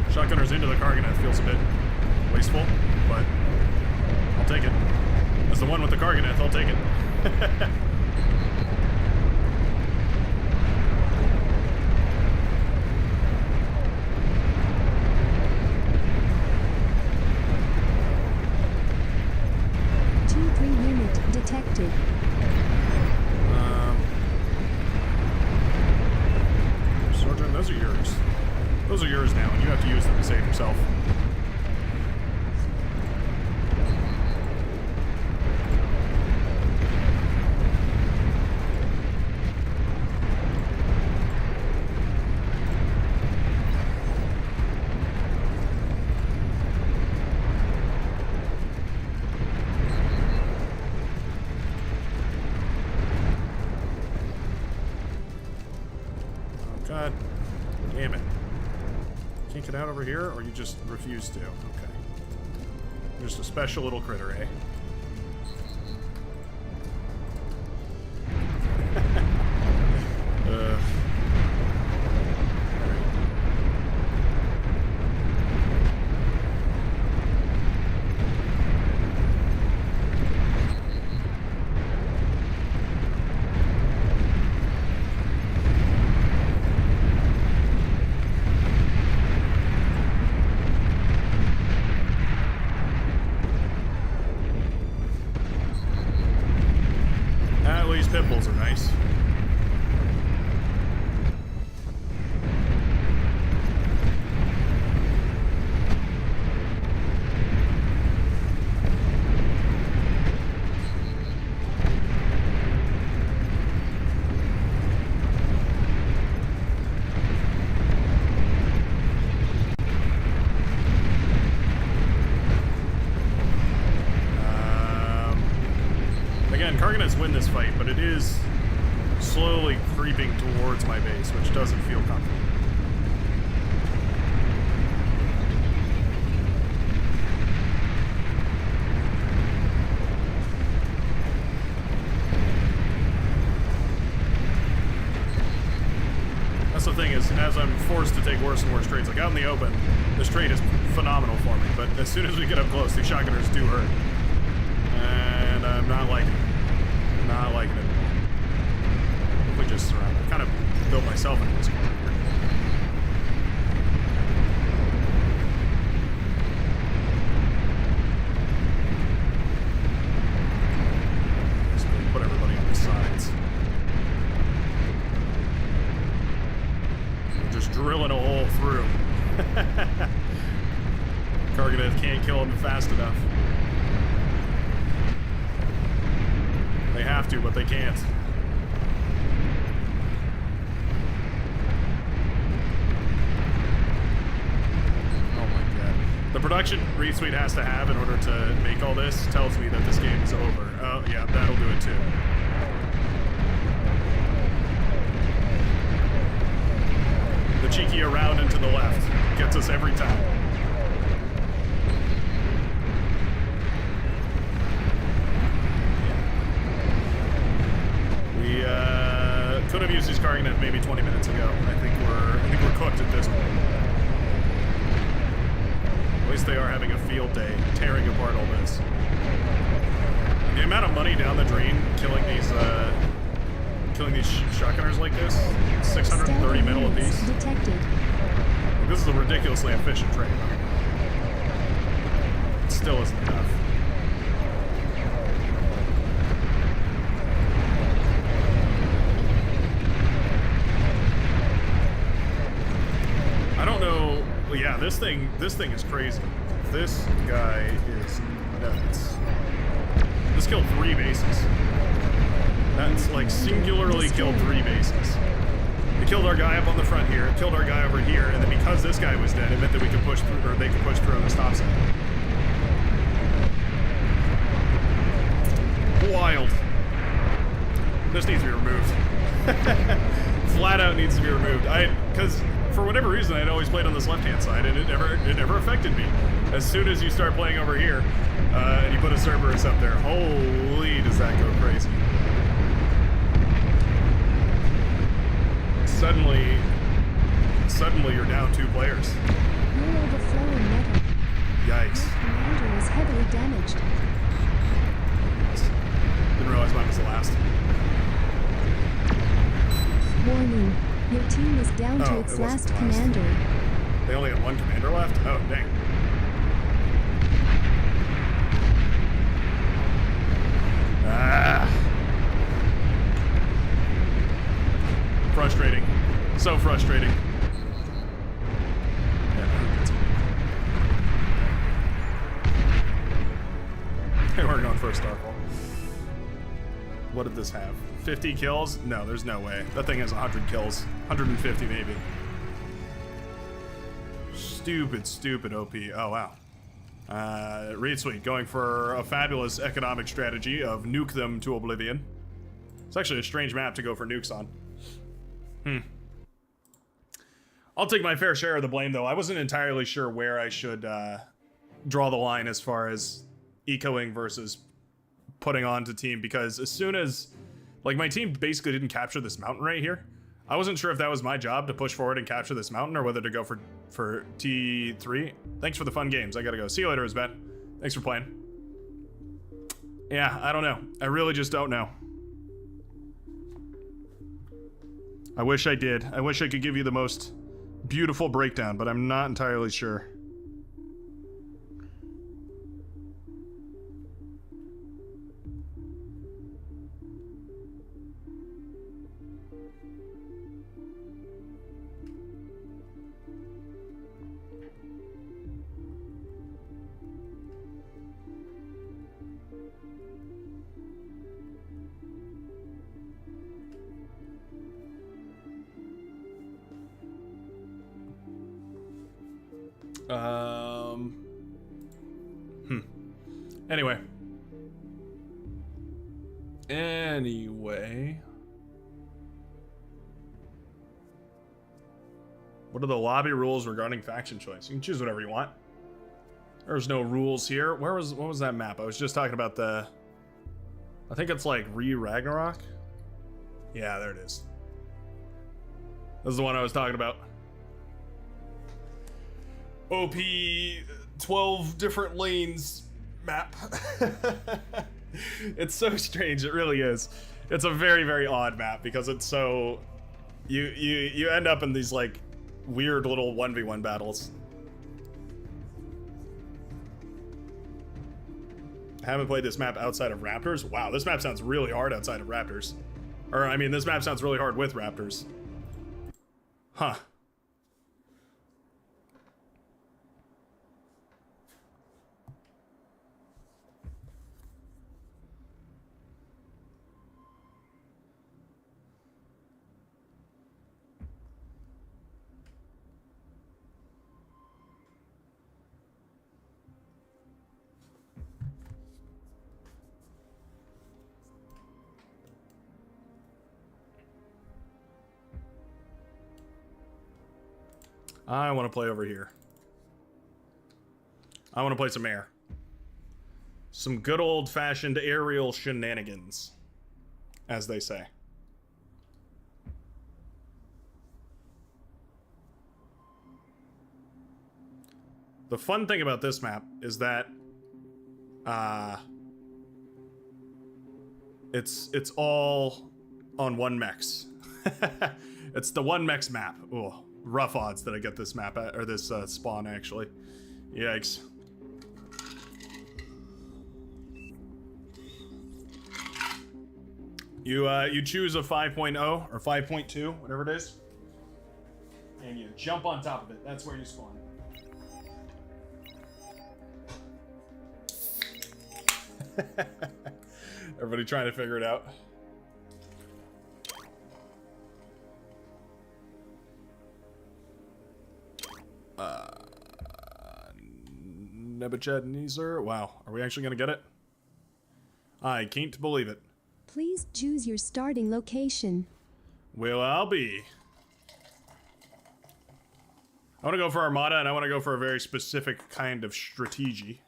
S1: Shotgunners into the Karganet feels a bit wasteful, but I'll take it. As the one with the Karganet, I'll take it.
S2: Unit detected.
S1: Sergeant, those are yours. Those are yours now, and you have to use them to save yourself. God damn it. Can't get out over here, or you just refuse to? Okay. Just a special little critter, eh? At least pit bulls are nice. Again, Karganets win this fight, but it is slowly creeping towards my base, which doesn't feel comfortable. That's that's the thing is, as I'm forced to take worse and worse trades, like out in the open, this trade is phenomenal for me. But as soon as we get up close, these shotgunners do hurt, and I'm not liking it. Not liking it. We just surround. I kind of built myself into this corner here. Just put everybody on the sides. We're just drilling a hole through. Karganev can't kill him fast enough. They have to, but they can't. The production retweet has to have in order to make all this tells me that this game is over. Oh, yeah, that'll do it too. The cheeky around and to the left gets us every time. We could have used these Karganev maybe 20 minutes ago. I think we're cooked at this point. At least they are having a field day, tearing apart all this. The amount of money down the drain killing these shotgunners like this, 630 metal apiece.
S2: Detected.
S1: This is a ridiculously efficient trade. It still isn't enough. I don't know. Yeah, this thing is crazy. This guy is nuts. This killed 3 bases. That's like singularly killed 3 bases. It killed our guy up on the front here, it killed our guy over here, and then because this guy was dead, it meant that we could push through, or they could push through on the stop sign. Wild. This needs to be removed. Flat out needs to be removed. Because for whatever reason, I'd always played on this left-hand side, and it never affected me. As soon as you start playing over here, and you put a Cerberus up there, holy, does that go crazy. Suddenly you're down 2 players.
S2: You're overflowing metal.
S1: Yikes.
S2: Your commander is heavily damaged.
S1: Didn't realize mine was the last.
S2: Warning. Your team is down to its last commander.
S1: They only have 1 commander left? Oh, dang. Ah. Frustrating. So frustrating. They weren't going for a Starfall. What did this have? 50 kills? No, there's no way. That thing has 100 kills. 150 maybe. Stupid OP. Oh, wow. Read Sweet, going for a fabulous economic strategy of nuke them to oblivion. It's actually a strange map to go for nukes on. I'll take my fair share of the blame, though. I wasn't entirely sure where I should draw the line as far as ecoing versus putting on to team, because as soon as, like, my team basically didn't capture this mountain right here. I wasn't sure if that was my job to push forward and capture this mountain or whether to go for T3. Thanks for the fun games. I gotta go. See you later, Isbet. Thanks for playing. Yeah, I don't know. I really just don't know. I wish I did. I wish I could give you the most beautiful breakdown, but I'm not entirely sure. Anyway. What are the lobby rules regarding faction choice? You can choose whatever you want. There's no rules here. What was that map? I was just talking about the... I think it's like Ragnarok? Yeah, there it is. This is the one I was talking about. OP 12 different lanes map. It's so strange, it really is. It's a very, very odd map because it's so... You end up in these, like, weird little 1v1 battles. I haven't played this map outside of Raptors. Wow, this map sounds really hard outside of Raptors. Or, I mean, this map sounds really hard with Raptors. Huh. I want to play over here. I want to play some air. Some good old-fashioned aerial shenanigans, as they say. The fun thing about this map is that it's all on one mex. It's the one mex map. Ooh. Rough odds that I get this map at, or this spawn actually. Yikes. You choose a 5.0 or 5.2, whatever it is, and you jump on top of it. That's where you spawn. Everybody trying to figure it out. Nebuchadnezzar. Wow, are we actually gonna get it? I can't believe it.
S2: Please choose your starting location.
S1: Well, I'll be. I want to go for Armada, and I want to go for a very specific kind of strategy.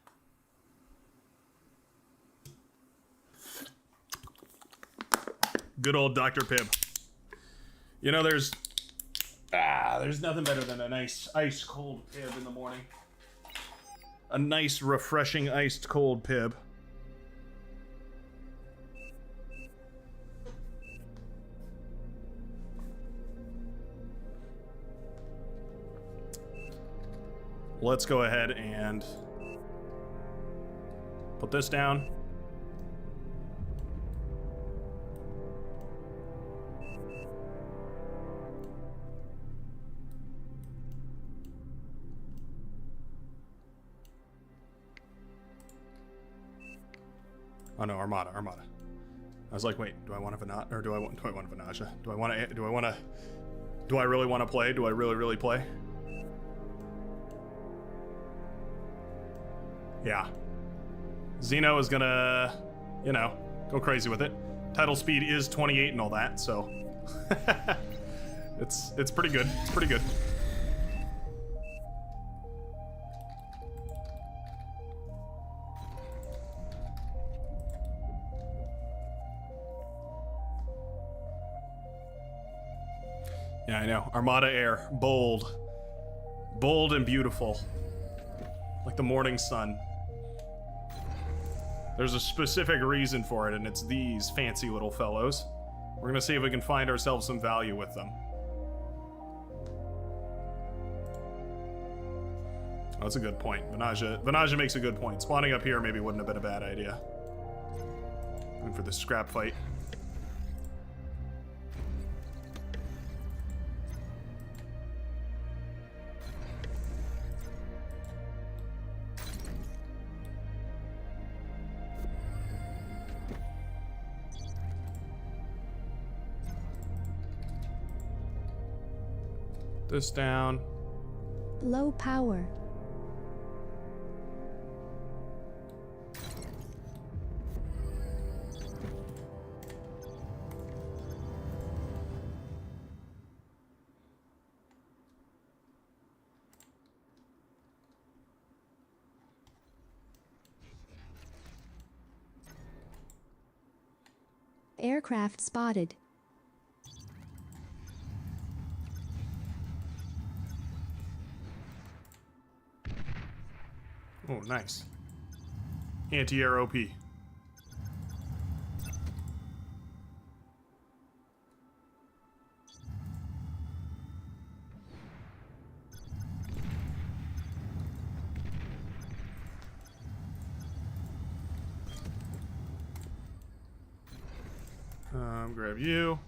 S1: Good old Dr. Pibb. You know, there's nothing better than a nice ice cold Pibb in the morning. A nice, refreshing, iced cold Pibb. Let's go ahead and put this down. Oh no, Armada. I was like, wait, do I want a Vanage, or do I want a Vanage? Do I really want to play? Do I really play? Yeah. Xeno is gonna, you know, go crazy with it. Tidal speed is 28 and all that, so it's pretty good. It's pretty good. Yeah, I know. Armada Air. Bold. Bold and beautiful. Like the morning sun. There's a specific reason for it, and it's these fancy little fellows. We're gonna see if we can find ourselves some value with them. Oh, that's a good point. Vanage makes a good point. Spawning up here maybe wouldn't have been a bad idea. Going for the scrap fight. This down.
S2: Low power. Aircraft spotted.
S1: Oh, nice. Anti-air OP. Grab you.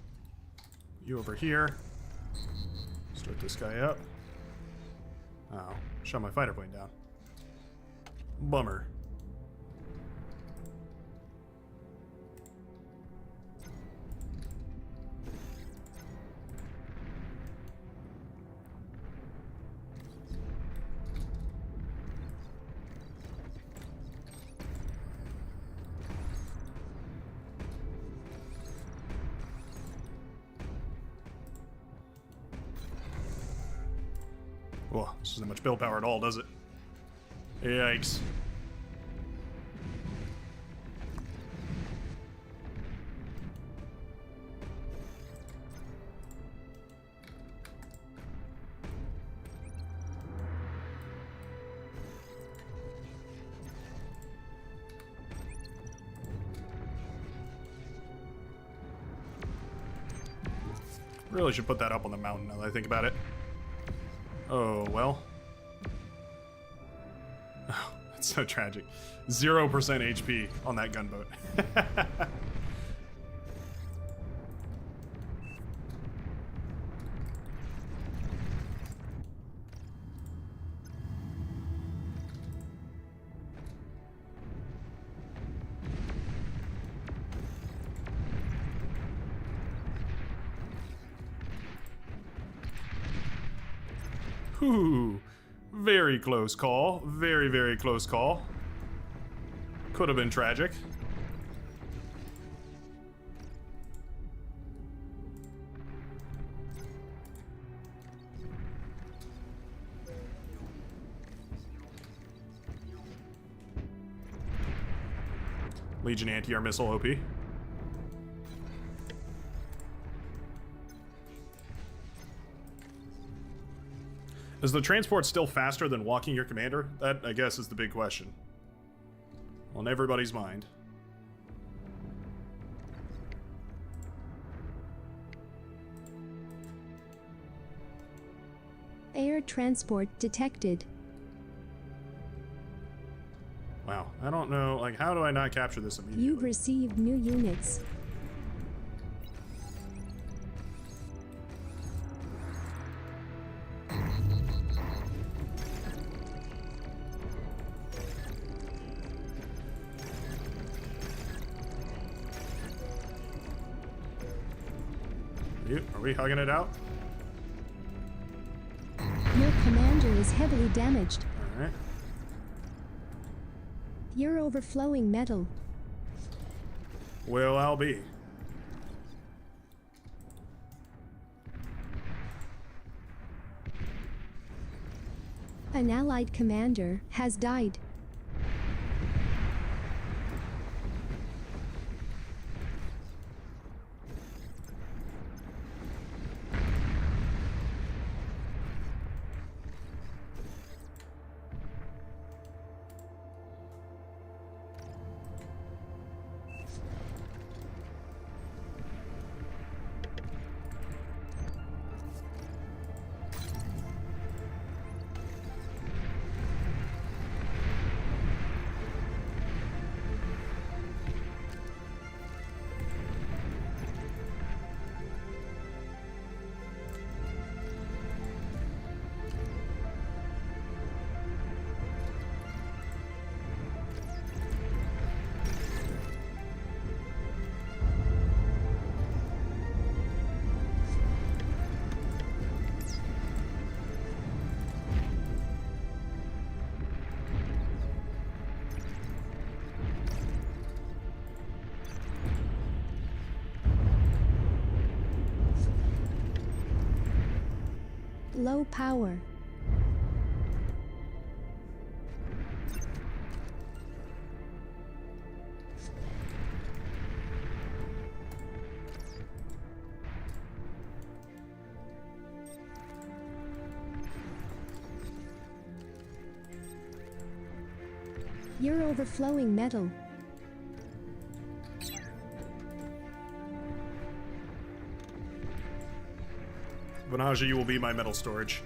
S1: You over here. Start this guy up. Oh, shut my fighter plane down. Bummer. Well, this isn't much build power at all, does it? Yikes. Really should put that up on the mountain now that I think about it. Oh, well. Oh, that's so tragic. 0% HP on that gunboat. Whew. Very close call. Very, very close call. Could have been tragic. Legion anti-air missile OP. Is the transport still faster than walking your commander? That, I guess, is the big question. On everybody's mind.
S2: Air transport detected.
S1: Wow, I don't know, like, how do I not capture this immediately?
S2: You've received new units.
S1: Are we hugging it out?
S2: Your commander is heavily damaged.
S1: Alright.
S2: You're overflowing metal.
S1: Well, I'll be.
S2: An allied commander has died. Low power. You're overflowing metal.
S1: Vanaja, you will be my metal storage.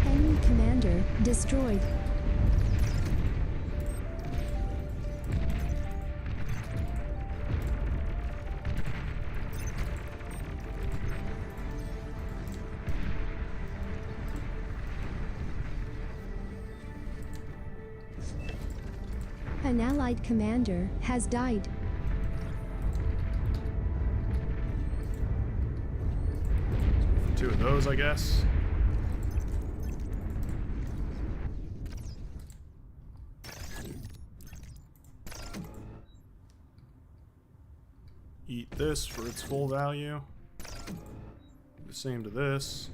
S2: Enemy commander destroyed. An allied commander has died.
S1: Two of those, I guess. Eat this for its full value. The same to this.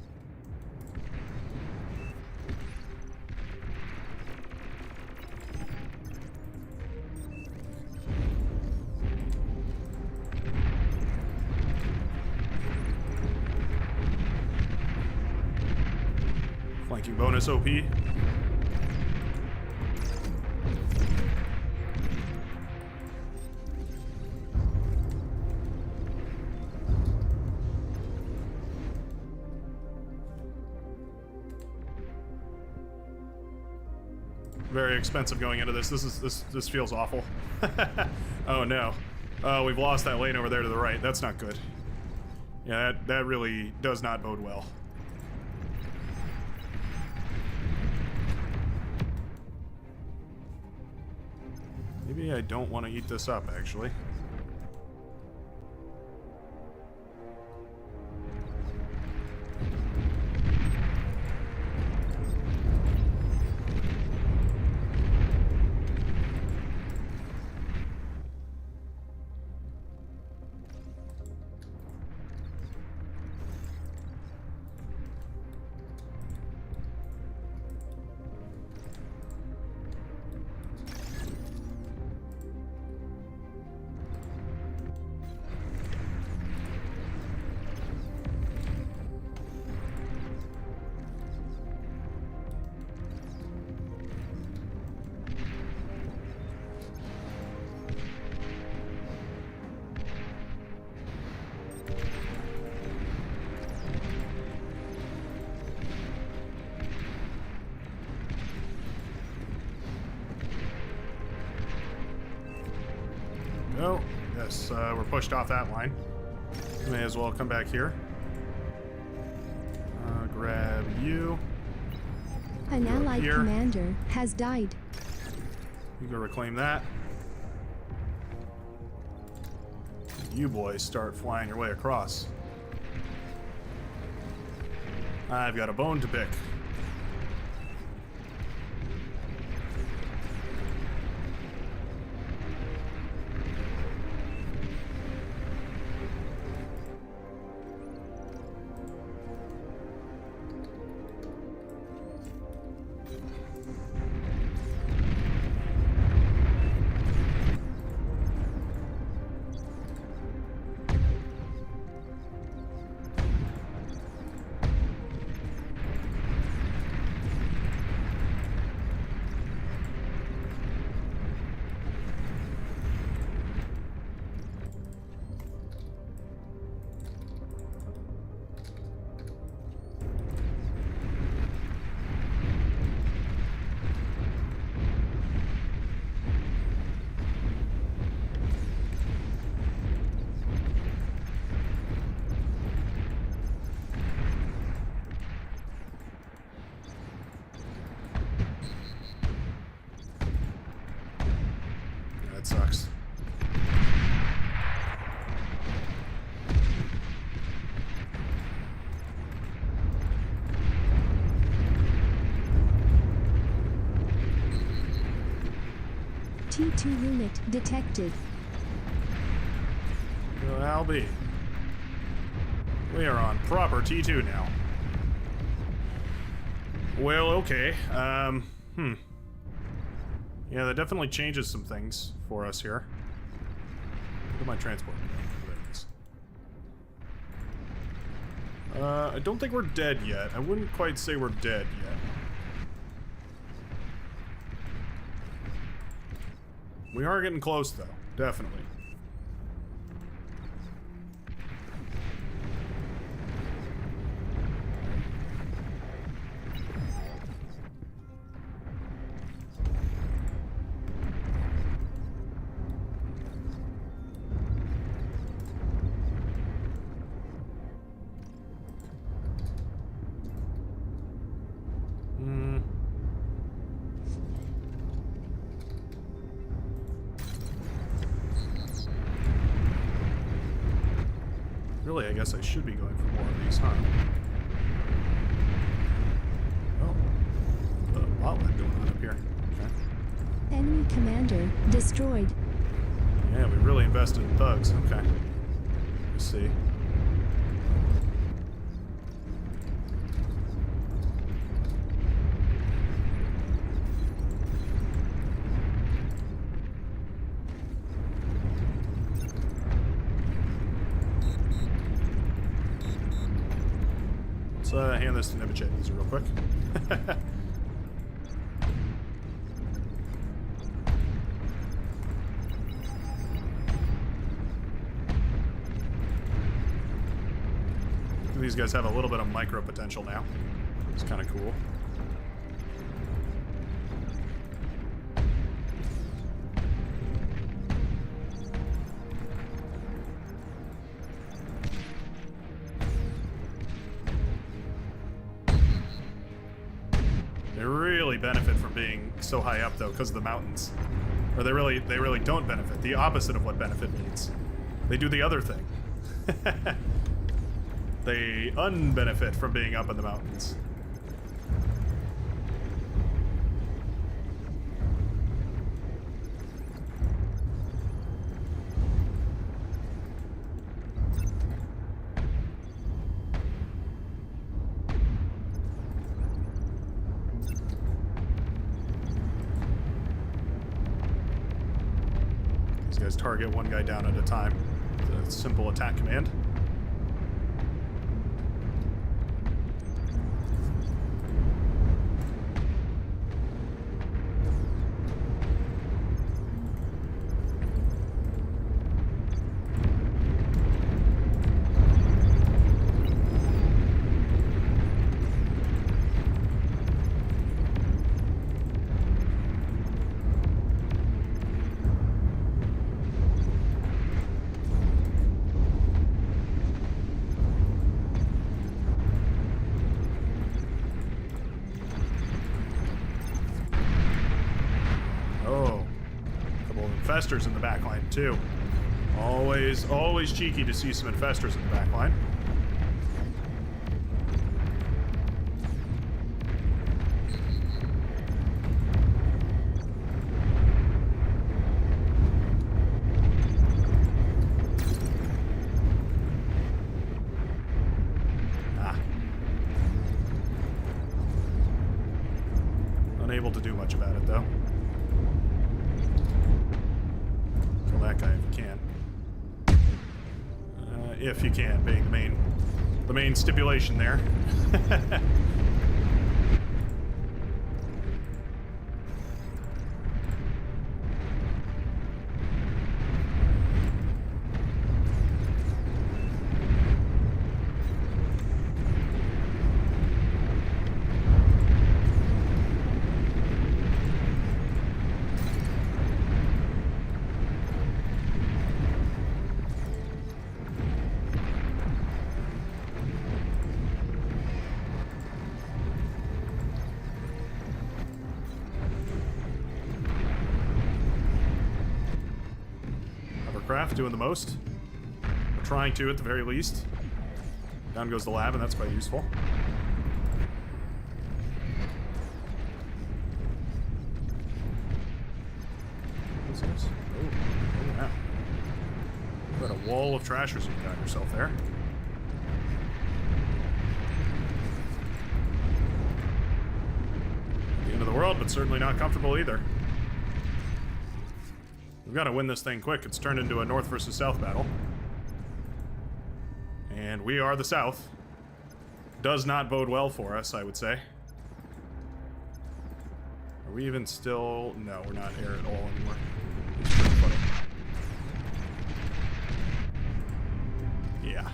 S1: Flanking bonus OP. Very expensive going into this. This feels awful. Oh no. Oh, we've lost that lane over there to the right. That's not good. Yeah, that really does not bode well. Maybe I don't want to eat this up, actually. Oh, yes, we're pushed off that line. May as well come back here. Grab you.
S2: An
S1: Go up
S2: allied
S1: here.
S2: commander has died.
S1: You go reclaim that. You boys start flying your way across. I've got a bone to pick.
S2: T2 unit detected.
S1: Well, I'll be. We are on proper T2 now. Well, okay. Yeah, that definitely changes some things for us here. Look at my transport. There it is. I don't think we're dead yet. I wouldn't quite say we're dead yet. We are getting close, though. Definitely. Really, I guess I should be going for more of these, huh? Oh. A botlet going on up here. Okay.
S2: Enemy commander destroyed.
S1: Yeah, we really invested in thugs. Okay. Let's see. Let's hand this to Nebuchadnezzar real quick. These guys have a little bit of micro potential now. It's kind of cool. They really benefit from being so high up, though, because of the mountains. Or they really don't benefit. The opposite of what benefit means. They do the other thing. They unbenefit from being up in the mountains. These guys target one guy down at a time. It's a simple attack command. Infestors in the back line too. Always cheeky to see some infestors in the back line. Unable to do much about it though. That guy if you can. If you can, being the main stipulation there. Craft doing the most. We're trying to, at the very least. Down goes the lab, and that's quite useful. is this? Oh, wow. What a wall of trashers you've got yourself there. The end of the world, but certainly not comfortable either. We've got to win this thing quick. It's turned into a North versus South battle. And we are the South. Does not bode well for us, I would say. Are we even still... No, we're not air at all anymore. It's pretty funny. Yeah.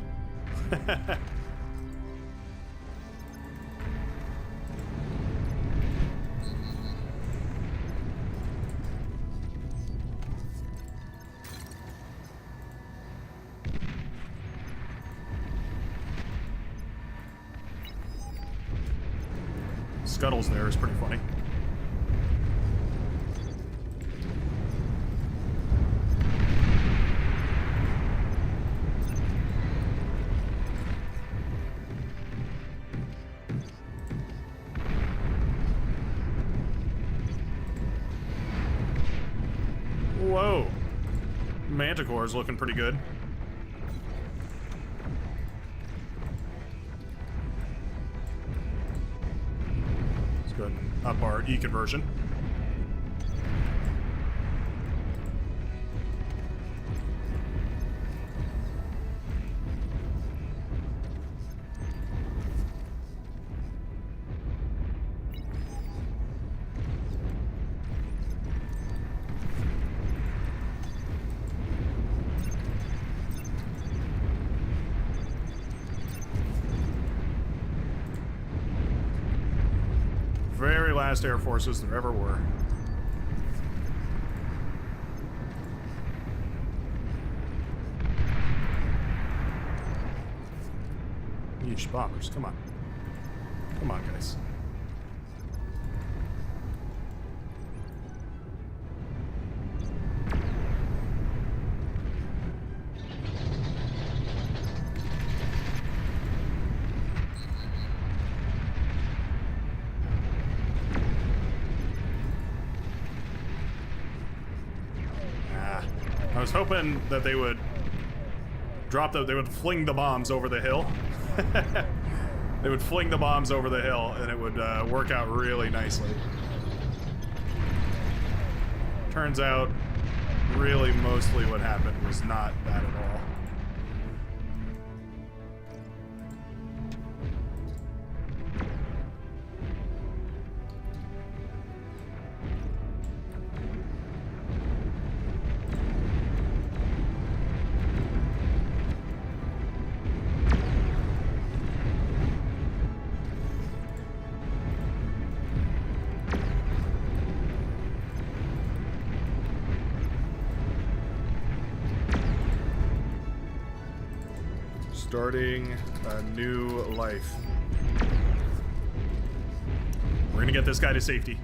S1: Scuttles there is pretty funny. Whoa. Manticore's looking pretty good. Let's go ahead and up our E conversion. Very last air forces there ever were. Yeesh, bombers, come on. Come on, guys. I was hoping that they would they would fling the bombs over the hill. They would fling the bombs over the hill and it would work out really nicely. Turns out, really mostly what happened was not that at all. Starting a new life. We're gonna get this guy to safety.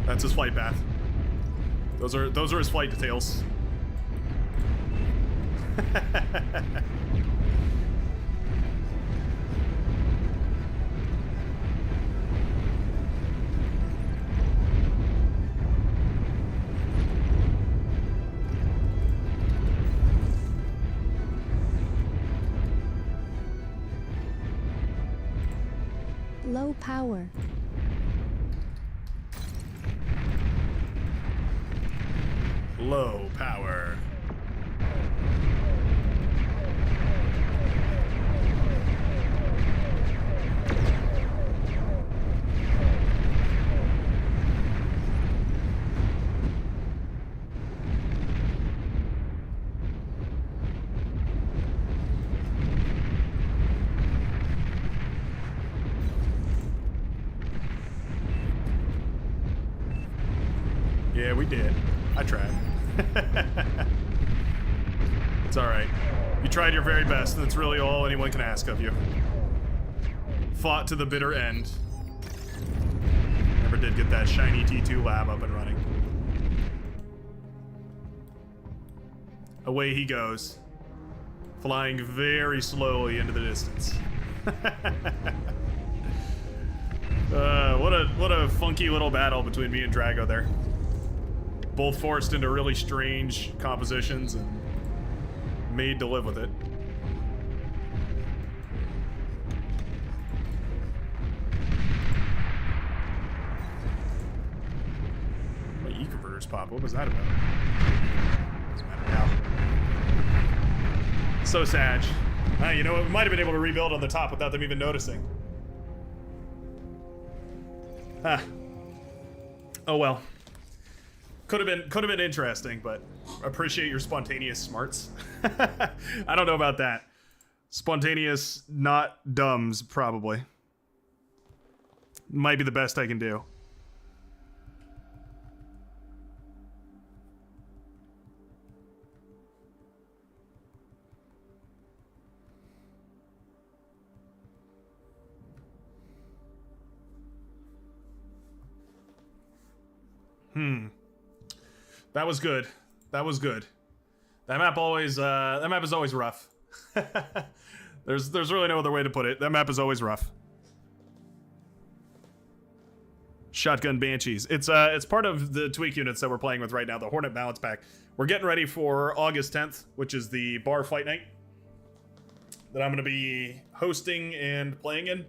S1: That's his flight path. Those are his flight details.
S2: Low power.
S1: Low power. Yeah, we did. I tried. It's alright. You tried your very best, and that's really all anyone can ask of you. Fought to the bitter end. Never did get that shiny T2 lab up and running. Away he goes. Flying very slowly into the distance. What a funky little battle between me and Drago there. Both forced into really strange compositions and made to live with it. My E-converters pop. What was that about? Doesn't matter now. So sad. You know what? We might have been able to rebuild on the top without them even noticing. Ah. Oh well. Could have been interesting, but appreciate your spontaneous smarts. I don't know about that. Spontaneous, not dumbs, probably. Might be the best I can do. That was good. That was good. That map is always rough. There's really no other way to put it. That map is always rough. Shotgun Banshees. It's part of the tweak units that we're playing with right now, the Hornet balance pack. We're getting ready for August 10th, which is the bar fight night that I'm going to be hosting and playing in.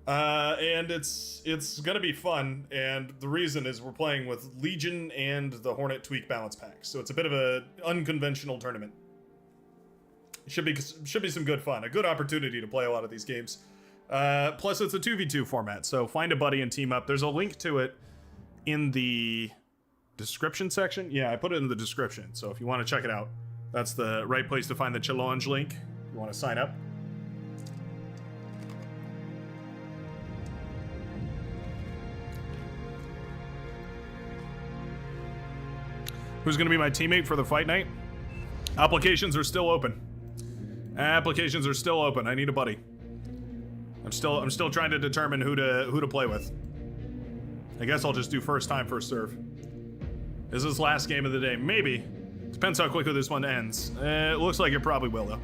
S1: And it's gonna be fun, and the reason is we're playing with Legion and the Hornet Tweak balance pack, so it's a bit of an unconventional tournament. Should be some good fun, a good opportunity to play a lot of these games. Plus it's a 2v2 format, so find a buddy and team up. There's a link to it in the description section. Yeah, I put it in the description, so if you want to check it out, that's the right place to find the challenge link if you want to sign up. Who's going to be my teammate for the fight night? Applications are still open. Applications are still open. I need a buddy. I'm still trying to determine who to play with. I guess I'll just do first time, first serve. Is this last game of the day? Maybe. Depends how quickly this one ends. It looks like it probably will, though.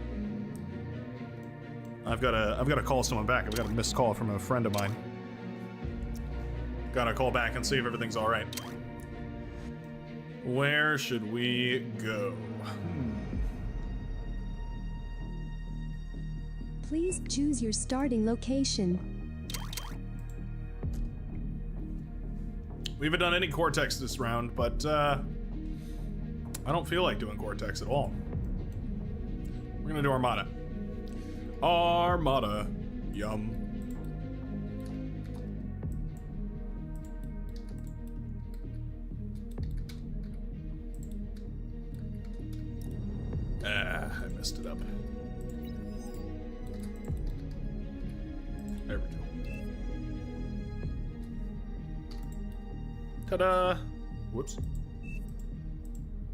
S1: I've got to call someone back. I've got a missed call from a friend of mine. Gotta call back and see if everything's all right. Where should we go?
S2: Please choose your starting location.
S1: We haven't done any Cortex this round, but I don't feel like doing Cortex at all. We're gonna do Armada. Armada. Yum. I messed it up. There we go. Ta-da! Whoops.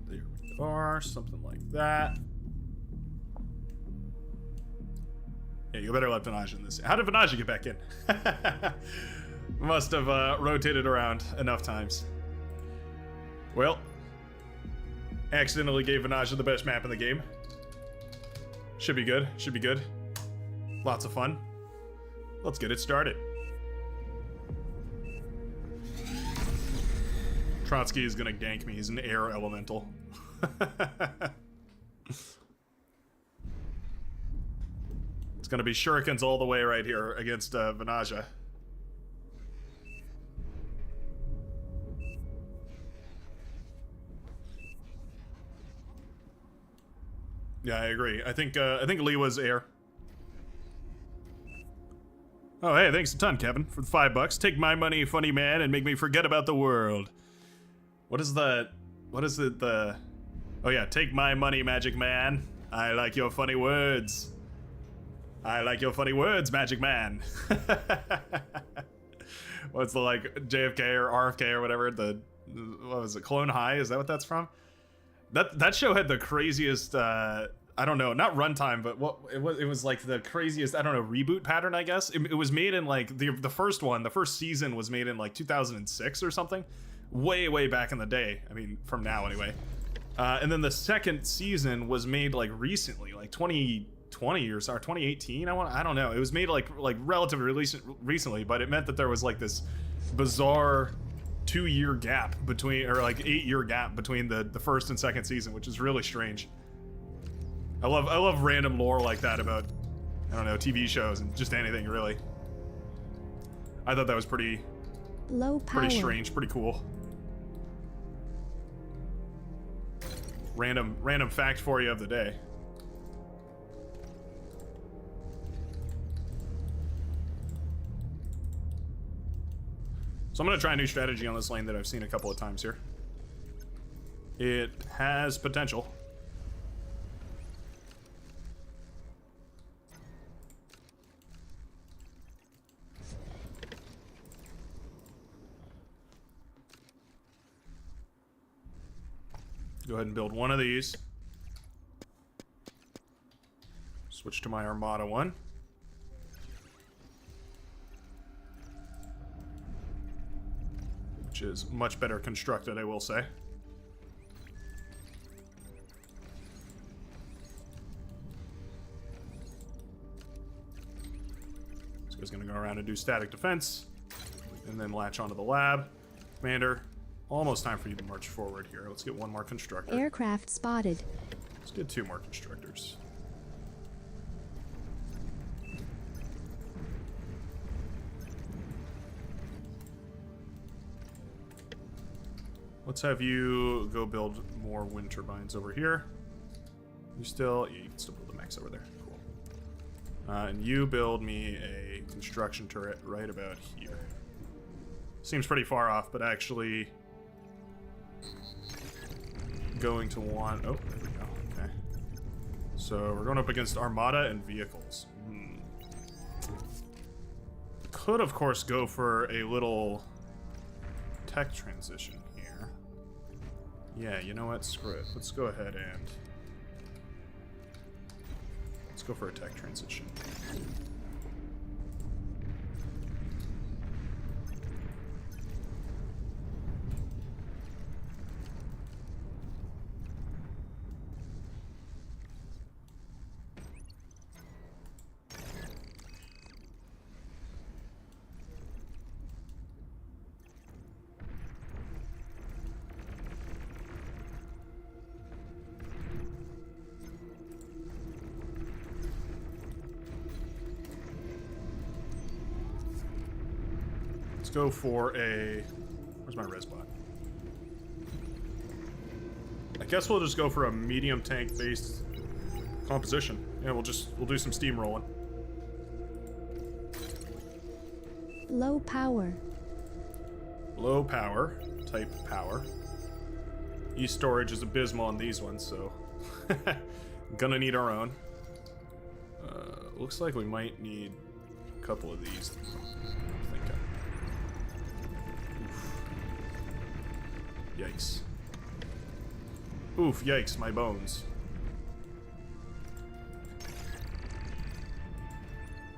S1: There we are, something like that. Yeah, you better let Vanage in this. How did Vanage get back in? Must have rotated around enough times. Well, accidentally gave Vanage the best map in the game. Should be good, should be good. Lots of fun. Let's get it started. Trotsky is gonna gank me, he's an air elemental. It's gonna be shurikens all the way right here against Vanaja. Yeah, I agree. I think Liwa's air. Oh, hey, thanks a ton, Kevin, for the $5. Take my money, funny man, and make me forget about the world. What is it, oh yeah, take my money, magic man. I like your funny words. I like your funny words, magic man. What's the, like, JFK or RFK or whatever, what was it, Clone High? Is that what that's from? That show had the craziest, I don't know, not runtime, but it was like the craziest, I don't know, reboot pattern, I guess. It was made in like, the first season was made in like 2006 or something. Way back in the day. I mean, from now anyway. And then the second season was made like recently, like 2020 or 2018. I don't know. It was made like relatively recently, but it meant that there was like this bizarre 2-year gap between, or like 8-year gap between the first and second season, which is really strange. I love random lore like that about, I don't know, TV shows and just anything really. I thought that was pretty pretty strange, pretty cool. Random fact for you of the day. So I'm gonna try a new strategy on this lane that I've seen a couple of times here. It has potential. Go ahead and build one of these. Switch to my Armada one. Which is much better constructed, I will say. This guy's gonna go around and do static defense, and then latch onto the lab. Commander, almost time for you to march forward here. Let's get one more constructor.
S2: Aircraft spotted.
S1: Let's get 2 more constructors. Let's have you go build more wind turbines over here. You can still build a mechs over there. Cool. And you build me a construction turret right about here. Seems pretty far off, but actually going to want... Oh, there we go. Okay. So we're going up against Armada and vehicles. Could, of course, go for a little tech transition here. Yeah, you know what? Screw it. Let's go ahead and... Let's go for a tech transition. Go for a... Where's my res bot? I guess we'll just go for a medium tank based composition. Yeah, we'll do some steam rolling.
S2: Low power.
S1: Low power type power. E-storage is abysmal on these ones, so gonna need our own. Looks like we might need a couple of these. Yikes. Oof, yikes, my bones.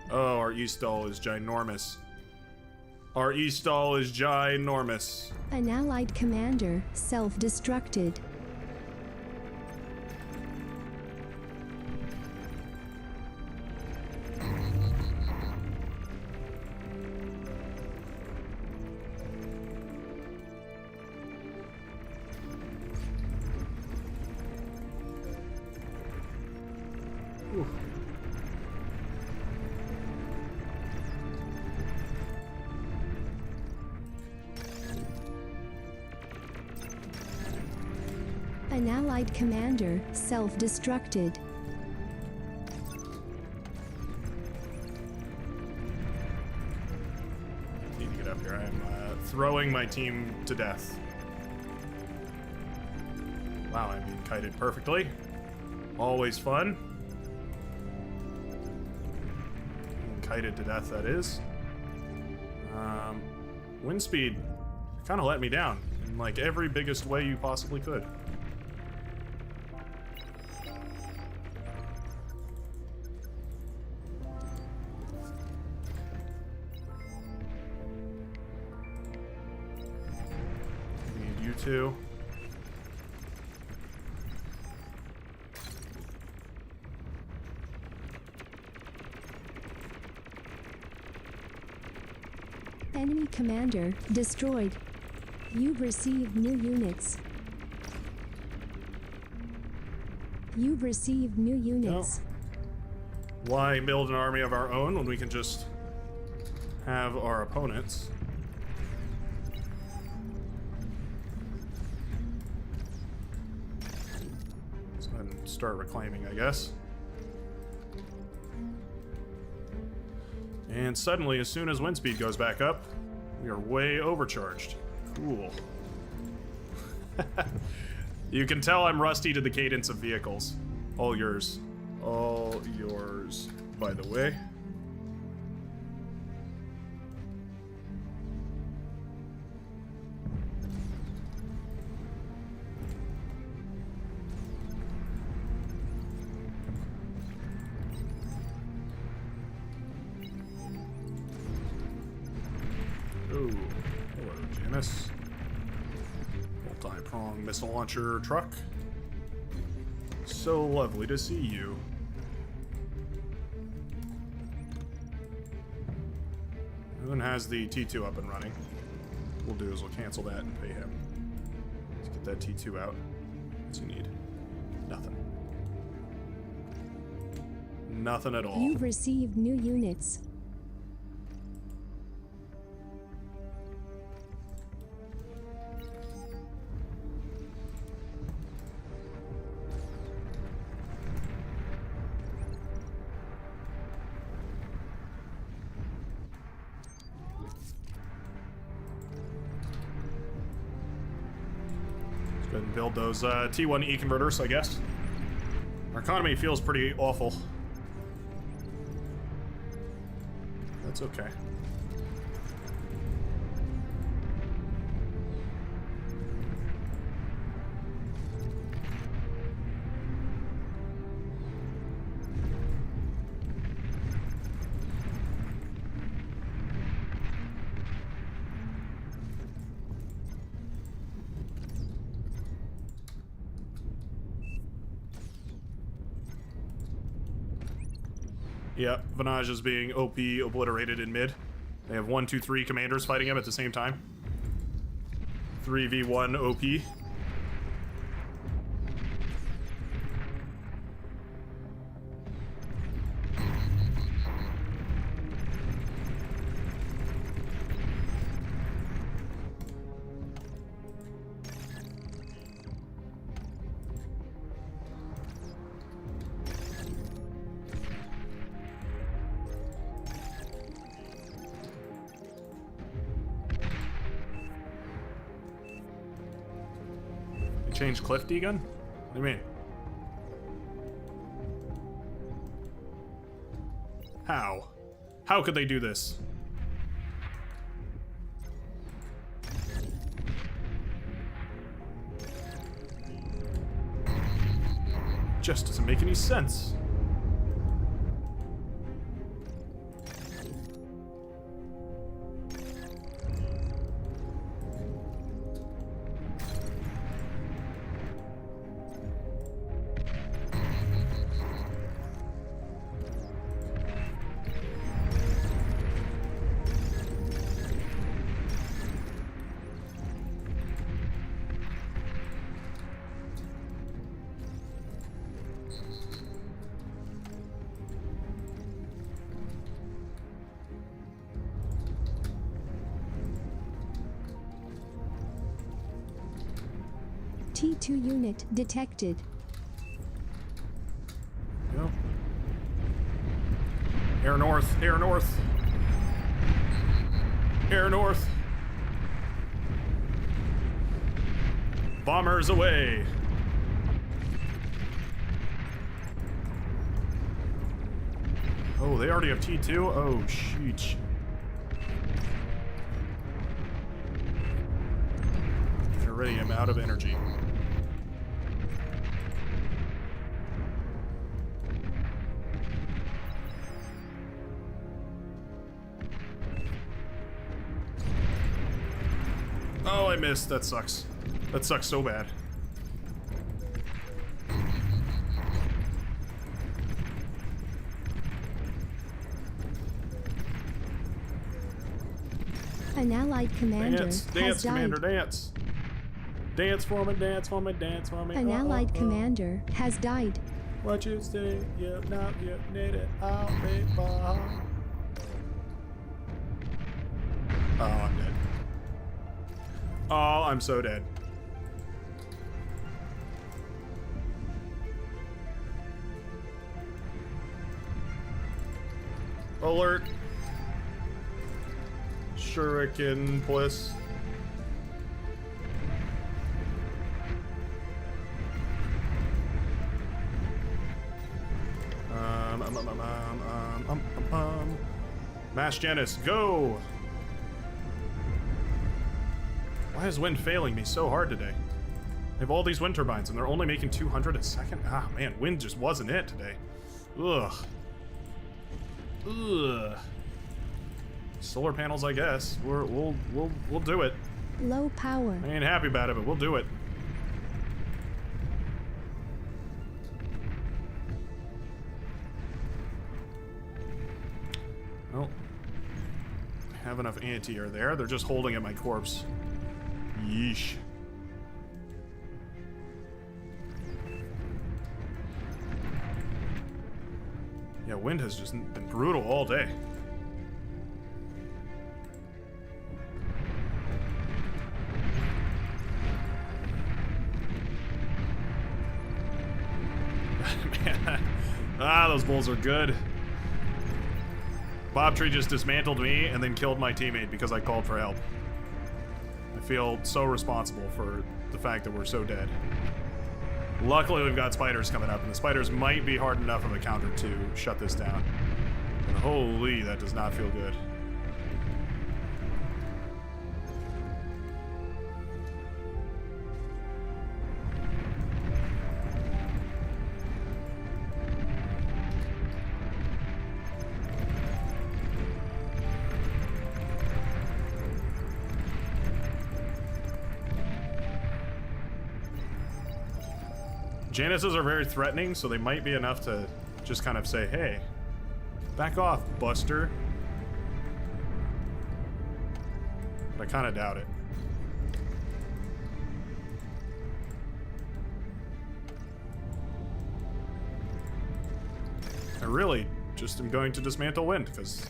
S1: Oh, our E-stall is ginormous. Our E-stall is ginormous.
S2: An allied commander self-destructed. An allied commander self-destructed.
S1: Need to get up here. I am throwing my team to death. Wow, I'm being kited perfectly. Always fun. Being kited to death, that is. Wind speed kind of let me down in like every biggest way you possibly could. Need you two.
S2: Enemy commander destroyed. You've received new units. You've received new units.
S1: Why build an army of our own when we can just have our opponents? Let's go ahead and start reclaiming, I guess. And suddenly, as soon as wind speed goes back up, we are way overcharged. Cool. You can tell I'm rusty to the cadence of vehicles. All yours. All yours, by the way. Oh, hello, Janice. Multi-prong missile launcher truck. So lovely to see you. Everyone has the T2 up and running. What we'll do is we'll cancel that and pay him. Let's get that T2 out. What's he need? Nothing. Nothing at all.
S2: You've received new units.
S1: And build those T1E converters, I guess. Our economy feels pretty awful. That's okay. Yeah, Vanage is being OP obliterated in mid. They have 1, 2, 3 commanders fighting him at the same time. 3v1 OP. Change Cliff D-Gun? What do you mean? How? How could they do this? Just doesn't make any sense.
S2: T2 unit detected.
S1: Go. Air north, air north. Air north. Bombers away. Oh, they already have T2? Oh, sheesh. Already am out of energy. Oh, I missed. That sucks. That sucks so bad.
S2: An allied commander
S1: Dance,
S2: has
S1: dance,
S2: died.
S1: Commander, dance. Dance for me, dance for me, dance for me.
S2: An allied commander has died.
S1: What you say, you not, you need it, I'll be fine. Oh, I'm dead. Oh, I'm so dead. Alert. Shuriken, please. Mass Janus, go! Why is wind failing me so hard today? I have all these wind turbines and they're only making 200 a second? Ah, man, wind just wasn't it today. Ugh. Ugh. Solar panels, I guess. We'll do it.
S2: Low power.
S1: I ain't happy about it, but we'll do it. Well, have enough anti-air there. They're just holding at my corpse. Yeesh. Yeah, wind has just been brutal all day. Man. Ah, those bulls are good. Bobtree just dismantled me and then killed my teammate because I called for help. I feel so responsible for the fact that we're so dead. Luckily, we've got spiders coming up, and the spiders might be hard enough of a counter to shut this down. But holy, that does not feel good. Januses are very threatening, so they might be enough to just kind of say, hey, back off, Buster. But I kind of doubt it. I really just am going to dismantle wind, because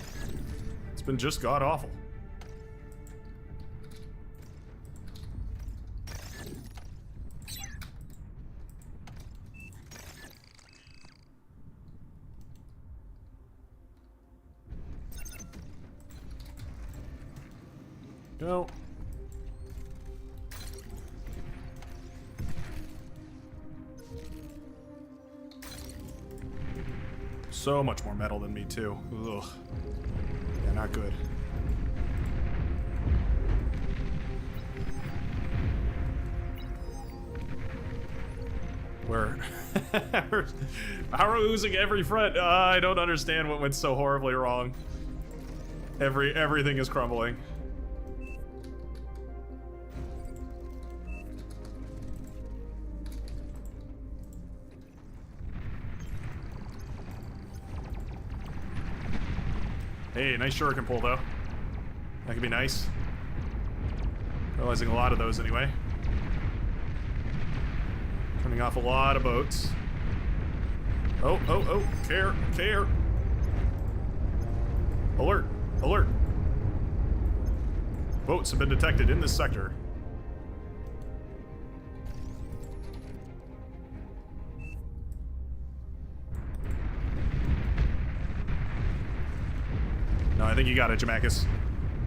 S1: it's been just god-awful. Go. So much more metal than me, too. Ugh. Yeah, not good. We're oozing every front. I don't understand what went so horribly wrong. Everything is crumbling. Hey, nice shuriken pull, though. That could be nice. Realizing a lot of those, anyway. Turning off a lot of boats. Oh, oh, oh, care. Alert, alert. Boats have been detected in this sector. No, I think you got it, Jamakis.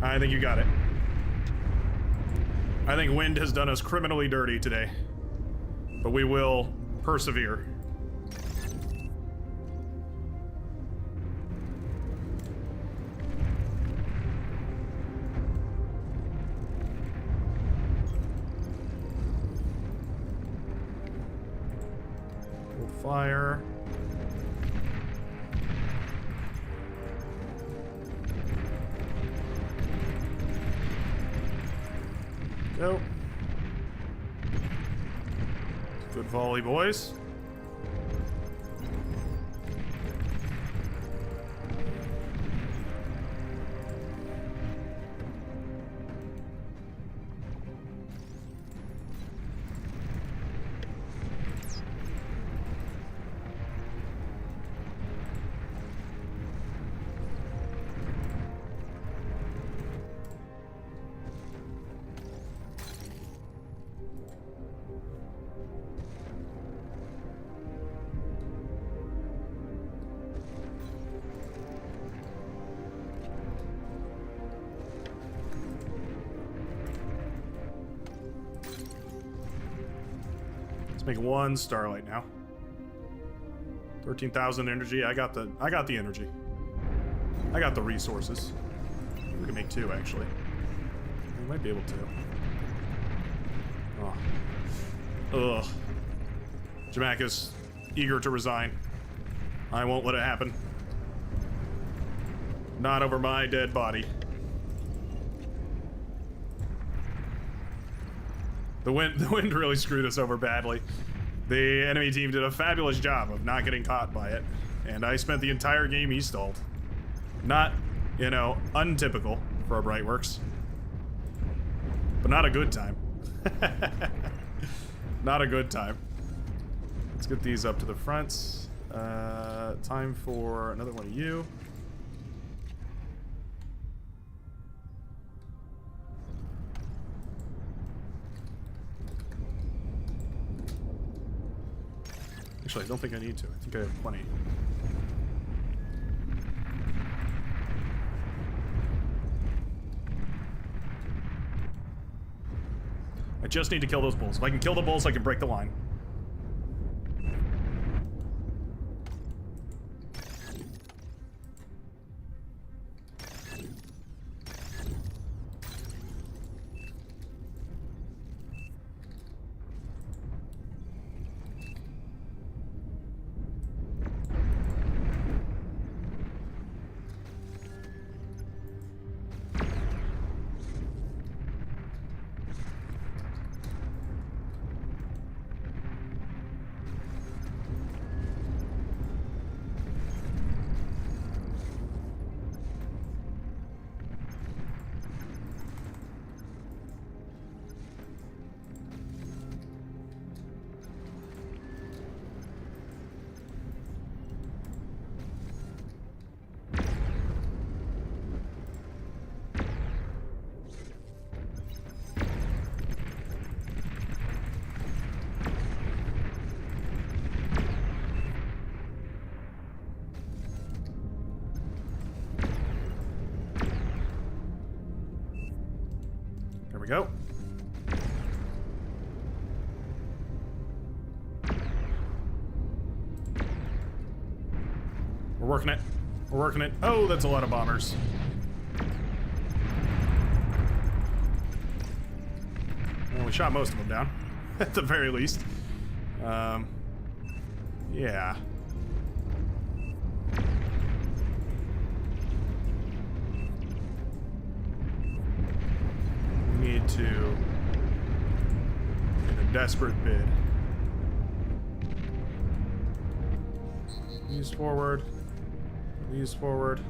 S1: I think you got it. I think wind has done us criminally dirty today. But we will persevere. We'll fire. Go. Good volley, boys. make one starlight now. 13,000 energy. I got the energy. I got the resources. We can make two, actually. We might be able to. Oh. Ugh. Jamaica's eager to resign. I won't let it happen. Not over my dead body. The wind really screwed us over badly. The enemy team did a fabulous job of not getting caught by it, and I spent the entire game e-stalled. Not, you know, untypical for a Brightworks, but not a good time. Not a good time. Let's get these up to the fronts. Time for another one of you. Actually, I don't think I need to. I think I have plenty. I just need to kill those bulls. If I can kill the bulls, I can break the line. There we go. We're working it. We're working it. Oh, that's a lot of bombers. Well, we shot most of them down, at the very least. Yeah. Need to, in a desperate bid, use forward, use forward.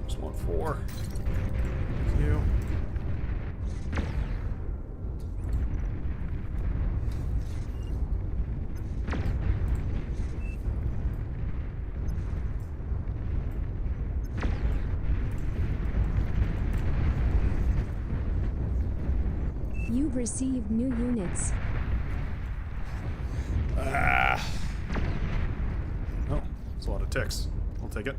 S1: Just want 4. Thank you.
S2: You've received new units.
S1: Oh, it's a lot of ticks. I'll take it.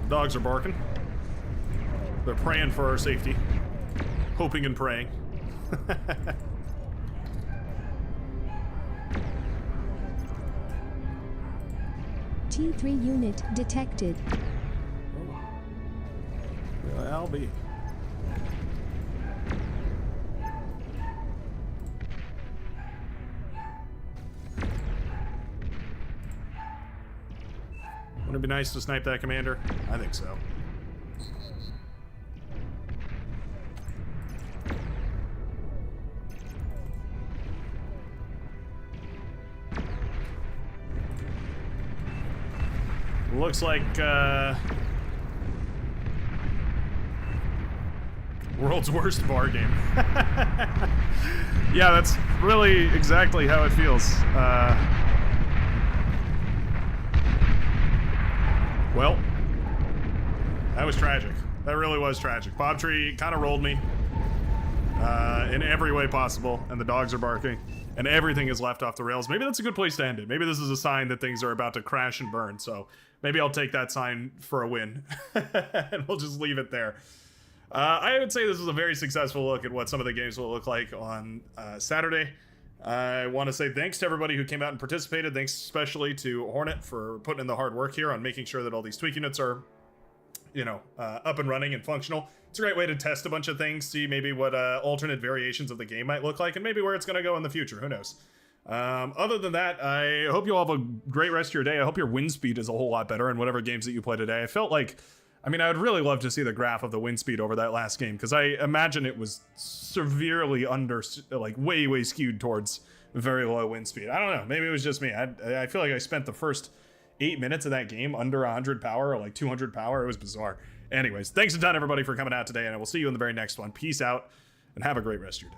S1: Dogs are barking. They're praying for our safety. Hoping and praying.
S2: T3 unit detected.
S1: Well, I'll be. Wouldn't it be nice to snipe that commander? I think so. Looks like, world's worst bar game. Yeah, that's really exactly how it feels. Well, that was tragic. That really was tragic. Bob Tree kind of rolled me in every way possible, and the dogs are barking, and everything is left off the rails. Maybe that's a good place to end it. Maybe this is a sign that things are about to crash and burn, so maybe I'll take that sign for a win, and we'll just leave it there. I would say this is a very successful look at what some of the games will look like on Saturday. I want to say thanks to everybody who came out and participated. Thanks especially to Hornet for putting in the hard work here on making sure that all these tweak units are, you know, up and running and functional. It's a great way to test a bunch of things, see maybe what alternate variations of the game might look like, and maybe where it's going to go in the future. Who knows? Other than that, I hope you all have a great rest of your day. I hope your wind speed is a whole lot better in whatever games that you play today. I felt like, I mean, I would really love to see the graph of the wind speed over that last game, because I imagine it was severely under, like way skewed towards very low wind speed. I don't know. Maybe it was just me. I feel like I spent the first 8 minutes of that game under 100 power, or like 200 power. It was bizarre. Anyways, thanks a ton, everybody, for coming out today, and I will see you in the very next one. Peace out, and have a great rest of your day.